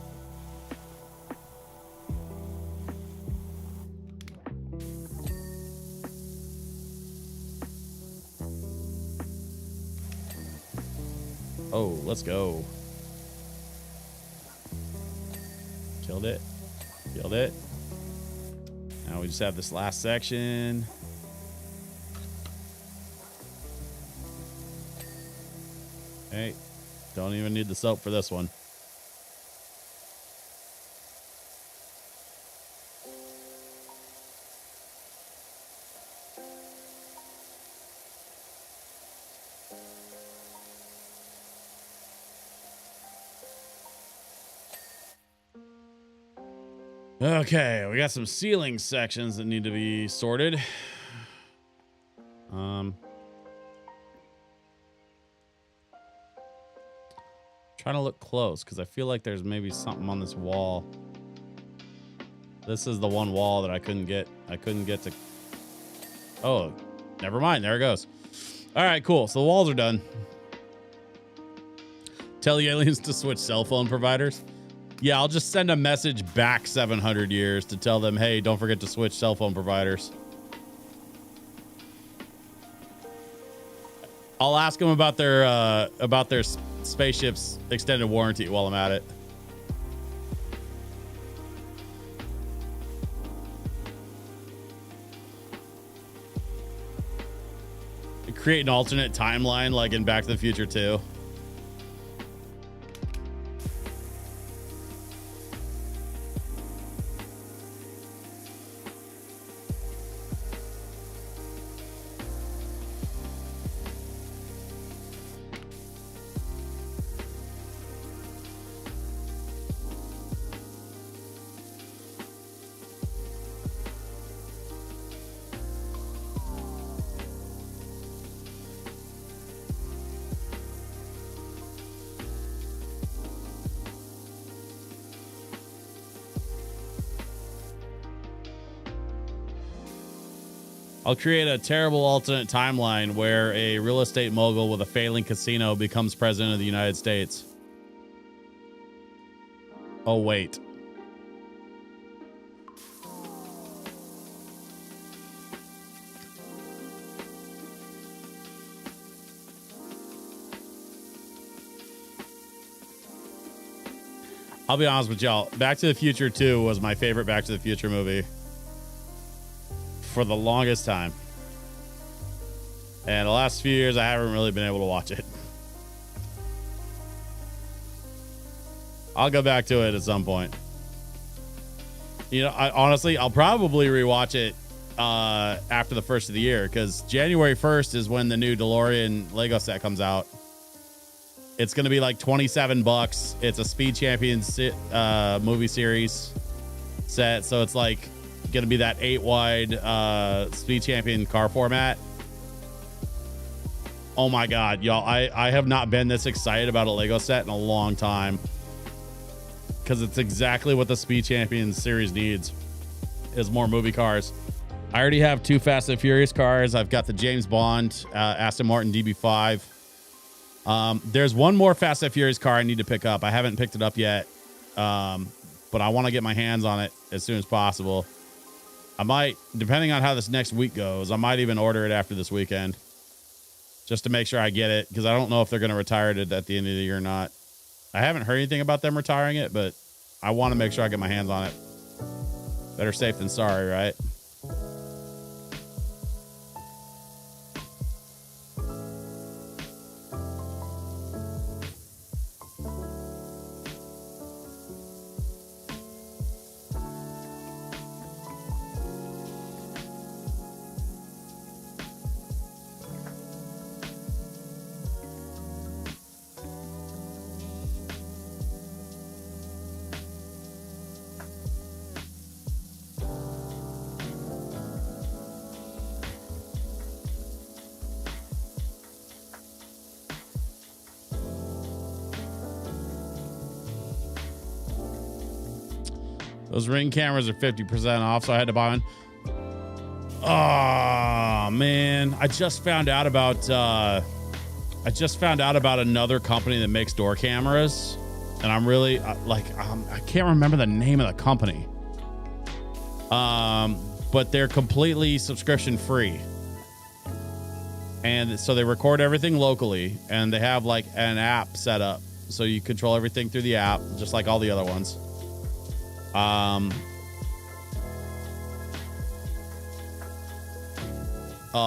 Oh, let's go. Killed it. Killed it. Now we just have this last section. Hey, don't even need the soap for this one. Okay, we got some ceiling sections that need to be sorted. Trying to look close because I feel like there's maybe something on this wall. This is the one wall that I couldn't get to. Oh, never mind. There it goes. All right, cool. So the walls are done. Tell the aliens to switch cell phone providers. Yeah, I'll just send a message back 700 years to tell them, hey, don't forget to switch cell phone providers. I'll ask them about their spaceship's extended warranty while I'm at it. Create an alternate timeline like in Back to the Future 2. I'll create a terrible alternate timeline where a real estate mogul with a failing casino becomes president of the United States. Oh, wait. I'll be honest with y'all. Back to the Future 2 was my favorite Back to the Future movie for the longest time. And the last few years, I haven't really been able to watch it. I'll go back to it at some point. You know, honestly, I'll probably rewatch it after the first of the year, because January 1st is when the new DeLorean Lego set comes out. It's going to be like $27. It's a Speed Champions movie series set. So it's like going to be that 8 wide Speed Champion car format. Oh my God, y'all. I have not been this excited about a Lego set in a long time. Because it's exactly what the Speed Champions series needs, is more movie cars. I already have 2 Fast and Furious cars. I've got the James Bond, Aston Martin DB5. There's one more Fast and Furious car I need to pick up. I haven't picked it up yet, but I want to get my hands on it as soon as possible. I might, depending on how this next week goes, I might even order it after this weekend just to make sure I get it, because I don't know if they're going to retire it at the end of the year or not. I haven't heard anything about them retiring it, but I want to make sure I get my hands on it. Better safe than sorry, right? Those Ring cameras are 50% off, so I had to buy one. Oh man, I just found out about another company that makes door cameras, and I'm really I can't remember the name of the company. But they're completely subscription free. And so they record everything locally, and they have like an app set up so you control everything through the app, just like all the other ones. Oh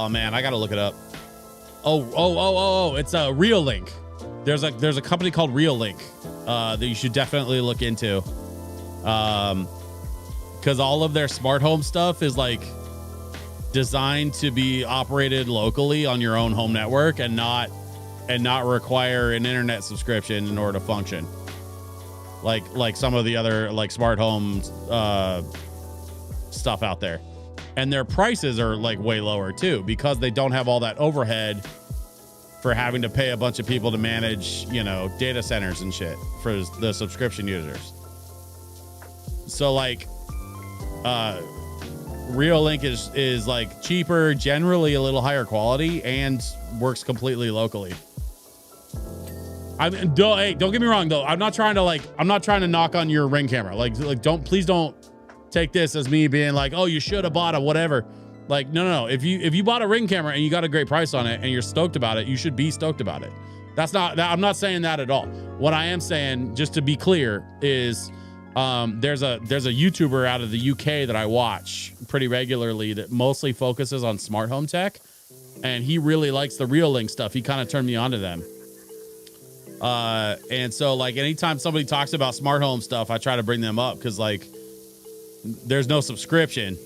man, I gotta look it up. Oh, it's a Reolink. There's a company called Reolink that you should definitely look into. Because all of their smart home stuff is like designed to be operated locally on your own home network and not require an internet subscription in order to function. Like some of the other like smart home stuff out there. And their prices are like way lower too, because they don't have all that overhead for having to pay a bunch of people to manage, you know, data centers and shit for the subscription users. So like Reolink is like cheaper, generally a little higher quality, and works completely locally. Hey, don't get me wrong though. I'm not trying to knock on your Ring camera. Like please don't take this as me being like, oh, you should have bought a whatever. Like, no. If you bought a Ring camera and you got a great price on it and you're stoked about it, you should be stoked about it. I'm not saying that at all. What I am saying, just to be clear, is there's a YouTuber out of the UK that I watch pretty regularly that mostly focuses on smart home tech, and he really likes the Reolink stuff. He kind of turned me on to them. And so like anytime somebody talks about smart home stuff, I try to bring them up, because like there's no subscription,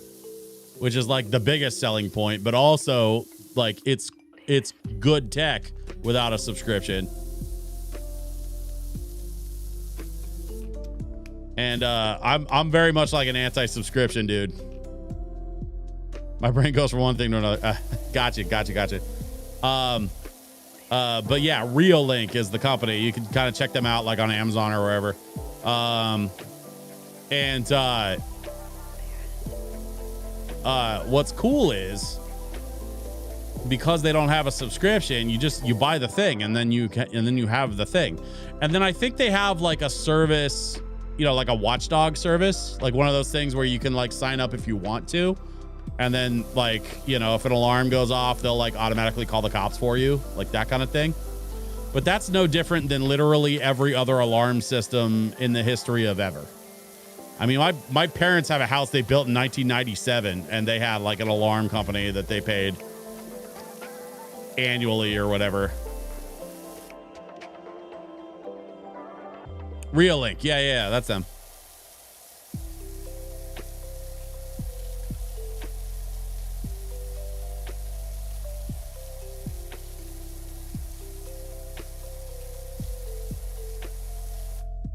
which is like the biggest selling point, but also like it's good tech without a subscription. And I'm very much like an anti-subscription dude. My brain goes from one thing to another. Gotcha. But yeah, Reolink is the company. You can kind of check them out like on Amazon or wherever. What's cool is because they don't have a subscription, you buy the thing and then you have the thing. And then I think they have like a service, you know, like a watchdog service, like one of those things where you can like sign up if you want to. And then like, you know, if an alarm goes off, they'll like automatically call the cops for you, like that kind of thing. But that's no different than literally every other alarm system in the history of ever. I mean, my parents have a house they built in 1997, and they had like an alarm company that they paid annually or whatever. Reolink. Yeah, that's them.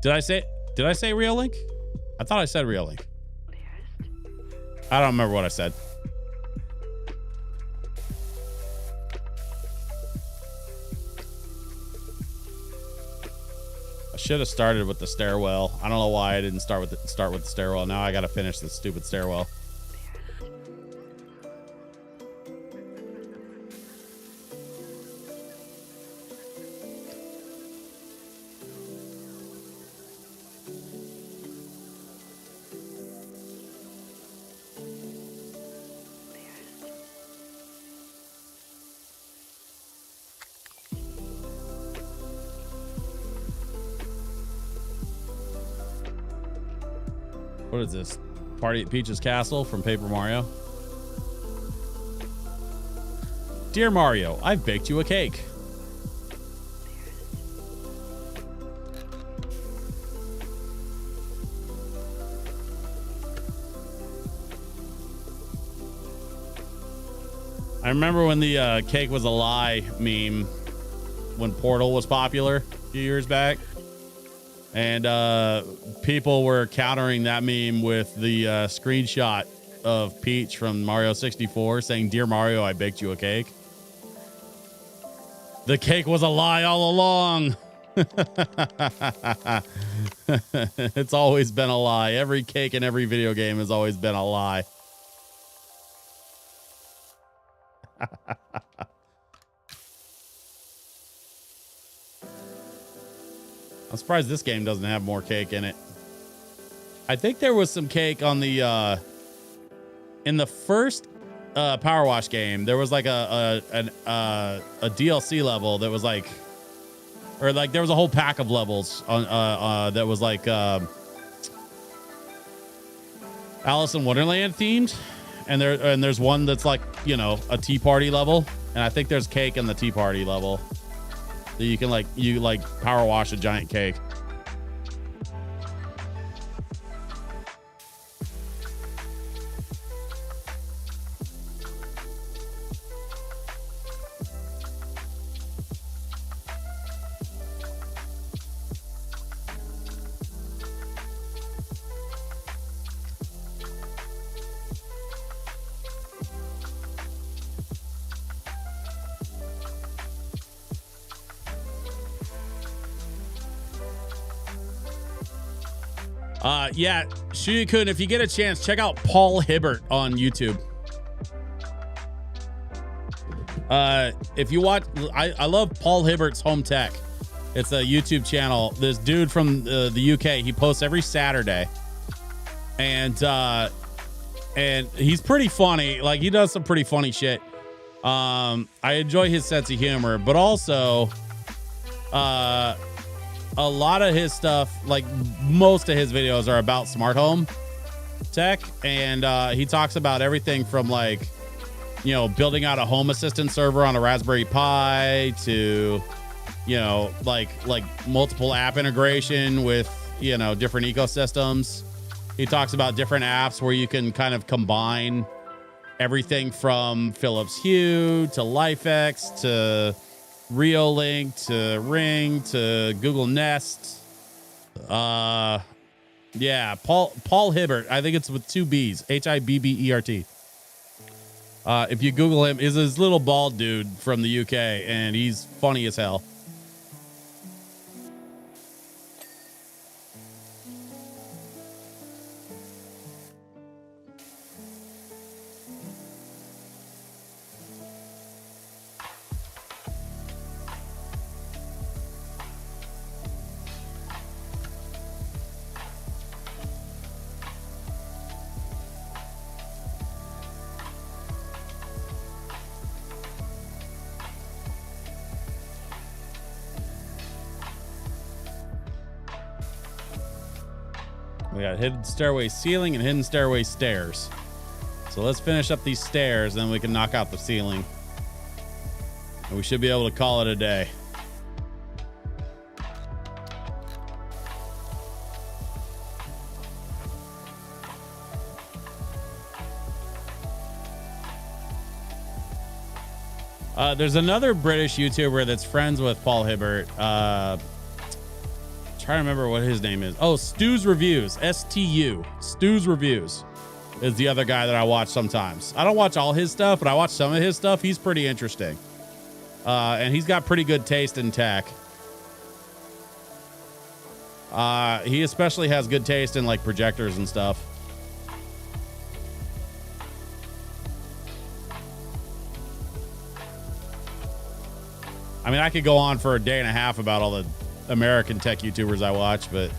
Did I say Reolink? I thought I said Reolink. I don't remember what I said. I should have started with the stairwell. I don't know why I didn't start with the stairwell. Now I got to finish this stupid stairwell. What is this? Party at Peach's Castle from Paper Mario. Dear Mario, I've baked you a cake. I remember when the cake was a lie meme when Portal was popular a few years back. And people were countering that meme with the screenshot of Peach from Mario 64 saying, Dear Mario, I baked you a cake. The cake was a lie all along. It's always been a lie. Every cake in every video game has always been a lie. I'm surprised this game doesn't have more cake in it. I think there was some cake on the in the first Power Wash game. There was like a DLC level that was like, or like there was a whole pack of levels on that was like Alice in Wonderland themed, and there's one that's like, you know, a tea party level, and I think there's cake in the tea party level. That you can like power wash a giant cake. Yeah, Shuya-kun, if you get a chance, check out Paul Hibbert on YouTube. If you watch, I love Paul Hibbert's Home Tech. It's a YouTube channel. This dude from the UK, he posts every Saturday, and he's pretty funny. Like, he does some pretty funny shit. I enjoy his sense of humor, but also, a lot of his stuff, like most of his videos, are about smart home tech, and he talks about everything from, like, you know, building out a home assistant server on a Raspberry Pi to, you know, like multiple app integration with, you know, different ecosystems. He talks about different apps where you can kind of combine everything from Philips Hue to LifeX to Reolink to Ring to Google Nest. Yeah, Paul Hibbert. I think it's with 2 B's. Hibbert. If you Google him, is this little bald dude from the UK, and he's funny as hell. We got hidden stairway ceiling and hidden stairway stairs. So let's finish up these stairs, then we can knock out the ceiling. And we should be able to call it a day. There's another British YouTuber that's friends with Paul Hibbert. Trying to remember what his name is. Oh, Stu's Reviews. STU. Stu's Reviews is the other guy that I watch sometimes. I don't watch all his stuff, but I watch some of his stuff. He's pretty interesting. And he's got pretty good taste in tech. He especially has good taste in like projectors and stuff. I mean, I could go on for a day and a half about all the American tech YouTubers I watch, but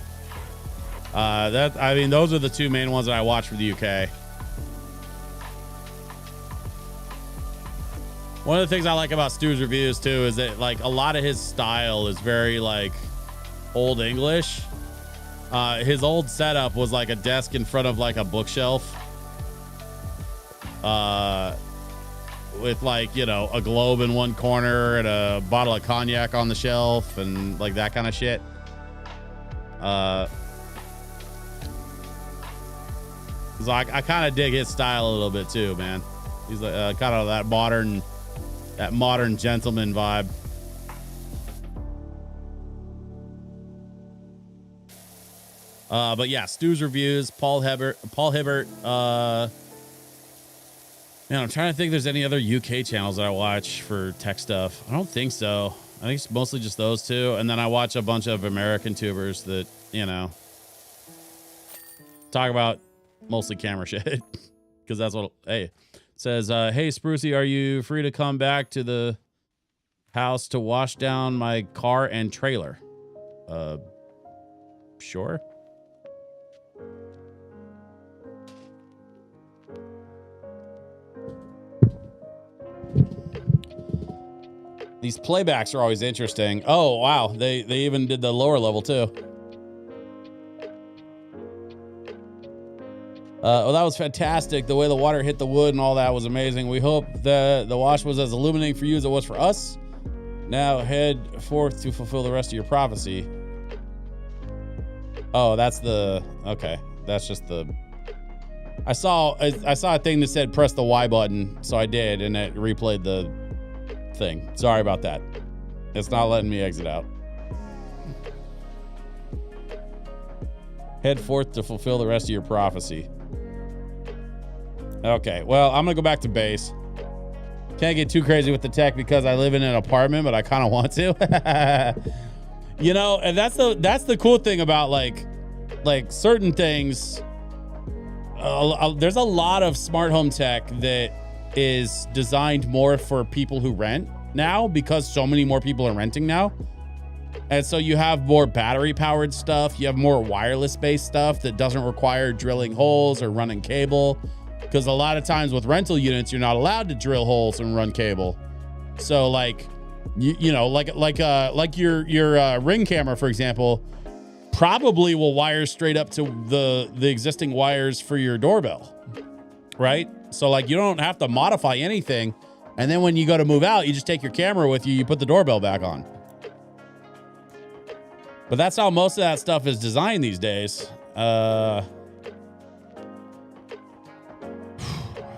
those are the two main ones that I watch for the UK. One of the things I like about Stu's reviews too is that like a lot of his style is very like old English. His old setup was like a desk in front of like a bookshelf. With like, you know, a globe in one corner and a bottle of cognac on the shelf and like that kind of shit. So I kind of dig his style a little bit too, man. He's like kind of that modern gentleman vibe. But yeah, Stu's reviews, Paul Hibbert. Man, I'm trying to think if there's any other UK channels that I watch for tech stuff. I don't think so. I think it's mostly just those two. And then I watch a bunch of American tubers that, you know, talk about mostly camera shit. Because that's what, hey, it says, hey, Sprucey, are you free to come back to the house to wash down my car and trailer? Sure. These playbacks are always interesting. Oh, wow. They even did the lower level too. Well, that was fantastic. The way the water hit the wood and all that was amazing. We hope the wash was as illuminating for you as it was for us. Now head forth to fulfill the rest of your prophecy. Oh, that's the, okay. That's just the, I saw a thing that said press the Y button. So I did, and it replayed the thing. Sorry about that. It's not letting me exit out. Head forth to fulfill the rest of your prophecy. Okay, well, I'm gonna go back to base. Can't get too crazy with the tech because I live in an apartment, but I kind of want to. You know, and that's the cool thing about like certain things. There's a lot of smart home tech that is designed more for people who rent now because so many more people are renting now. And so you have more battery powered stuff. You have more wireless based stuff that doesn't require drilling holes or running cable. Because a lot of times with rental units, you're not allowed to drill holes and run cable. So like, you know, like your Ring camera, for example, probably will wire straight up to the existing wires for your doorbell, right? So like you don't have to modify anything. And then when you go to move out, you just take your camera with you, you put the doorbell back on. But that's how most of that stuff is designed these days.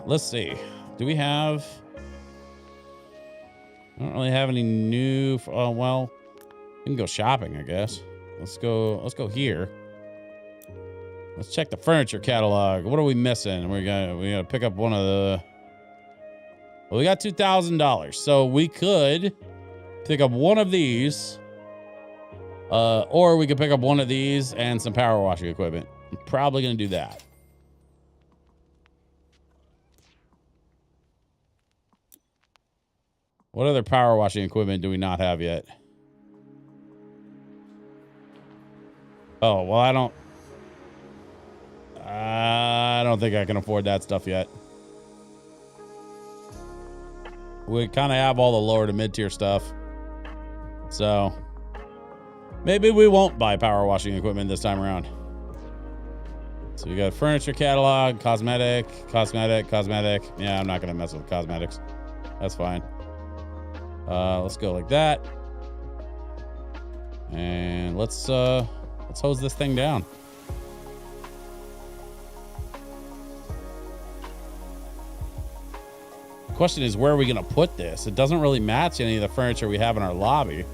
Let's see. Do we have... I don't really have any new... Oh, well, we can go shopping, I guess. Let's go here. Let's check the furniture catalog. What are we missing? We gotta pick up one of the... Well, we got $2,000. So we could pick up one of these. Or we could pick up one of these and some power washing equipment. I'm probably going to do that. What other power washing equipment do we not have yet? Oh, well, I don't think I can afford that stuff yet. We kind of have all the lower to mid-tier stuff. So maybe we won't buy power washing equipment this time around. So we got furniture catalog, cosmetic. Yeah, I'm not going to mess with cosmetics. That's fine. Let's go like that. And let's hose this thing down. The question is, where are we going to put this? It doesn't really match any of the furniture we have in our lobby.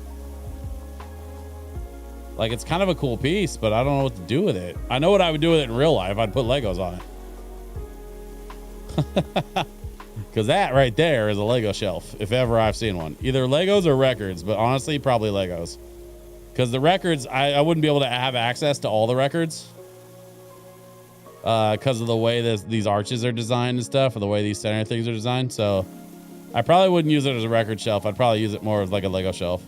Like, it's kind of a cool piece, but I don't know what to do with it. I know what I would do with it in real life. I'd put Legos on it. Because that right there is a Lego shelf, if ever I've seen one. Either Legos or records, but honestly, probably Legos. Because the records, I wouldn't be able to have access to all the records. Because of the way these arches are designed and stuff, or the way these center things are designed. So I probably wouldn't use it as a record shelf. I'd probably use it more as like a Lego shelf.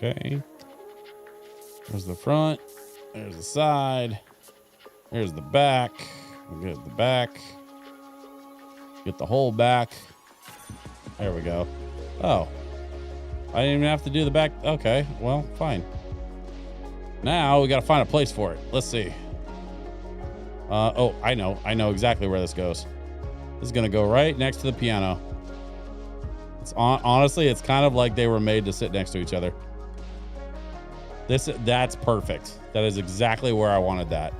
Okay. There's the front. There's the side. There's the back. We'll get the back. Get the whole back. There we go. Oh. I didn't even have to do the back. Okay. Well, fine. Now we got to find a place for it. Let's see. Oh, I know. I know exactly where this goes. This is going to go right next to the piano. It's honestly, it's kind of like they were made to sit next to each other. That's perfect. That is exactly where I wanted that.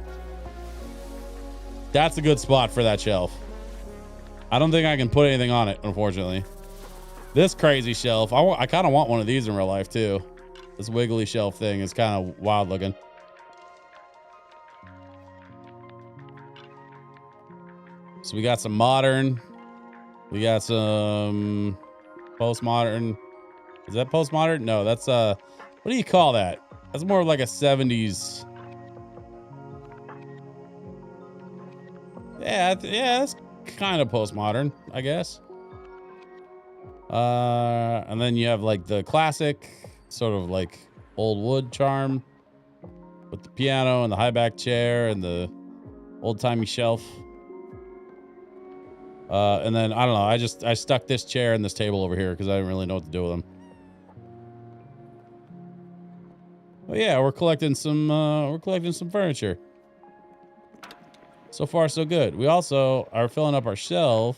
That's a good spot for that shelf. I don't think I can put anything on it, unfortunately. This crazy shelf. I kind of want one of these in real life too. This wiggly shelf thing is kind of wild looking. So we got some modern. We got some postmodern. Is that postmodern? No, that's what do you call that? That's more like a 70s. Yeah, that's kind of postmodern, I guess. And then you have like the classic sort of like old wood charm with the piano and the high back chair and the old timey shelf. And then I don't know. I stuck this chair and this table over here because I didn't really know what to do with them. But yeah, we're collecting some furniture. So far, so good. We also are filling up our shelf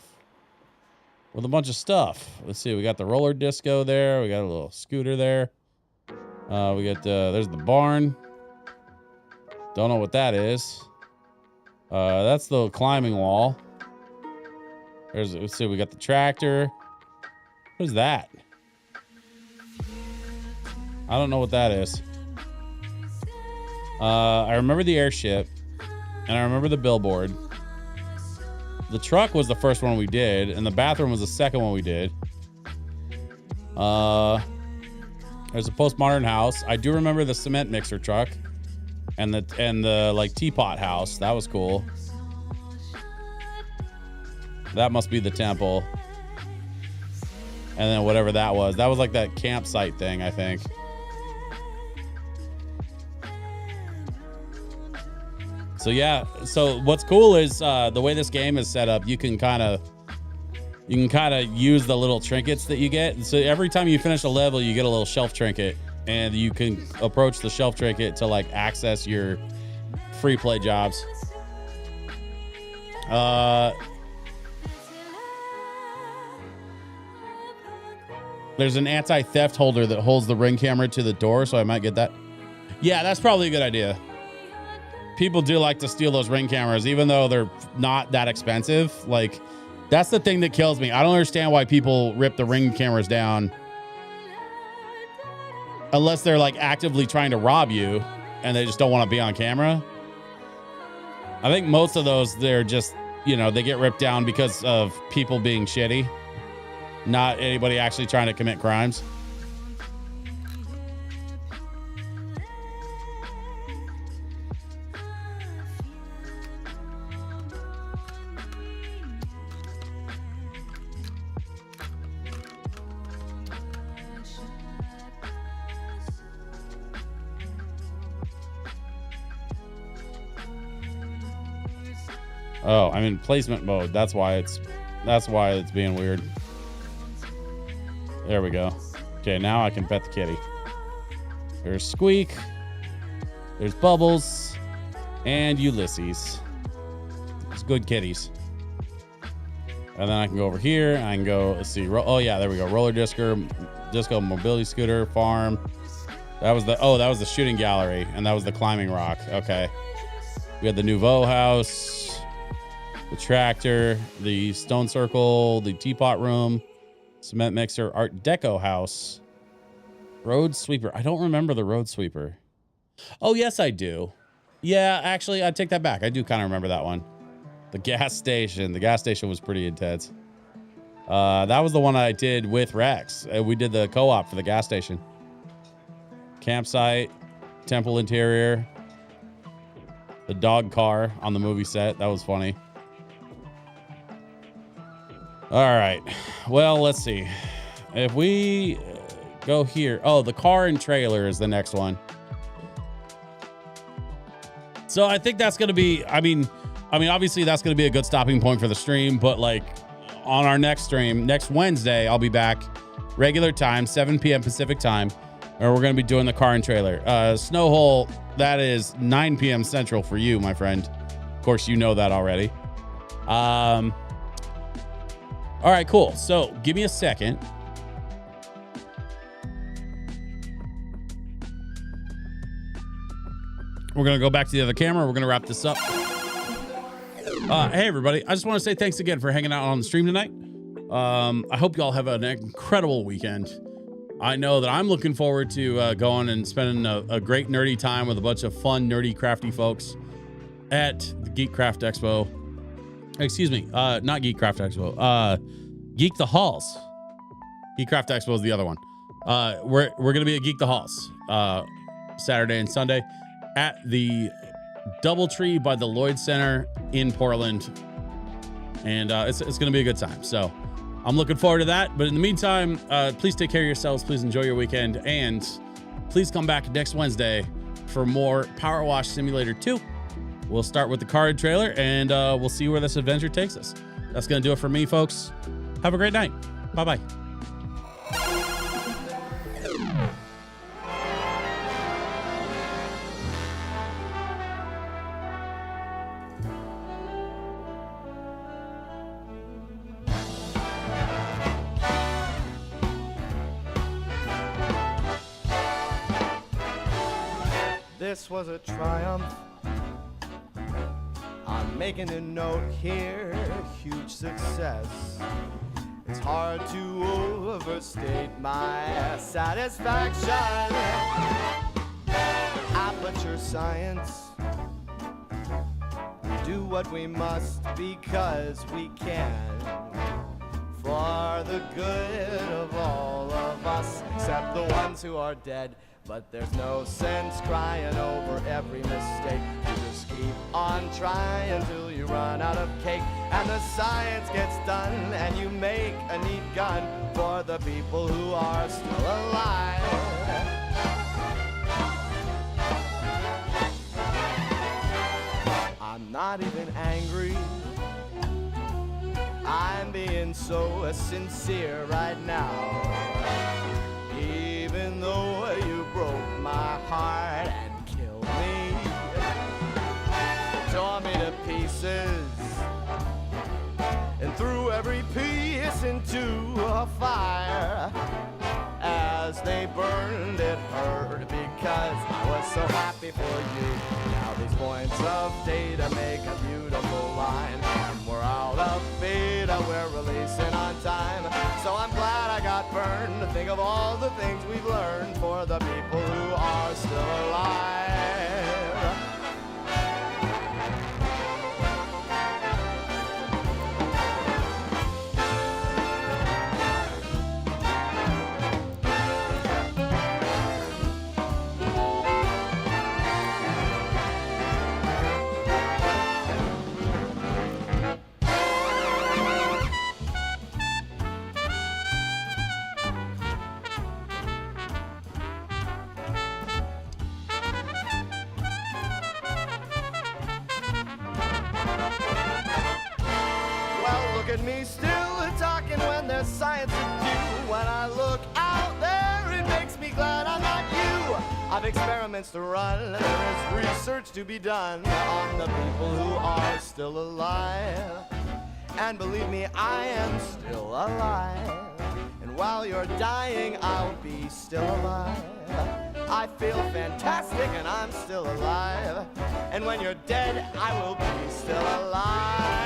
with a bunch of stuff. Let's see. We got the roller disco there. We got a little scooter there. We got there's the barn. Don't know what that is. That's the climbing wall. Let's see. We got the tractor. What is that? I don't know what that is. I remember the airship, and I remember the billboard. The truck was the first one we did, and the bathroom was the second one we did. There's a postmodern house. I do remember the cement mixer truck, and the like teapot house. That was cool. That must be the temple. And then whatever that was like that campsite thing, I think. So yeah, so what's cool is the way this game is set up, you can kind of use the little trinkets that you get. So every time you finish a level, you get a little shelf trinket, and you can approach the shelf trinket to like access your free play jobs. There's an anti-theft holder that holds the Ring camera to the door, so I might get that. Yeah, that's probably a good idea. People do like to steal those Ring cameras, even though they're not that expensive. Like, that's the thing that kills me. I don't understand why people rip the Ring cameras down unless they're like actively trying to rob you and they just don't want to be on camera. I think most of those, they're just, you know, they get ripped down because of people being shitty, not anybody actually trying to commit crimes. Oh, I'm in placement mode. That's why it's being weird. There we go. Okay, now I can pet the kitty. There's Squeak. There's Bubbles and Ulysses. It's good kitties. And then I can go over here. I can go, let's see. Oh yeah, there we go. Roller disco, mobility scooter, farm. That was the shooting gallery, and that was the climbing rock. Okay. We had the Nouveau house, the tractor, the stone circle, the teapot room, cement mixer, Art Deco house, road sweeper. I don't remember the road sweeper. Oh, yes, I do. Yeah, actually, I take that back. I do kind of remember that one. The gas station. The gas station was pretty intense. That was the one I did with Rex. We did the co-op for the gas station. Campsite, temple interior, the dog car on the movie set. That was funny. All right. Well, let's see. If we go here. Oh, the car and trailer is the next one. So I think that's going to be, I mean, obviously that's going to be a good stopping point for the stream, but like on our next stream, next Wednesday, I'll be back regular time, 7 p.m. Pacific time, and we're going to be doing the car and trailer. Snowhole, that is 9 p.m. Central for you, my friend. Of course, you know that already. All right, cool. So give me a second. We're going to go back to the other camera. We're going to wrap this up. Hey, everybody. I just want to say thanks again for hanging out on the stream tonight. I hope y'all have an incredible weekend. I know that I'm looking forward to going and spending a great nerdy time with a bunch of fun, nerdy, crafty folks at the Geek Craft Expo. Excuse me, not Geek Craft Expo. Geek the Halls. Geek Craft Expo is the other one. We're going to be at Geek the Halls Saturday and Sunday at the Doubletree by the Lloyd Center in Portland. And it's going to be a good time. So I'm looking forward to that. But in the meantime, please take care of yourselves. Please enjoy your weekend. And please come back next Wednesday for more Power Wash Simulator 2. We'll start with the card trailer, and we'll see where this adventure takes us. That's going to do it for me, folks. Have a great night. Bye-bye. This was a triumph. I'm making a note here, huge success. It's hard to overstate my satisfaction. Aperture science. Do what we must because we can. For the good of all of us, except the ones who are dead. But there's no sense crying over every mistake. You just keep on trying till you run out of cake. And the science gets done and you make a neat gun for the people who are still alive. I'm not even angry. I'm being so sincere right now. Even though you broke my heart and killed me, tore me to pieces, and threw every piece into a fire. As they burned, it hurt because I was so happy for you. Now these points of data make a beautiful line. And we're out of beta, we're releasing on time. So I'm glad I got burned to think of all the things we've learned for the people who are still alive. have experiments to run. There is research to be done on the people who are still alive. And believe me, I am still alive. And while you're dying, I'll be still alive. I feel fantastic and I'm still alive. And when you're dead, I will be still alive.